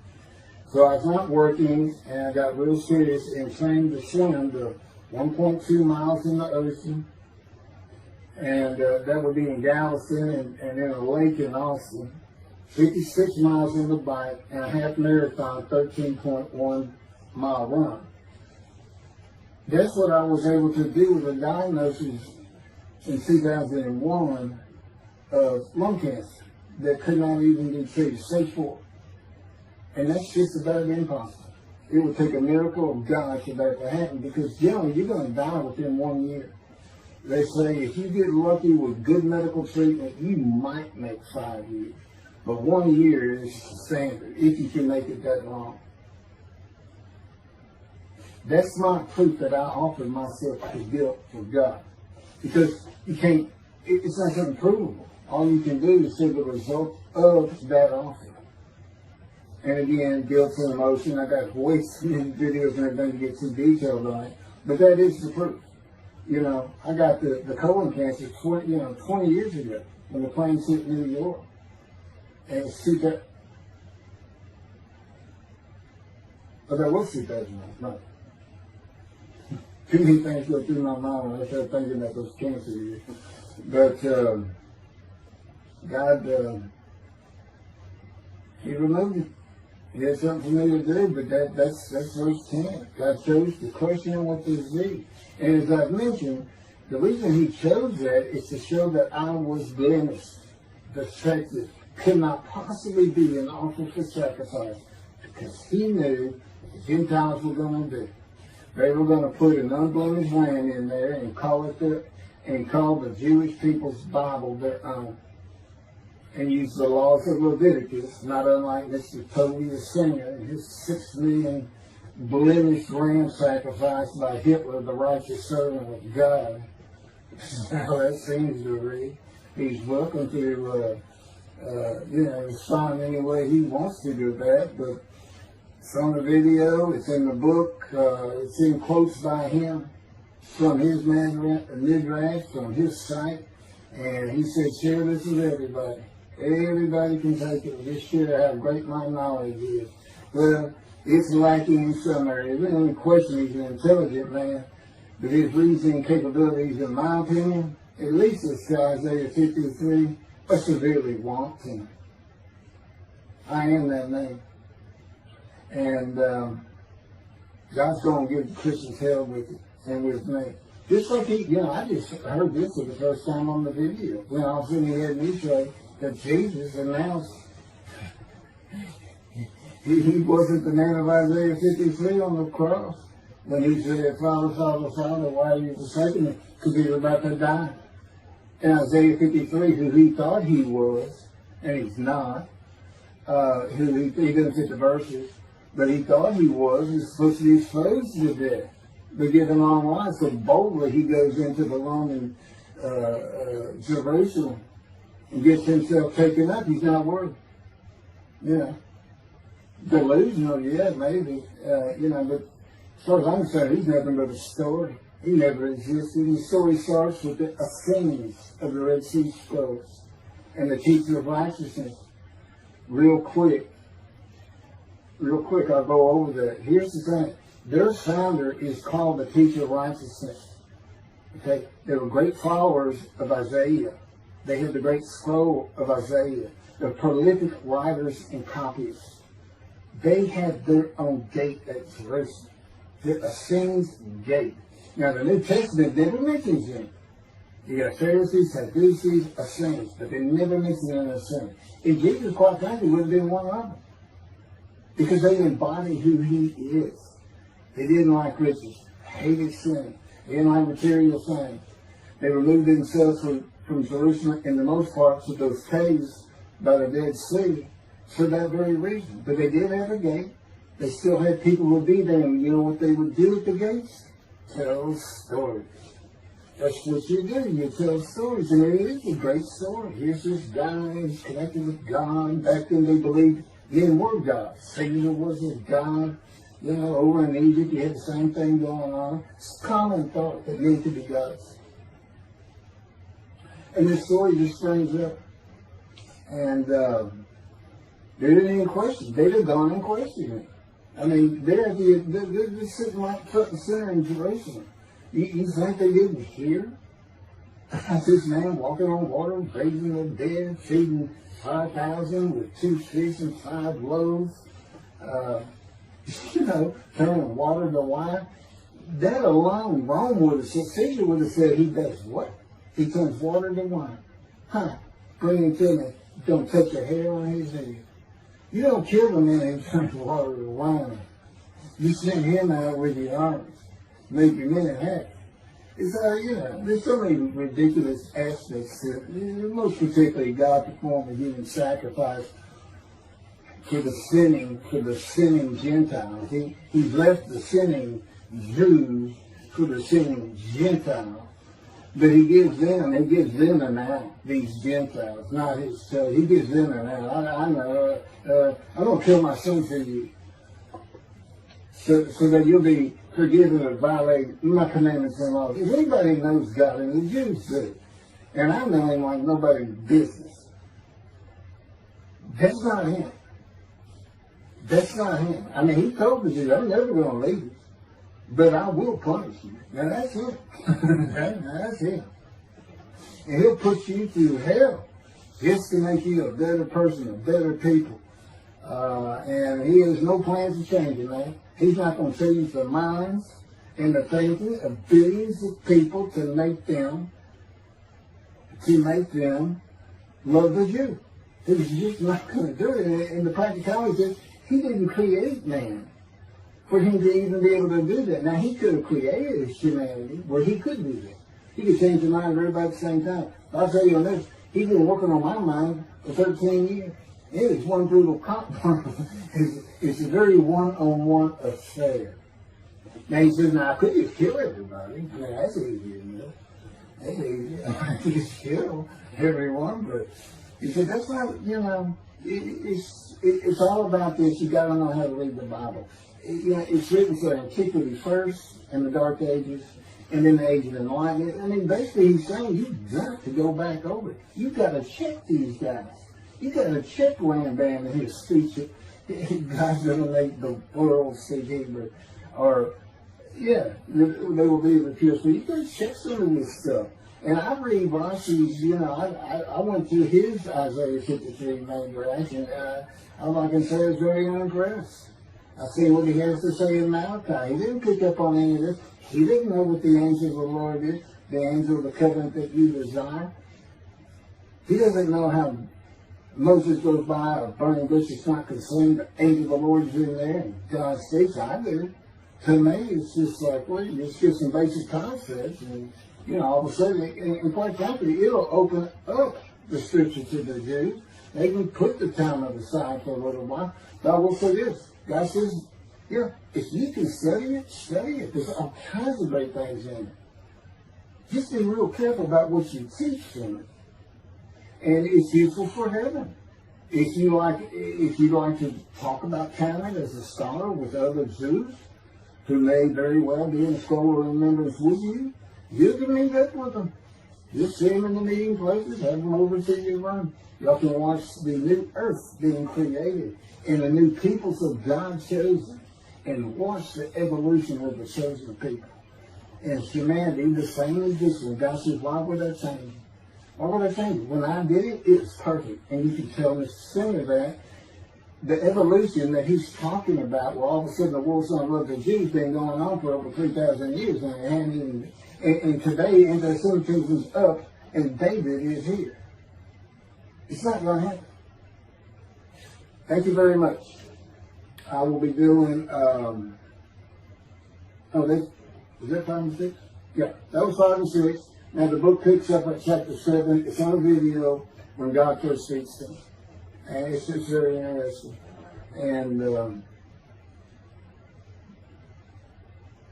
So I was not working, and I got real serious and trained to swim the 1.2 miles in the ocean, and that would be in Galveston and in a lake in Austin, 56 miles in the bike, and a half marathon, 13.1 mile run. That's what I was able to do with a diagnosis in 2001 of lung cancer that could not even be treated, stage 4. And that's just about impossible. It would take a miracle of God for that to happen, because generally you're going to die within 1 year. They say if you get lucky with good medical treatment, you might make 5 years. But 1 year is standard, if you can make it that long. That's my proof that I offered myself to guilt for God. Because you can't, it's not something provable. All you can do is see the result of that offer. And again, guilt and emotion. I got way too many videos and everything to get too detailed on it. But that is the proof. You know, I got the colon cancer 20 years ago when the plane hit New York. And it's but that was 2009. No. Too many things go through my mind when I start thinking about those cancer years. But God, He removed it. He had something for me to do, but that's verse 10. God chose to crush him with his disease. And as I've mentioned, the reason He chose that is to show that I was blemished. The fact that could not possibly be an offer for sacrifice, because He knew what the Gentiles were going to do. They were going to put an unblemished lamb in there and call the Jewish people's Bible their own, and use the laws of Leviticus, not unlike Mr. Toby the singer and his 6 million blemished lamb sacrificed by Hitler, the righteous servant of God. How that seems to read. He's welcome to respond any way he wants to do that. But it's on the video, it's in the book, it's in quotes by him from his midrash, from his site. And he said, share this with everybody. Everybody can take it. Just share how great my knowledge is. Well, it's lacking in some areas. We don't question he's an intelligent man, but his reasoning capabilities, in my opinion, at least it's Isaiah 53, are severely wanting. I am that man. And God's going to give Christians hell with it and with me. Just like I just heard this for the first time on the video. When all of a sudden he had me say that Jesus announced he wasn't the man of Isaiah 53 on the cross. When he said, Father, Father, Father, why are you forsaking me? Because he was about to die. In Isaiah 53, who he thought he was, and he's not, who he doesn't fit the verses, but he thought he was supposed to be exposed to death, but give him long life. So boldly he goes into the Roman Jerusalem and gets himself taken up. He's not worthy. Delusional, yeah, maybe, but as far as I'm concerned, he's nothing but a story. He never existed. The story starts with the scenes of the Red Sea Scrolls and the teacher of righteousness. Real quick, I'll go over that. Here's the thing. Their founder is called the teacher of righteousness. Okay? They were great followers of Isaiah. They had the great scroll of Isaiah. They're prolific writers and copyists. They had their own gate at Jerusalem. The Essenes Gate. Now, the New Testament never mentions them. You got Pharisees, Sadducees, Essenes, but they never mention an Essene. And Jesus, quite frankly, would have been one of them. Because they embody who he is. They didn't like riches, hated sin. They didn't like material things. They removed themselves from Jerusalem, in the most part, to those caves by the Dead Sea for that very reason. But they did have a gate. They still had people who would be there, and you know what they would do at the gates? Tell stories. That's what you do. You tell stories, and it is a great story. Here's this guy, he's connected with God. Back then they believed in were God. Caesar was a god. Over in Egypt you had the same thing going on. It's a common thought that need to be gods. And this story just springs up. And they didn't even question. They'd have gone and questioned it. I mean, they're sitting right front and center in Jerusalem. You think they didn't hear? This man walking on water, raising the dead, feeding 5,000 with 2 fish and 5 loaves. Turning water to wine. That alone, Rome would have said, Caesar would have said, he does what? He turns water to wine. Bring him to me. Don't touch a hair on his head. You don't kill the man who turns water to wine. You send him out with your armies. Make your men happy. It's, there's so many ridiculous aspects to it. Most particularly, God performed a human sacrifice for the sinning Gentiles. He left the sinning Jews for the sinning Gentiles. But he gives them an out, these Gentiles, not his children. He gives them an out. I know, I'm going to kill my son for you. So that you'll be forgiven of violating my commandments and laws. If anybody knows God, and the Jews do, and I know him like nobody's business, that's not him. That's not him. I mean, he told the Jews, I'm never going to leave you, but I will punish you. Now that's him. That's him. And he'll put you through hell just to make you a better person, a better people. And he has no plans to change it, man. He's not going to change the minds and the thinking of billions of people to make them love the Jew. He's just not going to do it. And the practicality is he didn't create man for him to even be able to do that. Now, he could have created humanity where he could do that. He could change the mind of everybody at the same time. I'll tell you on this, he's been working on my mind for 13 years. It is one brutal cop. It's a very one-on-one affair. Now he says, now I could just kill everybody. I mean, that's easy, isn't it? That's easy. I could just kill everyone, but He said, that's why, it's all about this. You got to know how to read the Bible. It's written for antiquity first, and the Dark Ages, and then the Age of Enlightenment. I mean, basically, he's saying you've got to go back over it. You've got to check these guys. You've got to check Rambam and his speech. God's going to make the world speak Hebrew. Or, they will be the pure. So you've got to check some of this stuff. And I read Rashi's, I went through his Isaiah 53 manuscript, and all I can say is very unimpressed. I see what he has to say in Malachi. He didn't pick up on any of this. He didn't know what the angel of the Lord is, the angel of the covenant that you desire. He doesn't know how Moses goes by, a burning bush is not consumed, the angel of the Lord is in there, and God speaks. I do. To me, it's just like, well, you just get some basic concepts, and all of a sudden, and quite frankly, it'll open up the scripture to the Jews. They can put the Talmud aside for a little while. But I will say this. God says, if you can study it, study it. There's all kinds of great things in it. Just be real careful about what you teach from it. And it's useful for heaven. If you like to talk about Talmud as a scholar with other Jews, who may very well be in scholar remembrance with you, you can meet up with them. Just see them in the meeting places, have them over to your room. Y'all can watch the new earth being created and the new peoples of God chosen, and watch the evolution of the chosen people. And humanity, the same as this one. God says, why would I change? Why would I change it? When I did it, it was perfect. And you can tell the sin of that. The evolution that he's talking about, where all of a sudden the world's going to love the Jews, been going on for over 3,000 years, and it hadn't even. And today, anti-Semitism is up, and David is here. It's not going to happen. Thank you very much. I will be doing, is that 5 and 6? Yeah, that was 5 and 6. Now the book picks up at chapter 7. It's on video when God first speaks to me. And it's just very interesting. And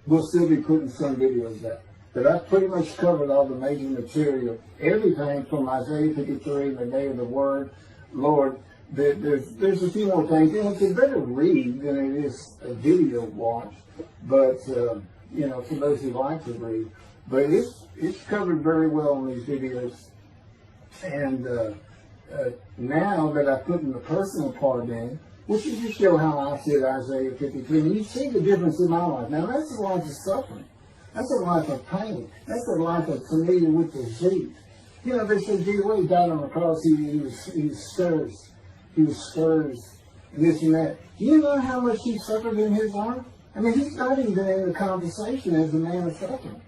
we'll still be putting some videos out. But I've pretty much covered all the major material. Everything from Isaiah 53, the day of the word, Lord. There's a few more things. And it's a better read than it is a video watch. But, for those who like to read. But it's covered very well in these videos. And now that I put in the personal part in, which is to show how I see Isaiah 53, and you see the difference in my life. Now, that's a life of suffering. That's a life of pain. That's a life of familiar with disease. They said, gee, when he died on the cross, he was scourged. He was scourged, and this and that. Do you know how much he suffered in his life? I mean, he's not even in the conversation as a man of suffering.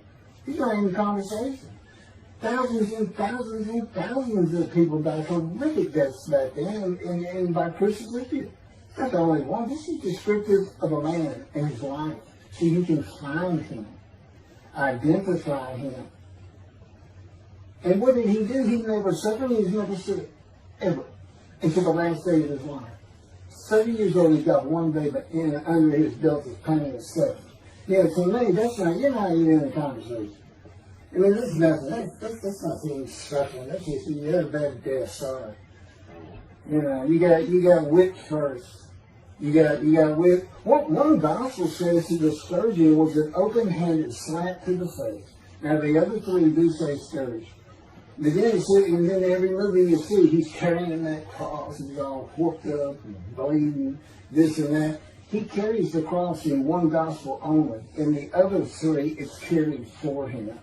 He's not in the conversation. Thousands and thousands and thousands of people died horrific deaths back then, and by crucifixion. Not the only one. This is descriptive of a man and his life, so you can find him, identify him. And what did he do? He never suffered. He was never sick, ever, until the last day of his life. 30 years old, he's got one day, but under his belt is pain and suffering. To me, that's not. You're not even in a conversation. I mean, that's nothing. That's not being suffering. That's just you had a bad death. Sorry. You got whipped first. You got whipped. One gospel says that the scourging was an open-handed slap to the face. Now the other three do say scourge. But then every movie you see, he's carrying that cross. He's all worked up and bleeding, this and that. He carries the cross in one gospel only. In the other three, it's carried for him.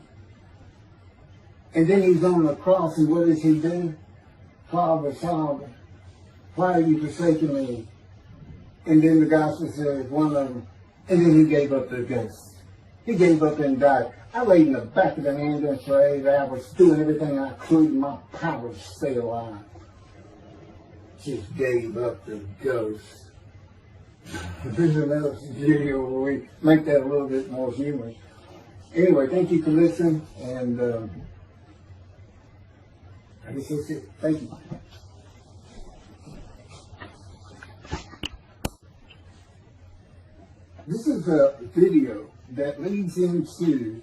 And then he's on the cross, and what does he do? Father, Father, why are you forsaking me? And then the gospel says, one of them, and then he gave up the ghost. He gave up and died. I laid in the back of the ambulance for 8 hours, doing everything I could in my power to stay alive. Just gave up the ghost. There's another video where we make that a little bit more humorous. Anyway, thank you for listening, and I guess that's it. Thank you. This is a video that leads into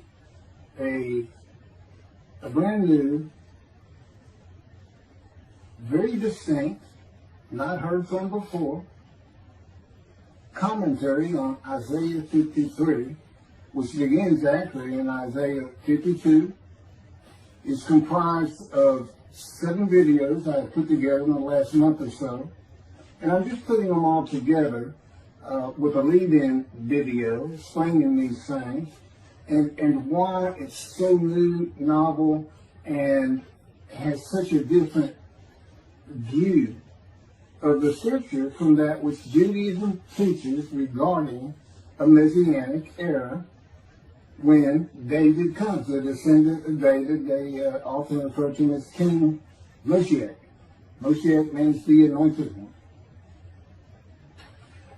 a brand new very distinct, not heard from before, commentary on Isaiah 53, which begins actually in Isaiah 52. It's comprised of 7 videos I have put together in the last month or so. And I'm just putting them all together with a lead-in video explaining these things and why it's so new, novel, and has such a different view of the scripture from that which Judaism teaches regarding a Messianic era when David comes, the descendant of David. They often refer to him as King Moshiach. Moshiach means the anointed one.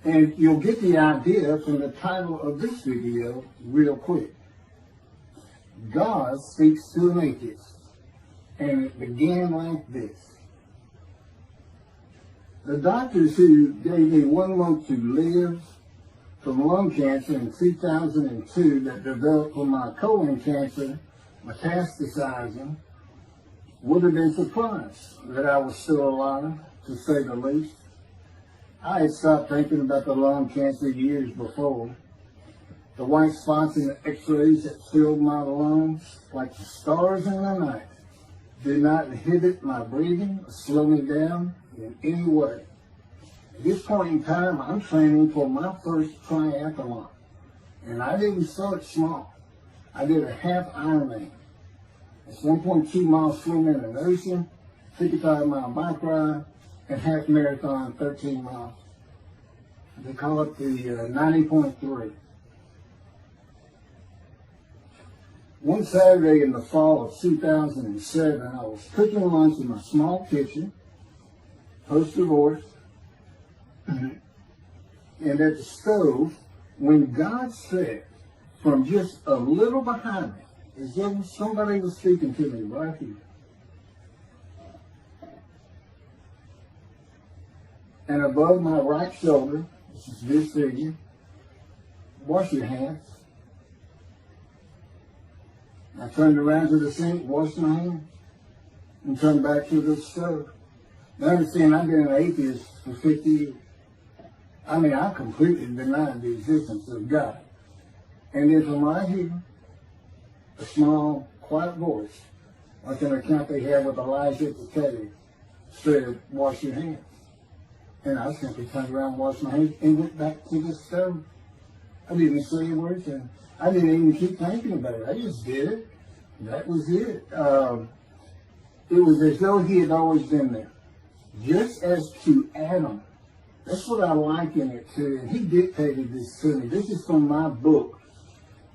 And you'll get the idea from the title of this video real quick. God speaks to an atheist. And it began like this. The doctors who gave me 1 month to live from lung cancer in 2002 that developed from my colon cancer metastasizing would have been surprised that I was still alive, to say the least. I had stopped thinking about the lung cancer years before. The white spots in the x-rays that filled my lungs like the stars in the night did not inhibit my breathing or slow me down in any way. At this point in time, I'm training for my first triathlon. And I didn't start small. I did a half Ironman. It's 1.2 miles swimming in an ocean, 55-mile bike ride, and half marathon, 13 miles. They call it the 90.3. One Saturday in the fall of 2007, I was cooking lunch in my small kitchen, post-divorce, and at the stove, when God said, from just a little behind me, as though somebody was speaking to me right here, and above my right shoulder, which is this figure, wash your hands. I turned around to the sink, washed my hands, and turned back to the stove. Now understand, I've been an atheist for 50 years. I mean, I completely denied the existence of God. And then from right here, a small, quiet voice, like an account they have with Elijah at the cave, said, wash your hands. And I simply turned around, washed my hands, and went back to the stove. I didn't say a word to him. I didn't even keep thinking about it. I just did it. That was it. It was as though he had always been there. Just as to Adam. That's what I liken it to. And he dictated this to me. This is from my book,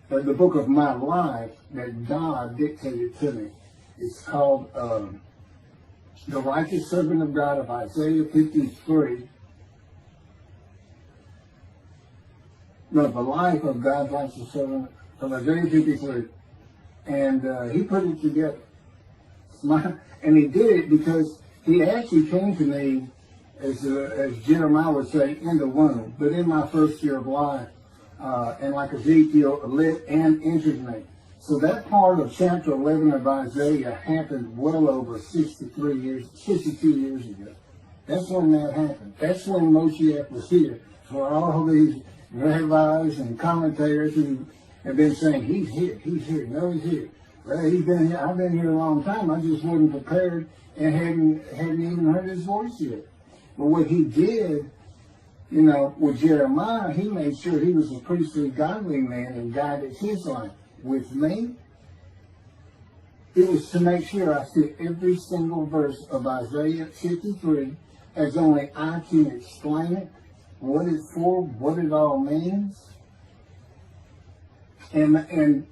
the book of my life that God dictated to me. It's called The Righteous Servant of God of Isaiah 53. No, the life of God's righteous servant of Isaiah 53. And he put it together. And he did it because he actually came to me, as Jeremiah would say, in the womb, but in my first year of life. And like Ezekiel, lit and entered me. So that part of chapter 11 of Isaiah happened well over 62 years ago. That's when that happened. That's when Moshiach was here. For all these rabbis and commentators who have been saying, he's here, no, he's here. Well, he's been here, I've been here a long time. I just wasn't prepared and hadn't even heard his voice yet. But what he did, you know, with Jeremiah, he made sure he was a priestly, godly man and guided his life. With me, it was to make sure I fit every single verse of Isaiah 53 as only I can explain it, what it's for, what it all means, and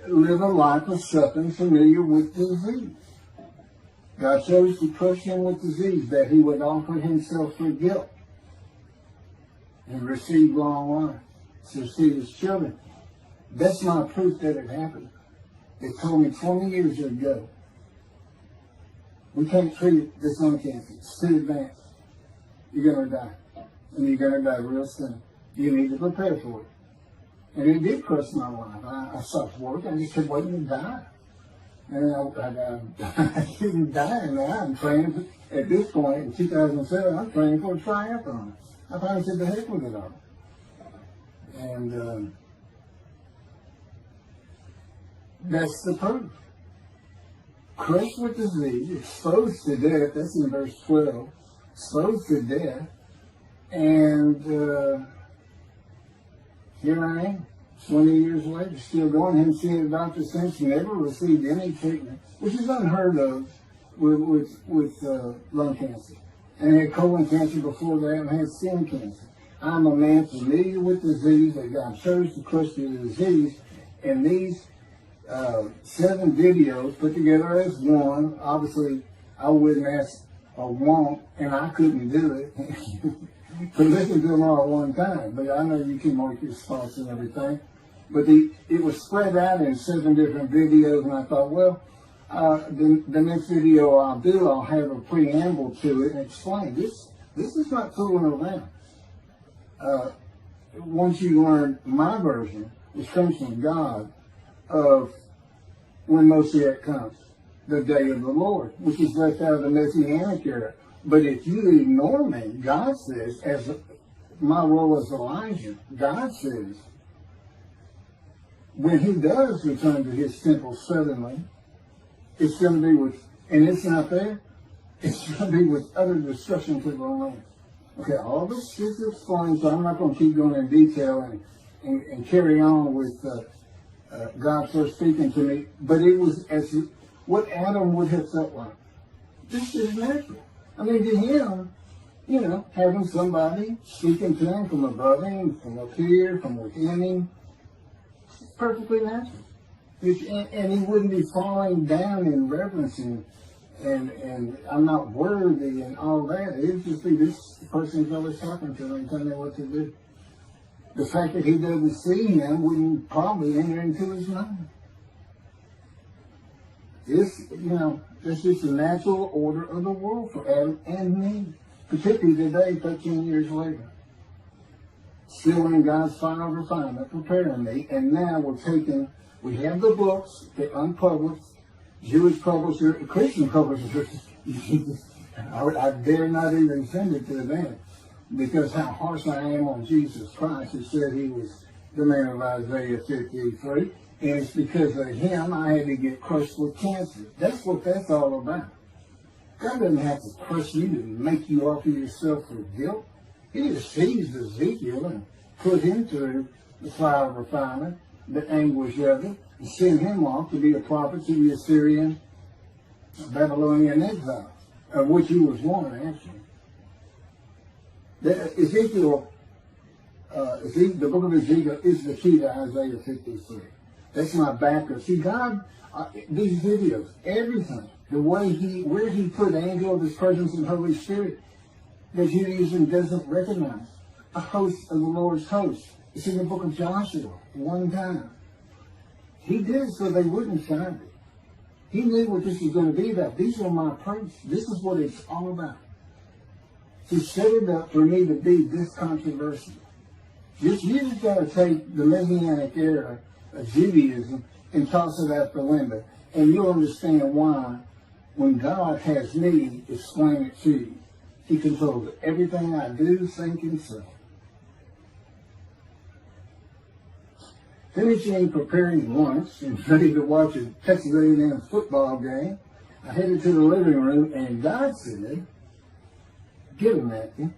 live a life of suffering familiar with disease. God chose to crush him with disease that he would offer himself for guilt and receive long life to see his children. That's not proof that it happened. They told me 20 years ago, we can't treat this lung cancer. It's too advanced. You're going to die. And you're going to die real soon. You need to prepare for it. And it did crush my life. I stopped work. I just kept waiting to die. And I didn't die now. I'm training, at this point, in 2007, I'm training for a triathlon. I finally said, the heck with it all. And that's the proof. Crushed with disease, exposed to death, that's in verse 12, exposed to death, and here I am, 20 years later, still going. Haven't seen a doctor since. Never received any treatment, which is unheard of with lung cancer. And I had colon cancer before that, and I had skin cancer. I'm a man familiar with disease, that God chose to crush the disease, and these 7 videos put together as one. Obviously, I wouldn't ask or want, and I couldn't do it, to listen to them all at one time. But I know you can mark your thoughts and everything. But it was spread out in 7 different videos, and I thought, well, the next video I'll do, I'll have a preamble to it and explain. This is not fooling around. Once you learn my version, which comes from God, of when Moshiach comes, the day of the Lord, which is left out of the Messianic era. But if you ignore me, God says, as my role as Elijah, God says, when he does return to his temple suddenly, it's going to be with, and it's not there, it's going to be with utter destruction to the land. Okay, all this is explained, so I'm not going to keep going in detail and carry on with God first speaking to me, but it was as what Adam would have felt like. This is natural. I mean, to him, you know, having somebody speaking to him from above him, from up here, from within him, it's perfectly natural. And he wouldn't be falling down in reverence and I'm not worthy and all that. It would just be this person's always talking to him and telling him what to do. The fact that he doesn't see him wouldn't probably enter into his mind. This, you know, this is the natural order of the world for Adam and me, particularly today, 13 years later. Still in God's final refinement, preparing me, and now we have the books, the unpublished, Jewish publisher, Christian publisher. I dare not even send it to them, because how harsh I am on Jesus Christ. He said he was the man of Isaiah 53, and it's because of him I had to get crushed with cancer. That's what that's all about. God doesn't have to crush you to make you offer yourself for guilt. He just seized Ezekiel and put him through the fire of refinement, the anguish of it, and sent him off to be a prophet to the Assyrian, Babylonian exile, of which he was one, actually. Ezekiel, the book of Ezekiel is the key to Isaiah 53. That's my backer. See, God, these videos, everything, the way where he put angel of his presence and Holy Spirit, that Judaism doesn't recognize. A host of the Lord's host. It's in the book of Joshua, one time. He did it so they wouldn't find it. He knew what this was going to be about. These are my priests. This is what it's all about. He set it up for me to be this controversial. You just got to take the Messianic era of Judaism and toss it out the window. And you'll understand why, when God has me explain it to you, he controls everything I do, think, and say. Finishing preparing lunch and ready to watch a Texas A&M football game, I headed to the living room, and God said, "Get a napkin."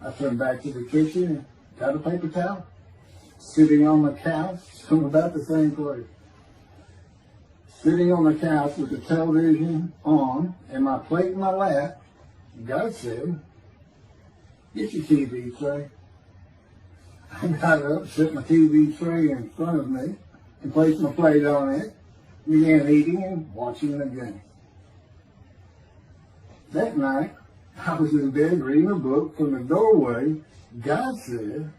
I turned back to the kitchen and got a paper towel. Sitting on the couch from about the same place. Sitting on the couch with the television on and my plate in my lap, God said, "Get your TV tray." I got up, set my TV tray in front of me, and placed my plate on it, began eating and watching the game. That night, I was in bed reading a book. From the doorway, God said,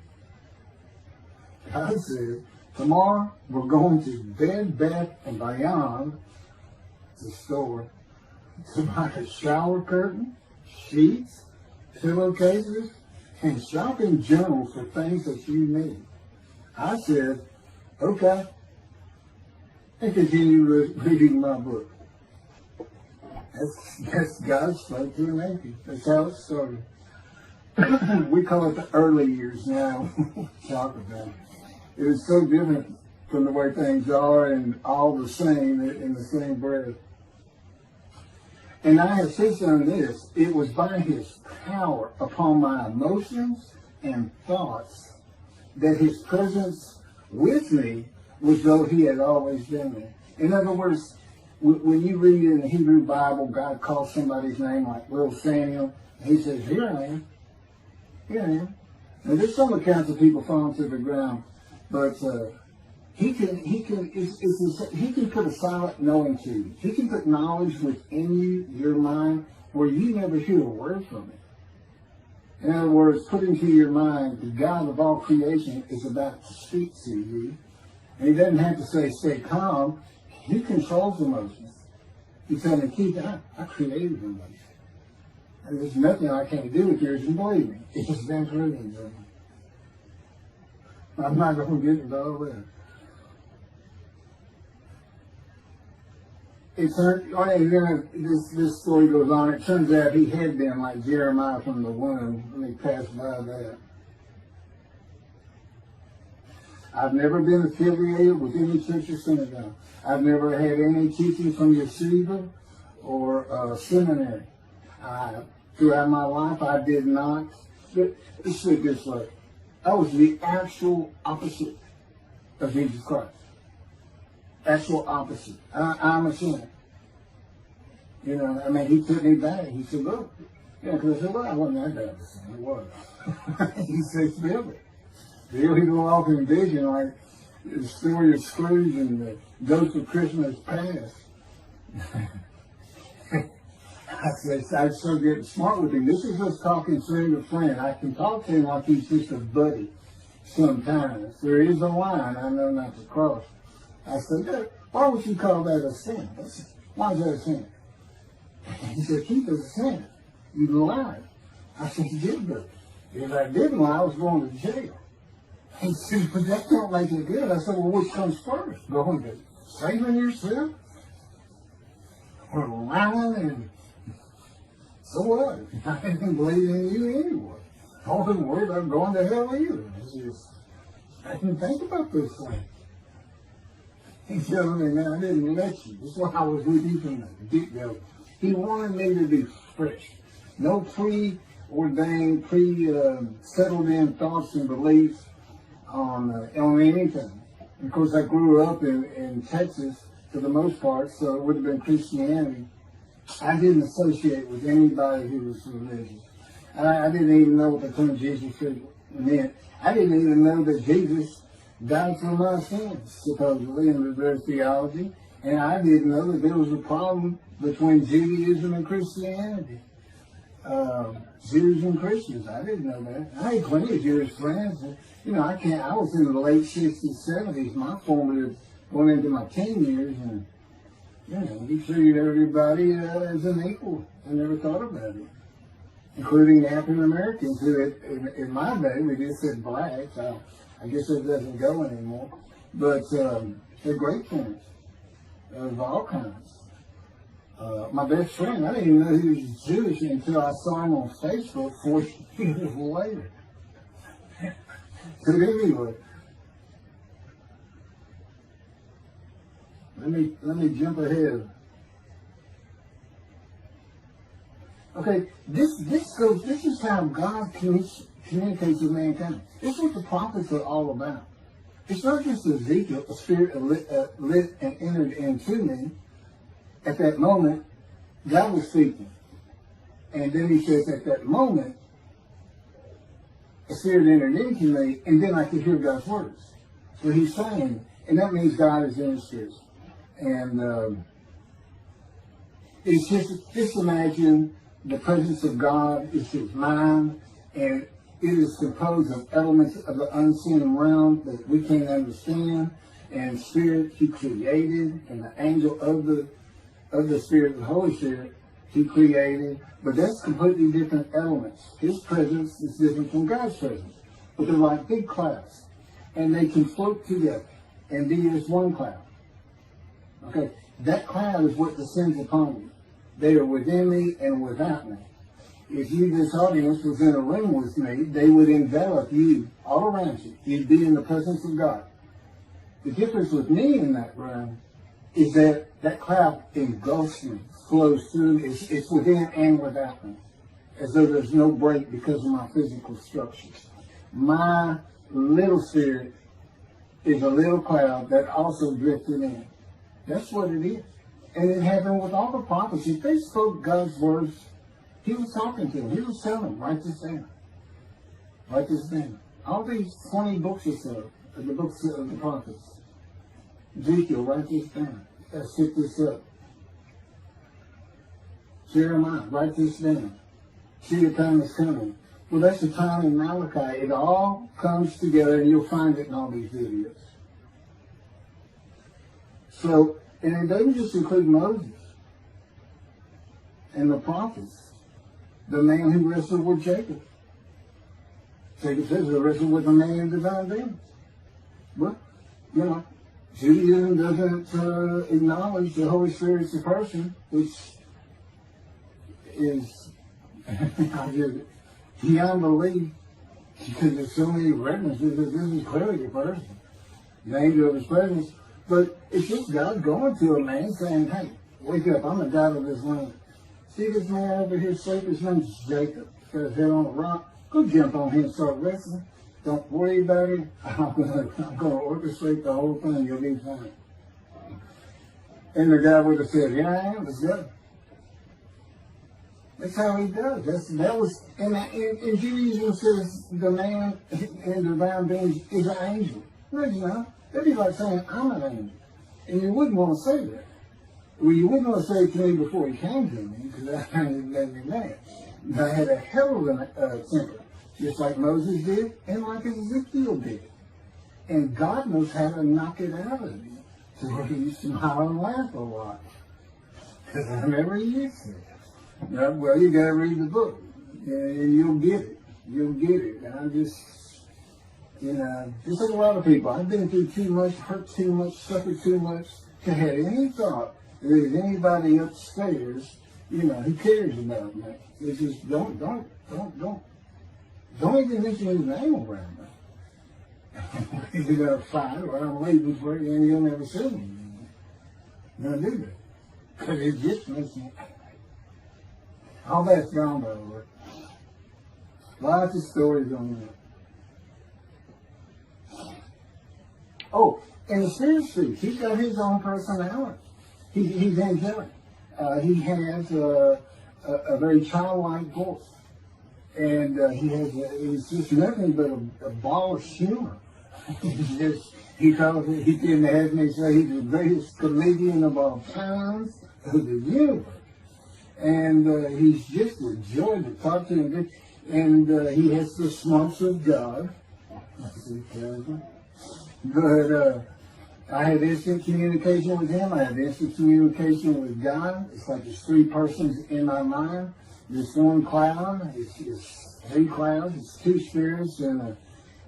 "Tomorrow we're going to Bed Bath & Beyond, the store, to buy a shower curtain, sheets, pillowcases, and shopping journals for things that you need." I said, "Okay." and continue reading my book. That's God spoke to an atheist. That's how it started. We call it the early years now. Talk about it. It was so different from the way things are and all the same in the same breath. And I have since done this. It was by his power upon my emotions and thoughts that his presence with me was though he had always been there. In other words, when you read in the Hebrew Bible, God calls somebody's name like little Samuel, and he says, here I am. Here I am. Now there's some accounts of people falling to the ground, but he can put a silent knowing to you. He can put knowledge within you, your mind, where you never hear a word from it. In other words, put into your mind the God of all creation is about to speak to you. And he doesn't have to say, stay calm. He controls emotions. He's saying, keep that. I created emotions. And there's nothing I can't do with yours, and believe me. It's been proven to me. I'm not going to get into all that. This story goes on. It turns out he had been like Jeremiah from the womb when he passed by that. I've never been affiliated with any church or synagogue. I've never had any teaching from yeshiva or seminary. Throughout my life, I did not. Let's put it this way. I was the actual opposite of Jesus Christ. Actual opposite. I'm a sinner. You know, I mean, he took me back. He said, look. Yeah, because I said, well, I wasn't that bad of a sinner. It was. He said, still it. Still, he go off in vision like the story of Scrooge and the Ghost of Christmas Past. I'm so getting smart with him. This is just talking friend to friend. I can talk to him like he's just a buddy sometimes. There is a line I know not to cross. I said, why would you call that a sin? Why is that a sin? He said, keep it a sin. You lied. I said, you did do it. If I didn't lie, I was going to jail. He said, but that don't make it good. I said, well, which comes first? Going to saving yourself? Or lying and... So what? I didn't believe in you anyway. I wasn't worried about going to hell either. I didn't think about this thing. He said to me, man, I didn't let you. That's why I was with you from the get-go. He wanted me to be fresh. No preordained, settled in thoughts and beliefs on anything. And of course, I grew up in Texas for the most part, so it would have been Christianity. I didn't associate with anybody who was religious. I didn't even know what the term Jesus meant. I didn't even know that Jesus died for my sins, supposedly, in their theology. And I didn't know that there was a problem between Judaism and Christianity. Jews and Christians, I didn't know that. I had plenty of Jewish friends. You know, I was in the late 60s, 70s, my formative, going into my teen years, and you know, he treated everybody as an equal. I never thought about it, including African Americans, who in my day we just said blacks. I guess it doesn't go anymore, but they're great friends of all kinds. My best friend, I didn't even know he was Jewish until I saw him on Facebook 4 years later. But anyway, let me jump ahead. Okay, this is how God communicates with mankind. This is what the prophets are all about. It's not just Ezekiel, a spirit lit and entered into me. At that moment, God was speaking. And then he says, at that moment, a spirit entered into me, and then I could hear God's words. So he's saying, and that means God is in his spirit. And it's just imagine the presence of God is his mind, and it is composed of elements of the unseen realm that we can't understand, and spirit he created, and the angel of the Spirit, the Holy Spirit, he created. But that's completely different elements. His presence is different from God's presence. But they're like big clouds. And they can float together and be as one cloud. Okay, that cloud is what descends upon you. They are within me and without me. If you, this audience, was in a room with me, they would envelop you all around you. You'd be in the presence of God. The difference with me in that room is that that cloud engulfs me, flows through, it's within and without me, as though there's no break because of my physical structures. My little spirit is a little cloud that also drifted in. That's what it is. And it happened with all the prophets. If they spoke God's words, he was talking to them. He was telling them, write this down. Write this down. All these 20 books or so, the books of the prophets. Ezekiel, write this down. Let's set this up. Jeremiah, write this down. See, the time is coming. Well, that's the time in Malachi. It all comes together, and you'll find it in all these videos. So, and it doesn't just include Moses and the prophets. The man who wrestled with Jacob. Jacob says he wrestled with a man in divine beings. But, you know, Judaism doesn't acknowledge the Holy Spirit as a person, which is beyond belief, because there's so many references that this is clearly a person, the angel of his presence. But it's just God going to a man saying, hey, wake up, I'm the God of this land. See this man over here sleeping? His name's Jacob. He's got his head on a rock. Go jump on him and start wrestling. Don't worry about it. I'm going to orchestrate the whole thing. You'll be fine. And the guy would have said, yeah, I am. Let's go. That's how he does. That was, and Judaism says the man in divine beings is an angel. No, you know. That'd be like saying, I'm an angel. And you wouldn't want to say that. Well, you wouldn't want to say it to me before he came to me, because I made me mad. I had a hell of a temper, just like Moses did, and like Ezekiel did. And God knows how to knock it out of you, to where you smile and laugh a lot. Because I never used to. Well, you got to read the book, and you'll get it. You'll get it. And I'm just, you know, just like a lot of people, I've been through too much, hurt too much, suffered too much to have any thought that there's anybody upstairs, you know, who cares about me. It's just don't even mention his name around me. You're going to fight, or I'm waiting for you, and you'll never see me. Don't do that. Because it just makes me, all that's gone, by the way. Lots of stories on that. Oh, and the Spirit speaks. He's got his own personality. He's angelic. He has a very childlike voice. And he's just nothing but a ball of humor. He can have me say he's the greatest comedian of all times of the universe. And he's just a joy to talk to him. And he has the smarts of God. But I have instant communication with him. I have instant communication with God. It's like there's three persons in my mind. This one cloud, it's three clouds. It's two spirits and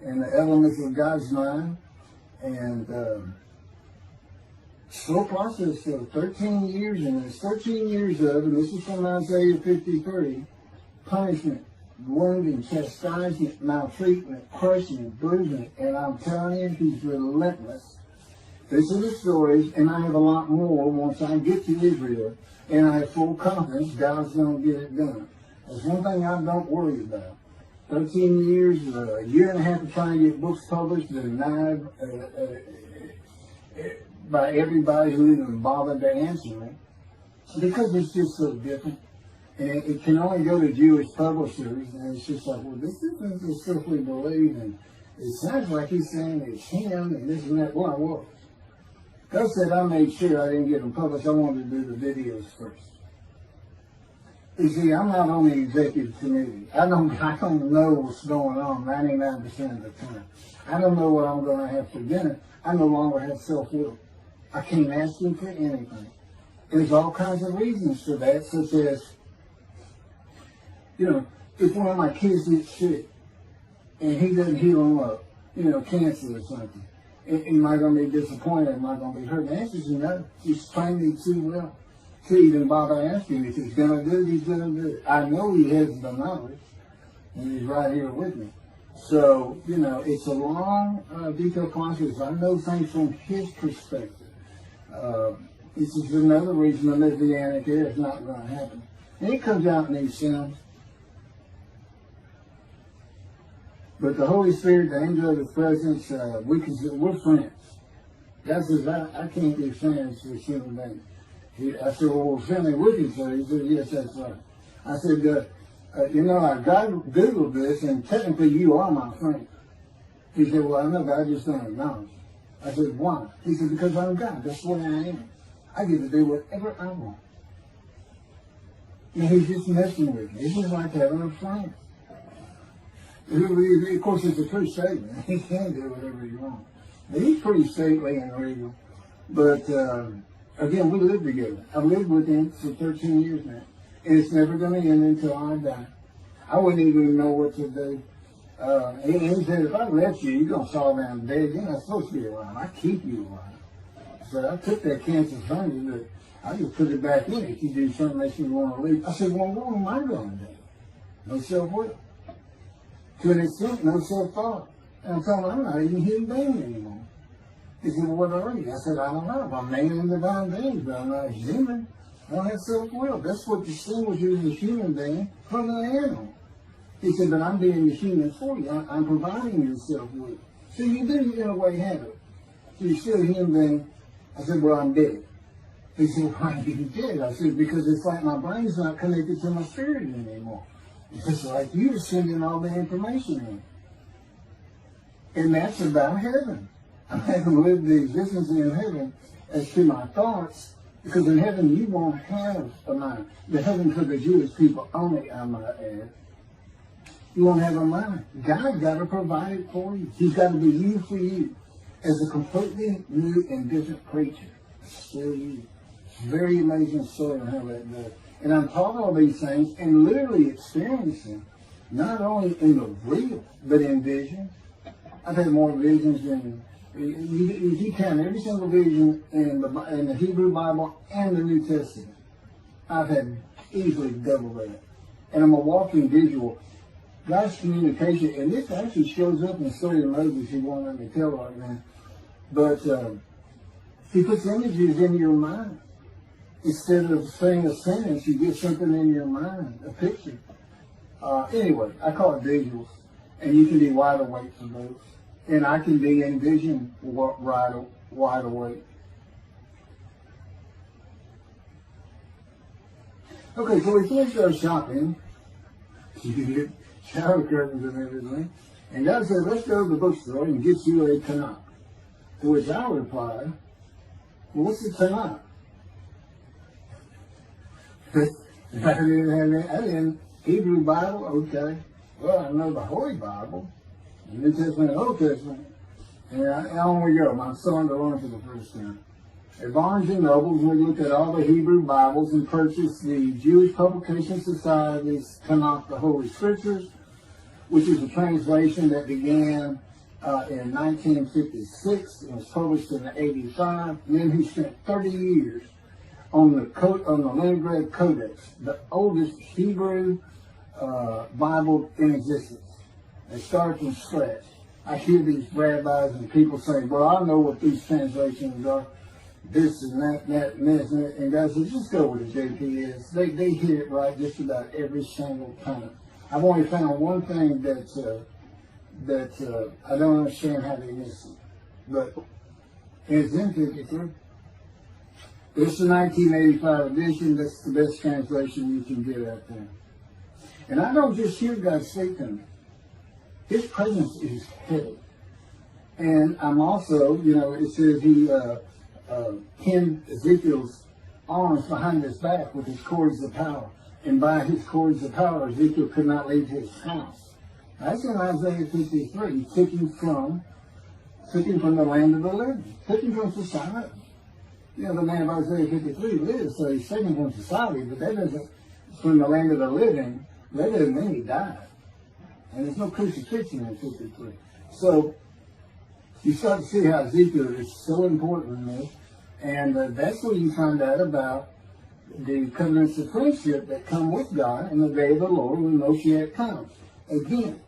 the elements of God's mind. And slow process of 13 years, and there's 13 years of, and this is from Isaiah 53, punishment, wounding, chastisement, maltreatment, crushing, bruising, and I'm telling you, he's relentless. These are the stories, and I have a lot more once I get to Israel, and I have full confidence God's going to get it done. There's one thing I don't worry about. 13 years, a year and a half of trying to get books published, denied by everybody who even bothered to answer me, because it's just so different. And it can only go to Jewish publishers, and it's just like, well, this isn't the stuff we believe, and it sounds like he's saying it's him, and this and that. Well, I was. God said I made sure I didn't get them published. I wanted to do the videos first. You see, I'm not on the executive committee. I don't know what's going on 99% of the time. I don't know what I'm going to have for dinner. I no longer have self-will. I can't ask him for anything. There's all kinds of reasons for that, such as, you know, if one of my kids gets sick and he doesn't heal them up, you know, cancer or something, Am I going to be disappointed? Am I going to be hurt? The answer is no. He's trained me too well to even bother asking. If he's going to do it, he's going to do it. I know he has the knowledge, and he's right here with me. So, it's a long, detailed process. I know things from his perspective. This is another reason the Messianic era is not going to happen. And it comes out in these sounds. But the Holy Spirit, the angel of his presence, we're friends. God says, I can't be friends with human beings. I said, well, we're friendly with each other. He said, yes, that's right. I said, I Googled this, and technically you are my friend. He said, well, I know, but I just don't acknowledge it. I said, why? He said, because I'm God. That's what I am. I get to do whatever I want. And he's just messing with me. It's just like having a friend. Of course, it's a true statement. He can do whatever he wants. But he's pretty stately and regal. But, again, we live together. I've lived with him for 13 years now. And it's never going to end until I die. I wouldn't even know what to do. He said, if I left you, you're going to fall down dead. You're not supposed to be alive. I keep you alive. So I took that cancer from you, but I just put it back in if you do something that you want to leave. I said, well, what am I going to do? No self-will. To an extent, no self-thought. And I'm telling him, I'm not even a human being anymore. He said, well, what are you? I said, I don't know. I'm man and divine being, but I'm not human. I don't have self-will. That's what distinguishes a human being from an animal. He said, but I'm being the human for you. I'm providing you self-will. So you do, in a way, have it. So you're still a human being. I said, well, I'm dead. He said, why are you dead? I said, because it's like my brain's not connected to my spirit anymore. It's like you're sending all the information in. And that's about heaven. I haven't lived the existence in heaven as to my thoughts, because in heaven you won't have a mind. The heaven for the Jewish people only, I might add. You won't have a mind. God got to provide it for you. He's got to be you for you as a completely new and different creature. Still you. It's a very amazing story on how that does. And I'm taught all these things and literally experiencing, not only in the real, but in visions. I've had more visions than, if you count every single vision in the Hebrew Bible and the New Testament, I've had easily double that. And I'm a walking visual. God's communication, and this actually shows up in the story of Moses, you won't let me tell right now. But he puts images in your mind. Instead of saying a sentence, you get something in your mind, a picture. Anyway, I call it visuals. And you can be wide awake for those. And I can be in vision wide awake. Okay, so we finished our shopping. You get shower curtains and everything. And God said, let's go to the bookstore and get you a Tanakh. To which I replied, well, what's a Tanakh? I didn't Hebrew Bible, okay. Well, I know the Holy Bible, the New Testament and Old Testament. And on we go. My son to learn for the first time. At Barnes & Noble, we looked at all the Hebrew Bibles and purchased the Jewish Publication Society's Tanakh, the Holy Scriptures, which is a translation that began in 1956 and was published in 85. And then he spent 30 years on the Leningrad Codex, the oldest Hebrew Bible in existence. They started from scratch. I hear these rabbis and people saying, well, I know what these translations are, this and that, and this, and God says, just go with the JP is. They hit it right just about every single time. I've only found one thing that I don't understand how they miss it. But it's in 53. This is the 1985 edition. That's the best translation you can get out there. And I don't just hear God speak to me. His presence is heavy. And I'm also, it says he pinned Ezekiel's arms behind his back with his cords of power. And by his cords of power, Ezekiel could not leave his house. That's in Isaiah 53. He took him from the land of the living. Took him from society. The man of Isaiah 53 lives, so he's taken from society, but that doesn't, from the land of the living, that doesn't mean he died. And there's no crucifixion in 53. So, you start to see how Ezekiel is so important in this. And that's where you find out about the covenants of friendship that come with God in the day of the Lord when Moshiach comes. Again,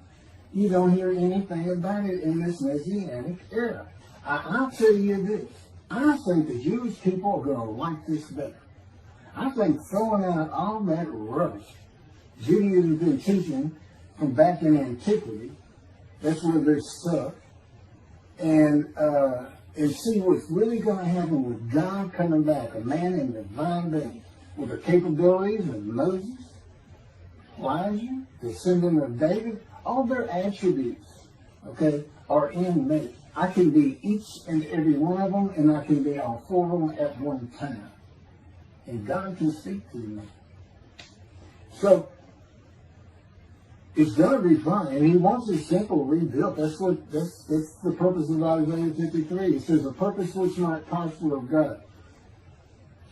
you don't hear anything about it in this Messianic era. I'll tell you this. I think the Jewish people are going to like this better. I think throwing out all that rubbish Judaism has been teaching from back in antiquity, that's where they're stuck, and see what's really going to happen with God coming back, a man in divine being, with the capabilities of Moses, Elijah, descendant of David, all their attributes, okay, are in me. I can be each and every one of them, and I can be all four of them at one time. And God can speak to me. So, it's going to be fine, and he wants a simple rebuilt. That's the purpose of Isaiah 53. It says, a purpose which might prosper of God.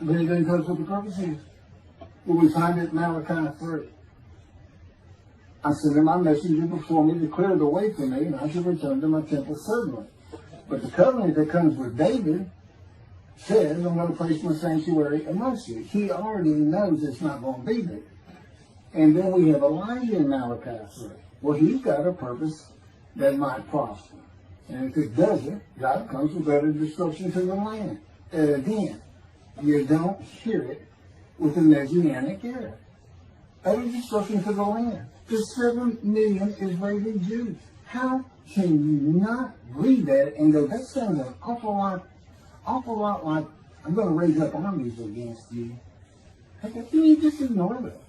But he doesn't tell us what the purpose is. Well, we find it in Malachi 3. I sent my messenger before me to clear the way for me, and I should return to my temple suddenly. But the covenant that comes with David says, I'm going to place my sanctuary amongst you. He already knows it's not going to be there. And then we have Elijah in Malachi 3. Well, he's got a purpose that might prosper. And if it doesn't, God comes with utter destruction to the land. And again, you don't hear it with the Messianic era. Utter destruction to the land. There's 7 million Israeli Jews. How can you not read that and go, that sounds an awful lot like, I'm going to raise up armies against you. How can you just ignore that?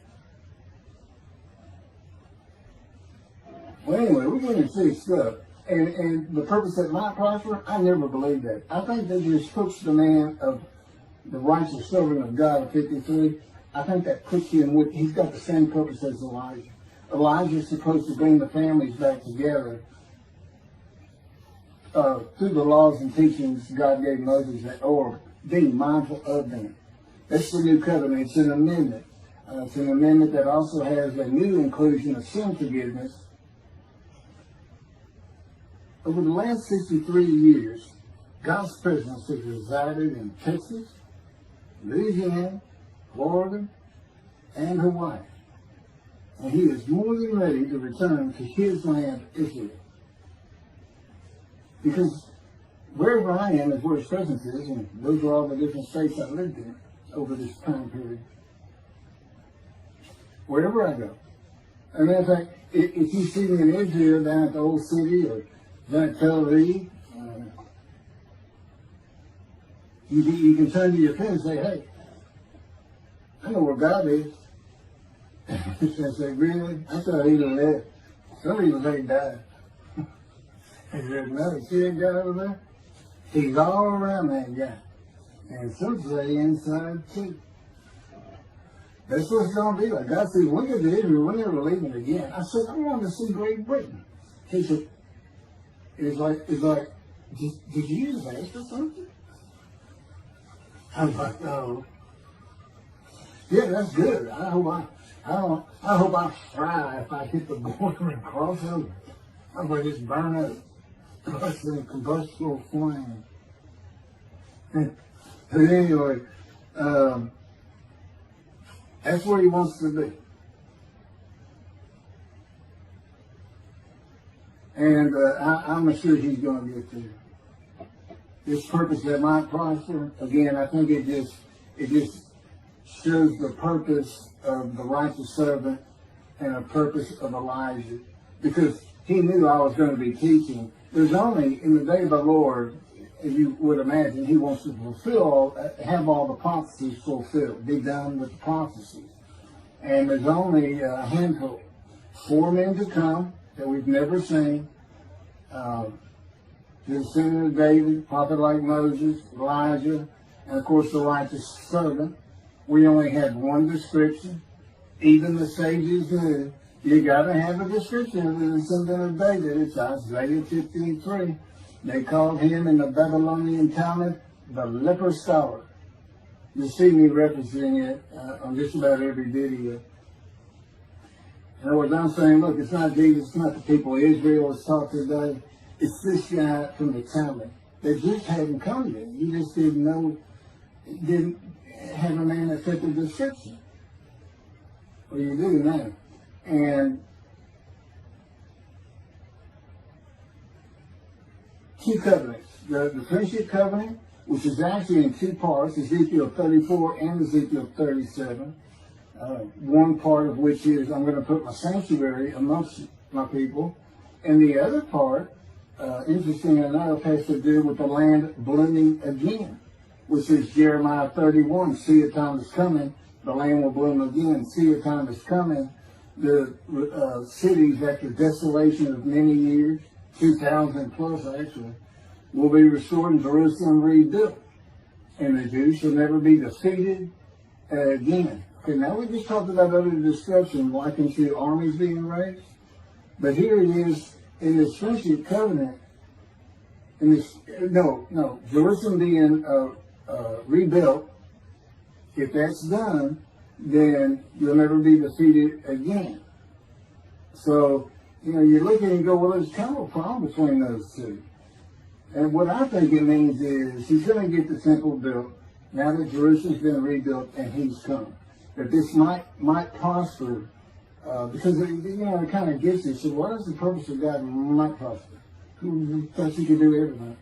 Well, anyway, we're going to see stuff. And the purpose that might prosper, I never believed that. I think that just puts the man of the righteous servant of God of 53, I think that puts him with, he's got the same purpose as Elijah. Elijah is supposed to bring the families back together through the laws and teachings God gave Moses, or being mindful of them. That's the new covenant. It's an amendment. It's an amendment that also has a new inclusion of sin forgiveness. Over the last 63 years, God's presence has resided in Texas, Louisiana, Florida, and Hawaii. And he is more than ready to return to his land, Israel. Because wherever I am is where his presence is, and those are all the different states I lived in over this time period. Wherever I go. And in fact, if you see me in Israel down at the old city or down at Tel Aviv, you can turn to your friend and say, hey, I know where God is. And say, really? I thought he was there. Some people say he died. He said, no, you see that guy over there? He's all around that guy. And some say inside too. That's what it's going to be like. God said, look at Israel, we're never leaving again. I said, I want to see Great Britain. He said, it's like, did you just ask for something? I'm like, oh. Yeah, that's good. I hope I fry if I hit the border and cross over. I'm going to just burn up. That's a combustible flame. But anyway, that's where he wants to be. And I'm sure he's going to get there. This purpose that might prosper, again, I think it just shows the purpose of the righteous servant and a purpose of Elijah. Because he knew I was going to be teaching. There's only, in the day of the Lord, as you would imagine, he wants to have all the prophecies fulfilled, be done with the prophecies. And there's only a handful, 4 men to come that we've never seen. The descendant of David, prophet like Moses, Elijah, and of course the righteous servant. We only had one description. Even the sages knew you got to have a description of the descendant of David. It's Isaiah 53. They called him in the Babylonian Talmud the leper scholar. You see me referencing it on just about every video. In other words, I'm saying, look, it's not Jesus, it's not the people of Israel that's taught today. It's this guy from the Talmud that just hadn't come yet. You just didn't know, didn't have a man that fit the description. Well, you do now. And two covenants. The friendship covenant, which is actually in two parts, Ezekiel 34 and Ezekiel 37. One part of which is, I'm going to put my sanctuary amongst my people. And the other part, interesting enough, has to do with the land blooming again, which is Jeremiah 31. See, a time is coming, the land will bloom again. See, a time is coming, the cities after desolation of many years, 2,000 plus actually, will be restored and Jerusalem rebuilt. And the Jews shall never be defeated again. Okay, now we just talked about other discussion, likened to armies being raised. But here it is in this friendship covenant, in this, Jerusalem being rebuilt. If that's done, then you'll never be defeated again. So, you look at it and go, well, there's kind of a problem between those two. And what I think it means is he's going to get the temple built now that Jerusalem's been rebuilt and he's come. That this might prosper because it kind of gets it. So what is the purpose of God might prosper? Who thought he could do everything?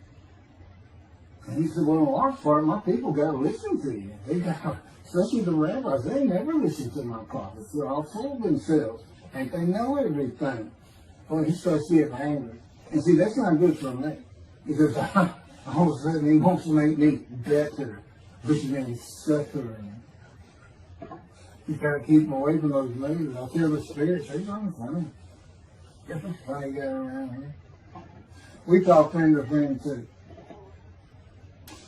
And he said, well, in large part, my people got to listen to you. They got, especially the rabbis, they never listen to my prophets. They're all full of themselves. And they know everything. Well, he starts getting angry. And see, that's not good for me. Because all of a sudden he wants to make me better, which means suffering. You got to keep them away from those movies. I feel the spirits. They're going funny. Get the funny guy around here. We talk friend to friend too.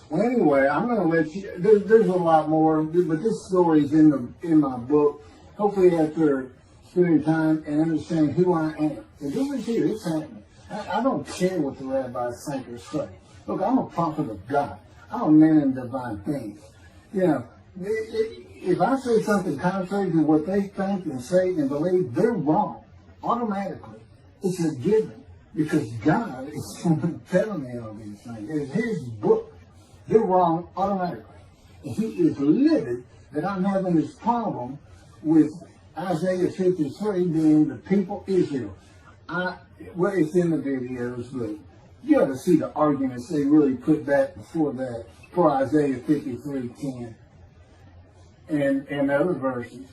Well, anyway, I'm going to let you. There's a lot more, but this story is in my book. Hopefully, after spending time and understanding who I am, and this is here. It's happening. I don't care what the rabbis think or say. Look, I'm a prophet of God. I'm a man in divine things. If I say something contrary to what they think and say and believe, they're wrong. Automatically. It's a given. Because God is telling me all these things. It's his book. They're wrong automatically. And he is livid that I'm having this problem with Isaiah 53 being the people Israel. Well, it's in the videos, but you ought to see the arguments they really put back before that, for Isaiah 53:10 and other verses.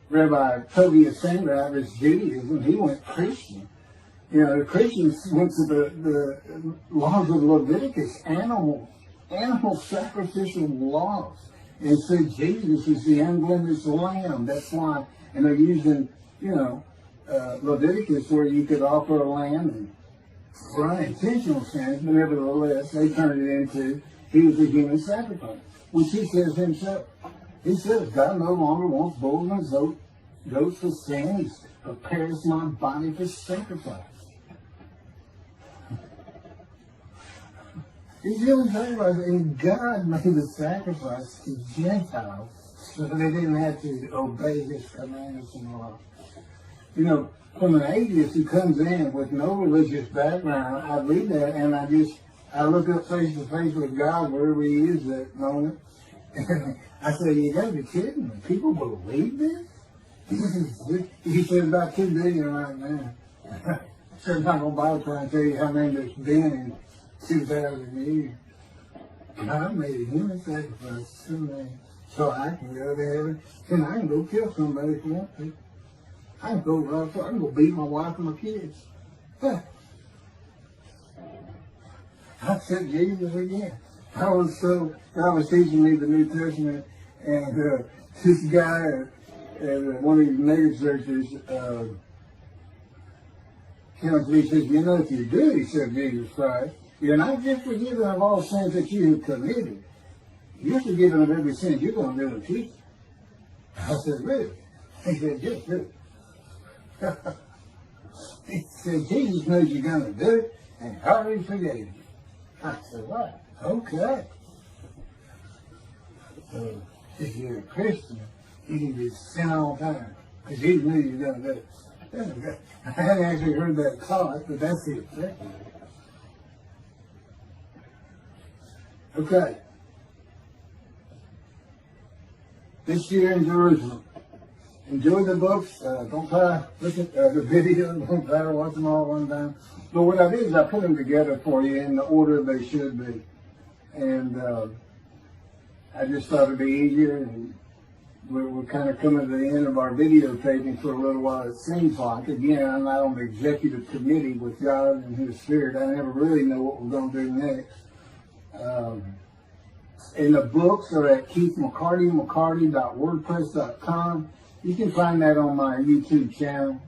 Rabbi Tobias Sandrab's Judaism, he went Christian. The Christians went to the laws of Leviticus, animal sacrificial laws, and said Jesus is the unblemished lamb. That's why, and they're using, Leviticus where you could offer a lamb and for unintentional sins, but nevertheless, they turned it into, he was a human sacrifice, which he says himself. He says, God no longer wants bulls and goats for sin. He prepares my body for sacrifice. He's really sacrifice, and God made the sacrifice to Gentiles so they didn't have to obey his commandments and laws. From an atheist who comes in with no religious background, I read that and I look up face to face with God wherever he is that moment. And I say, you gotta be kidding me. People believe this? He said about 2 billion right now. So I'm not going to bother trying to tell you how many there's been in 2,000 years. God made a human sacrifice for me so I can go to heaven and I can go kill somebody if I want to. I can go beat my wife and my kids. I said Jesus again. God was teaching me the New Testament, and this guy at one of these mega churches came to me and says, if you do accept Jesus Christ, you're not just forgiven of all sins that you have committed. You're forgiven of every sin you're going to do in the future. I said, really? He said, yes, really. He said, Jesus knows you're going to do it, and he already forgave you. I said, what? Okay. So, if you're a Christian, you can just sin all the time, because he knew you were going to do it. I hadn't actually heard that taught, but that's it. Okay. This year in Jerusalem. Enjoy the books. Don't try to look at the video. Don't try to watch them all at one time. But what I did is I put them together for you in the order they should be. And I just thought it'd be easier. And we're kind of coming to the end of our videotaping for a little while, it seems like. Again, I'm not on the executive committee with God and His Spirit. I never really know what we're going to do next. And the books are at keithmccarty.wordpress.com. You can find that on my YouTube channel.